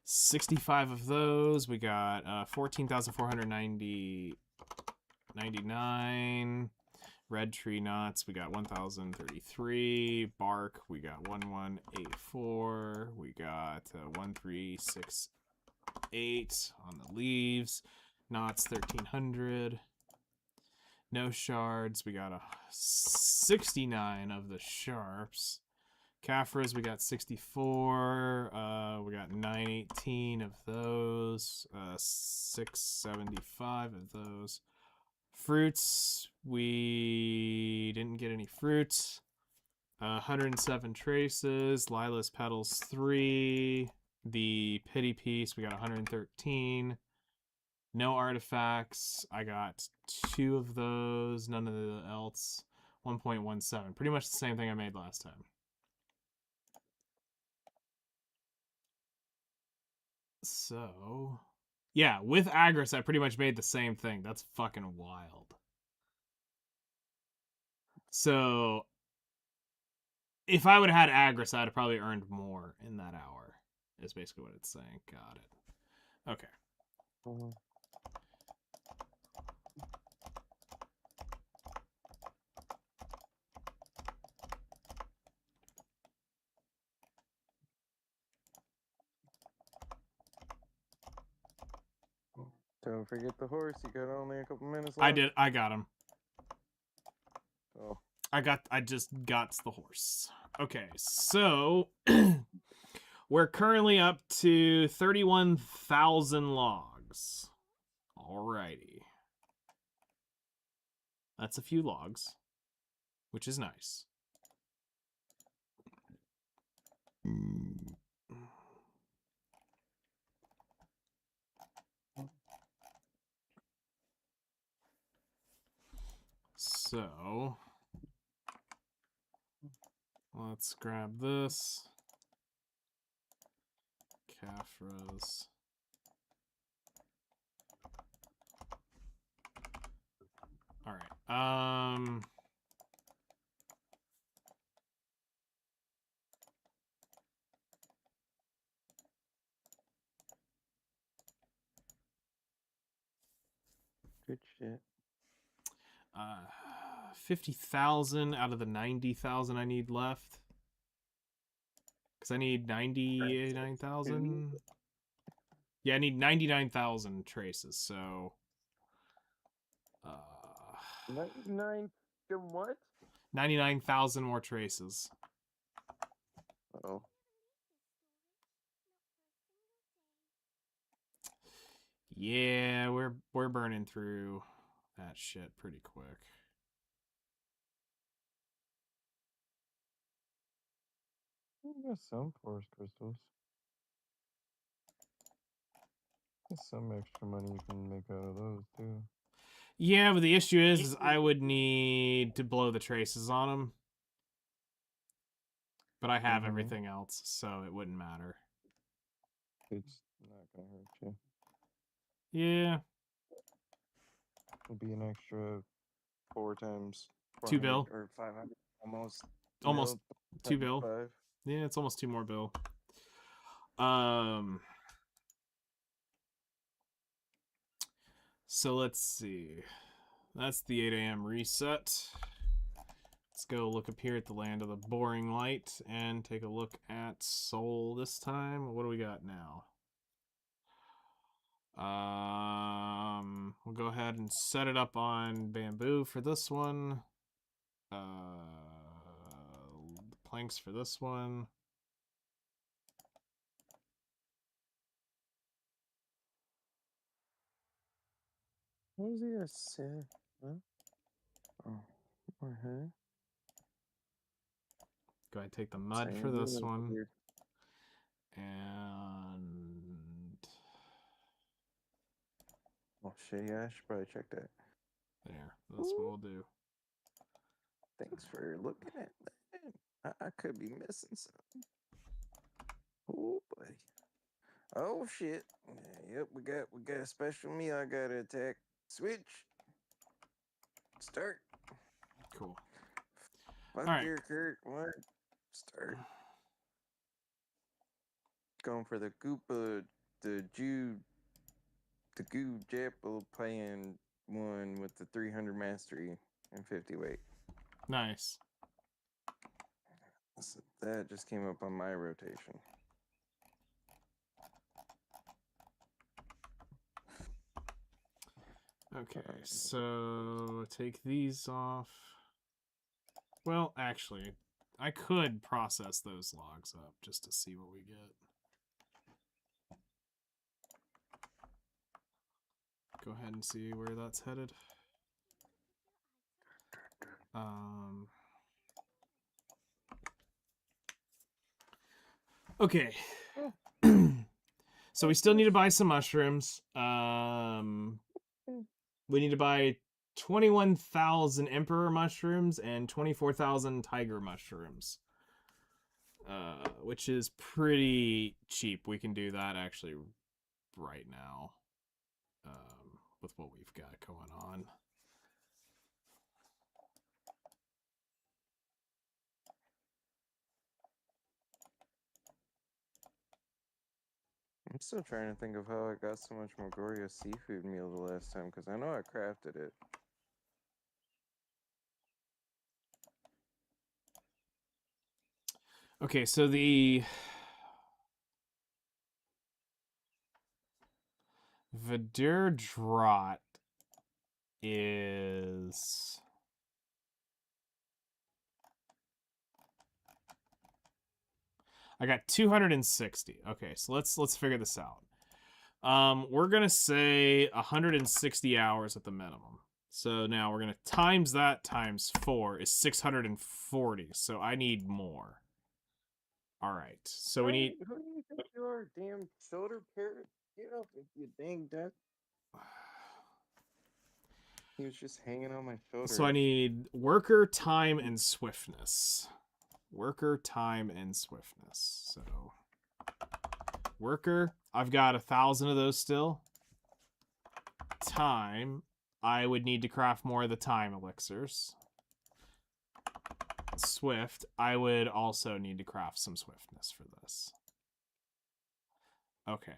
65 of those. We got 14,499. Red tree nuts. We got 1,033. Bark. We got 1,184. We got 1,368 on the leaves. Knots 1,300. No shards. We got 69 of the sharps. Caphras, we got 64. We got 918 of those. 675 of those. Fruits, we didn't get any fruits. 107 traces. Lila's petals 3. The pity piece, we got 113. No artifacts. I got 2 of those. None of the else. 1.17. Pretty much the same thing I made last time. So, yeah, with Agris, I pretty much made the same thing. That's fucking wild. So, if I would have had Agris, I'd have probably earned more in that hour, is basically what it's saying. Got it. Okay. Mhm. Don't forget the horse. You got only a couple minutes left. I got him. Oh, I just got the horse. Okay, so we're currently up to 31,000 logs. Alrighty. That's a few logs, which is nice. So, let's grab this. Caphras. All right. good shit. 50,000 out of the 90,000 I need left. Because I need 99,000. Yeah, I need 99,000 traces, so... 99 to what? 99,000 more traces. Oh. Yeah, we're burning through that shit pretty quick. You got some forest crystals. There's some extra money you can make out of those too. Yeah, but the issue is I would need to blow the traces on them. But I have everything else, so it wouldn't matter. It's not gonna hurt you. Yeah. It'll be an extra 4 times 2 400 bill. or 500, almost. Almost 2 bill. 5. Yeah, it's almost 2 more bill. So let's see. That's the 8 a.m. reset. Let's go look up here at the Land of the Boring Light and take a look at Soul this time. What do we got now? We'll go ahead and set it up on Bamboo for this one. Planks for this one. What was he gonna say? Huh? Oh, okay. Go ahead and take the mud for this one. And Oh shit, yeah, I should probably check that. there, that's what we'll do. Thanks for looking at that. I could be missing something. Oh buddy. Oh shit. Yep, we got a special meal I gotta attack. Switch. Start. Cool. Fuck All right. your Kurt. What? Start. Going for the Goopa, the Jew, the Goo Japple playing one with the 300 mastery and 50 weight. Nice. So that just came up on my rotation. Okay, so take these off. Well, actually, I could process those logs up just to see what we get. Go ahead and see where that's headed. Okay. So we still need to buy some mushrooms. we need to buy 21,000 emperor mushrooms and 24,000 tiger mushrooms. Which is pretty cheap. We can do that actually right now. With what we've got going on. I'm still trying to think of how I got so much Mogoria seafood meal the last time, because I know I crafted it. Okay, so the Vidurdrot is... I got 260. Okay, so let's figure this out. We're gonna say 160 hours at the minimum. So now we're gonna times that times 4 is 640. So I need more. All right. So we need. Who do you think you are, damn shoulder parrot? Get up, you dang duck. He was just hanging on my shoulder. So I need worker, time, and swiftness. Worker, time, and swiftness. So worker, I've got 1,000 of those still. Time, I would need to craft more of the time elixirs. Swift, I would also need to craft some swiftness for this. Okay.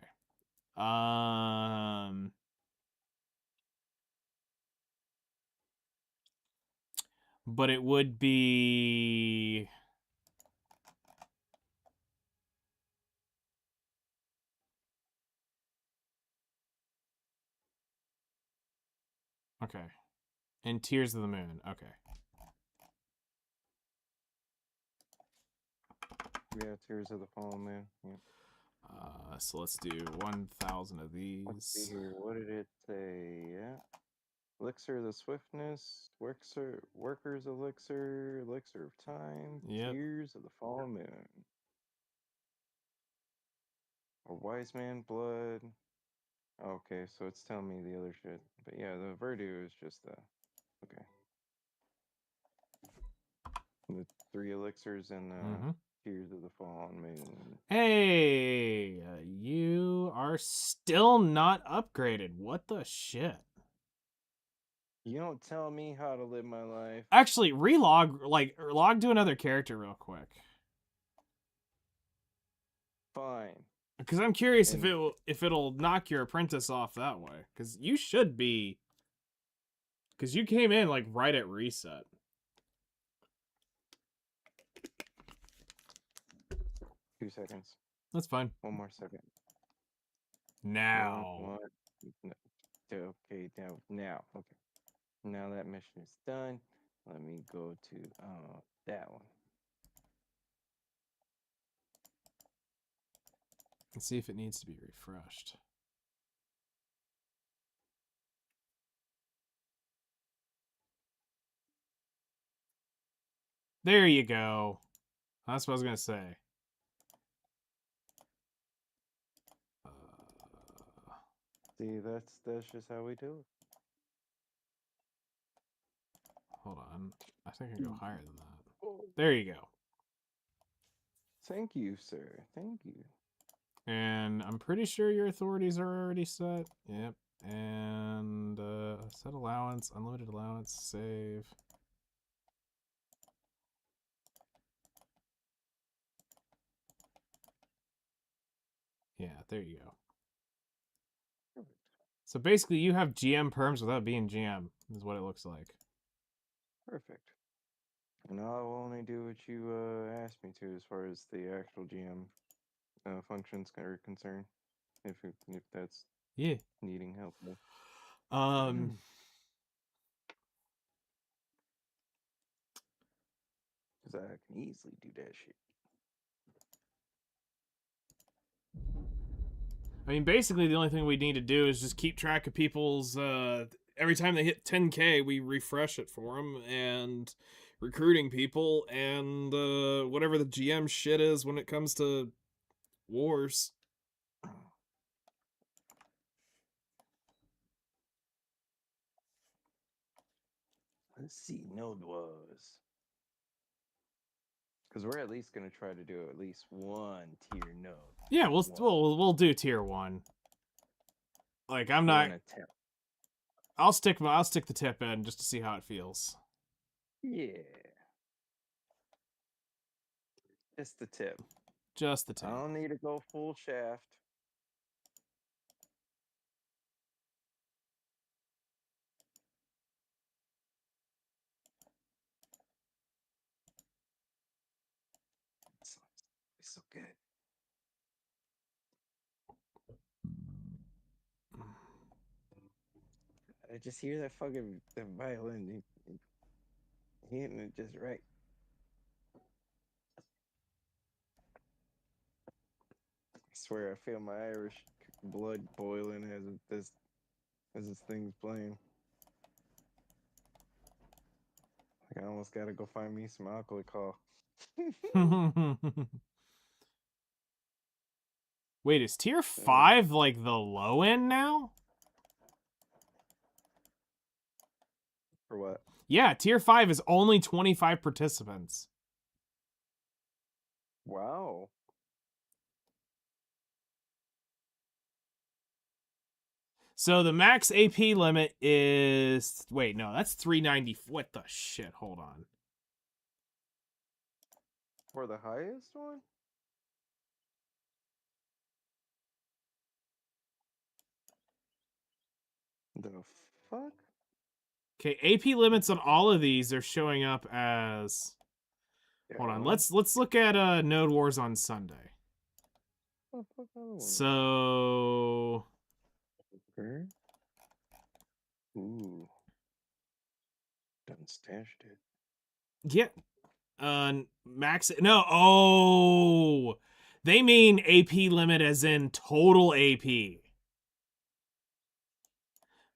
But it would be... Okay. And Tears of the Moon. Okay. Yeah, Tears of the Fallen Man. Yep. So let's do 1,000 of these. Let's see here. What did it say? Yeah. Elixir of the Swiftness, Workers Elixir, Elixir of Time, Yep. Tears of the Fallen Moon. A Wise Man Blood. Okay, so it's telling me the other shit. But yeah, the Verdu is just the... Okay. The 3 elixirs and Tears of the Fallen Moon. Hey, you are still not upgraded. What the shit? You don't tell me how to live my life. Actually, log to another character real quick. Fine. Because I'm curious if it'll knock your apprentice off that way. Because you should be. Because you came in like right at reset. Two seconds. That's fine. One more second. Now. Okay, now. Okay. Now that mission is done. Let me go to that one. Let's see if it needs to be refreshed. There you go. That's what I was going to say. See, that's just how we do it. Hold on. I think I can go higher than that. There you go. Thank you, sir. Thank you. And I'm pretty sure your authorities are already set. Yep. And set allowance, unlimited allowance, save. Yeah, there you go. Perfect. So basically you have GM perms without being GM, is what it looks like. Perfect. And I'll only do what you asked me to as far as the actual GM functions are concerned. If that's needing help with. Because I can easily do that shit. I mean, basically the only thing we need to do is just keep track of people's every time they hit 10K, we refresh it for them, and recruiting people, and whatever the GM shit is when it comes to wars. Let's see, node was. Because we're at least gonna try to do at least one tier node. Yeah, One. we'll do tier 1. Like I'm not. One attempt. I'll stick the tip in just to see how it feels. Yeah. Just the tip. Just the tip. I don't need to go full shaft. It's so good. I just hear that fucking the violin hitting it just right. I swear, I feel my Irish blood boiling as this thing's playing. Like I almost gotta go find me some alcohol. Wait, is tier 5 like the low end now? For what? Yeah, tier 5 is only 25 participants. Wow. So the max AP limit is... Wait, no, that's 390. What the shit? Hold on. For the highest one? The fuck? Okay, AP limits on all of these are showing up as... Hold on, let's look at Node Wars on Sunday. So... Okay. Ooh. Done stashed it. Yeah. Max... No, oh! They mean AP limit as in total AP.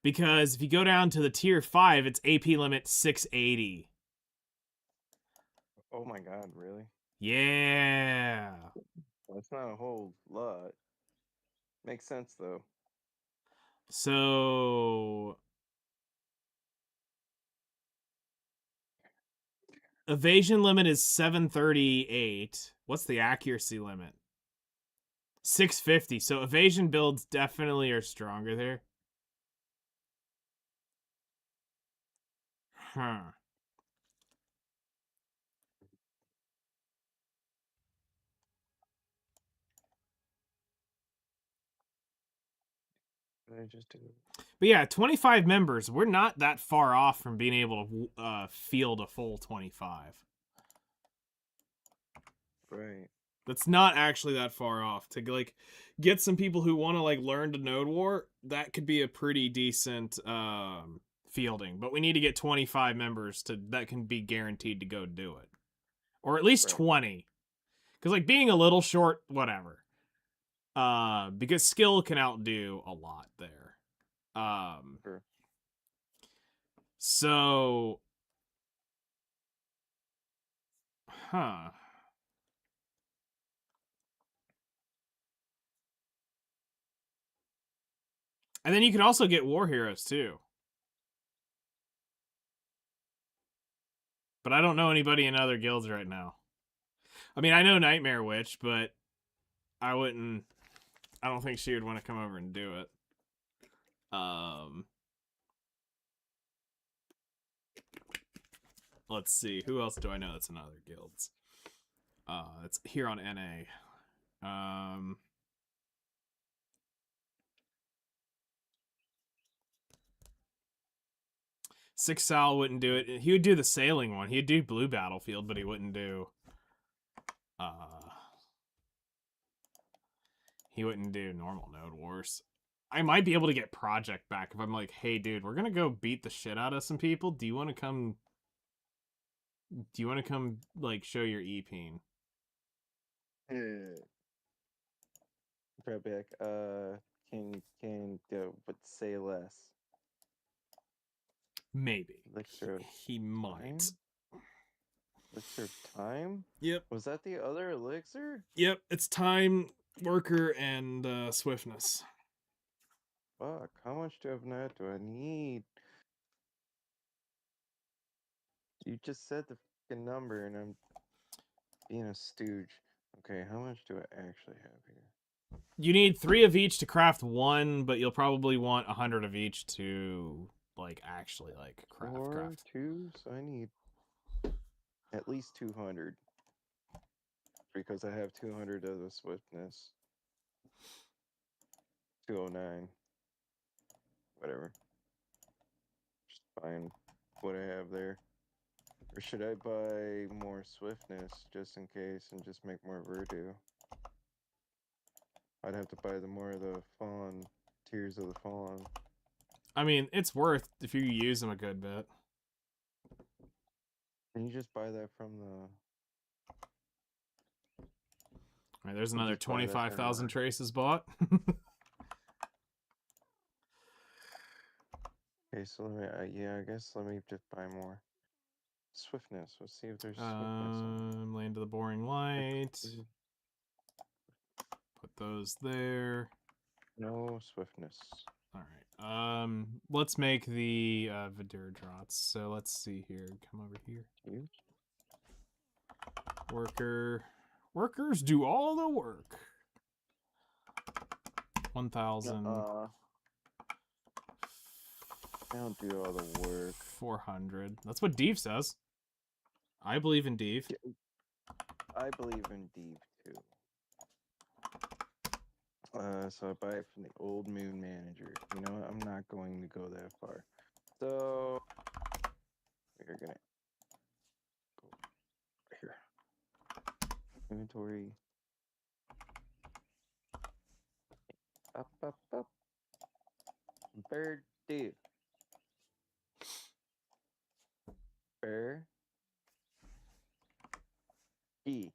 Because if you go down to the tier 5, it's AP limit 680. Oh my god, really? Yeah. That's not a whole lot. Makes sense though. So evasion limit is 738. What's the accuracy limit? 650. So evasion builds definitely are stronger there. Huh. What did I just do? But yeah, 25 members. We're not that far off from being able to field a full 25. Right. That's not actually that far off. To like get some people who want to like learn to Node War, that could be a pretty decent fielding. But we need to get 25 members that can be guaranteed to go do it. Or at least Right. 20. Because like being a little short, whatever. Because skill can outdo a lot there. Sure. So huh. And then you can also get war heroes too. But I don't know anybody in other guilds right now. I mean, I know Nightmare Witch, but I don't think she would want to come over and do it. Let's see. Who else do I know that's in other guilds? It's here on NA. Six Sal wouldn't do it. He would do the sailing one. He'd do Blue Battlefield, but he wouldn't do normal Node Wars. I might be able to get Project back if I'm like, hey dude, we're gonna go beat the shit out of some people. Do you wanna come like show your E-peen? Right back. Can but say less. Maybe. Elixir He might. Elixir of time? Yep. Was that the other elixir? Yep, it's time, worker, and swiftness. Fuck, how much of that do I need? You just said the fucking number, and I'm being a stooge. Okay, how much do I actually have here? You need 3 of each to craft 1, but you'll probably want 100 of each to like actually like craft. 2, so I need at least 200 because I have 200 of the swiftness. 209. Whatever. Just find what I have there. Or should I buy more swiftness just in case and just make more Verdu? I'd have to buy more of the Fawn, Tears of the Fawn. I mean, it's worth if you use them a good bit. Can you just buy that from the... All right, there's You another just buy that from 25,000 traces bought. Okay, so let me, yeah, I guess let me just buy more. Swiftness, let's see if there's swiftness. Land of the Boring Light. Put those there. No swiftness. All right. Let's make the Vidurdrots. So let's see here. Come over here. You? Workers do all the work. 1,000. I don't do all the work. 400. That's what Deeve says. I believe in Deeve. I believe in Deep too. So I buy it from the Old Moon Manager. You know what? I'm not going to go that far. So we're gonna go right here. Inventory. Up. Bird do. Bird. D.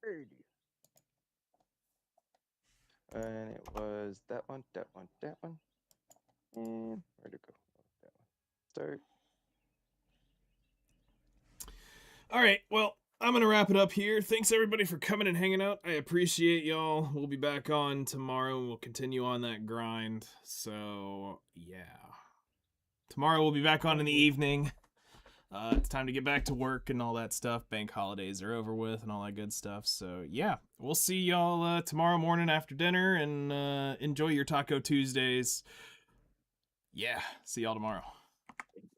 Bird. And it was that one. And where'd it go? Oh, that one. Start. All right. Well, I'm going to wrap it up here. Thanks, everybody, for coming and hanging out. I appreciate y'all. We'll be back on tomorrow, and we'll continue on that grind. So, yeah. Tomorrow we'll be back on in the evening. It's time to get back to work and all that stuff. Bank holidays are over with and all that good stuff. So, yeah. We'll see y'all tomorrow morning after dinner, and enjoy your Taco Tuesdays. Yeah. See y'all tomorrow.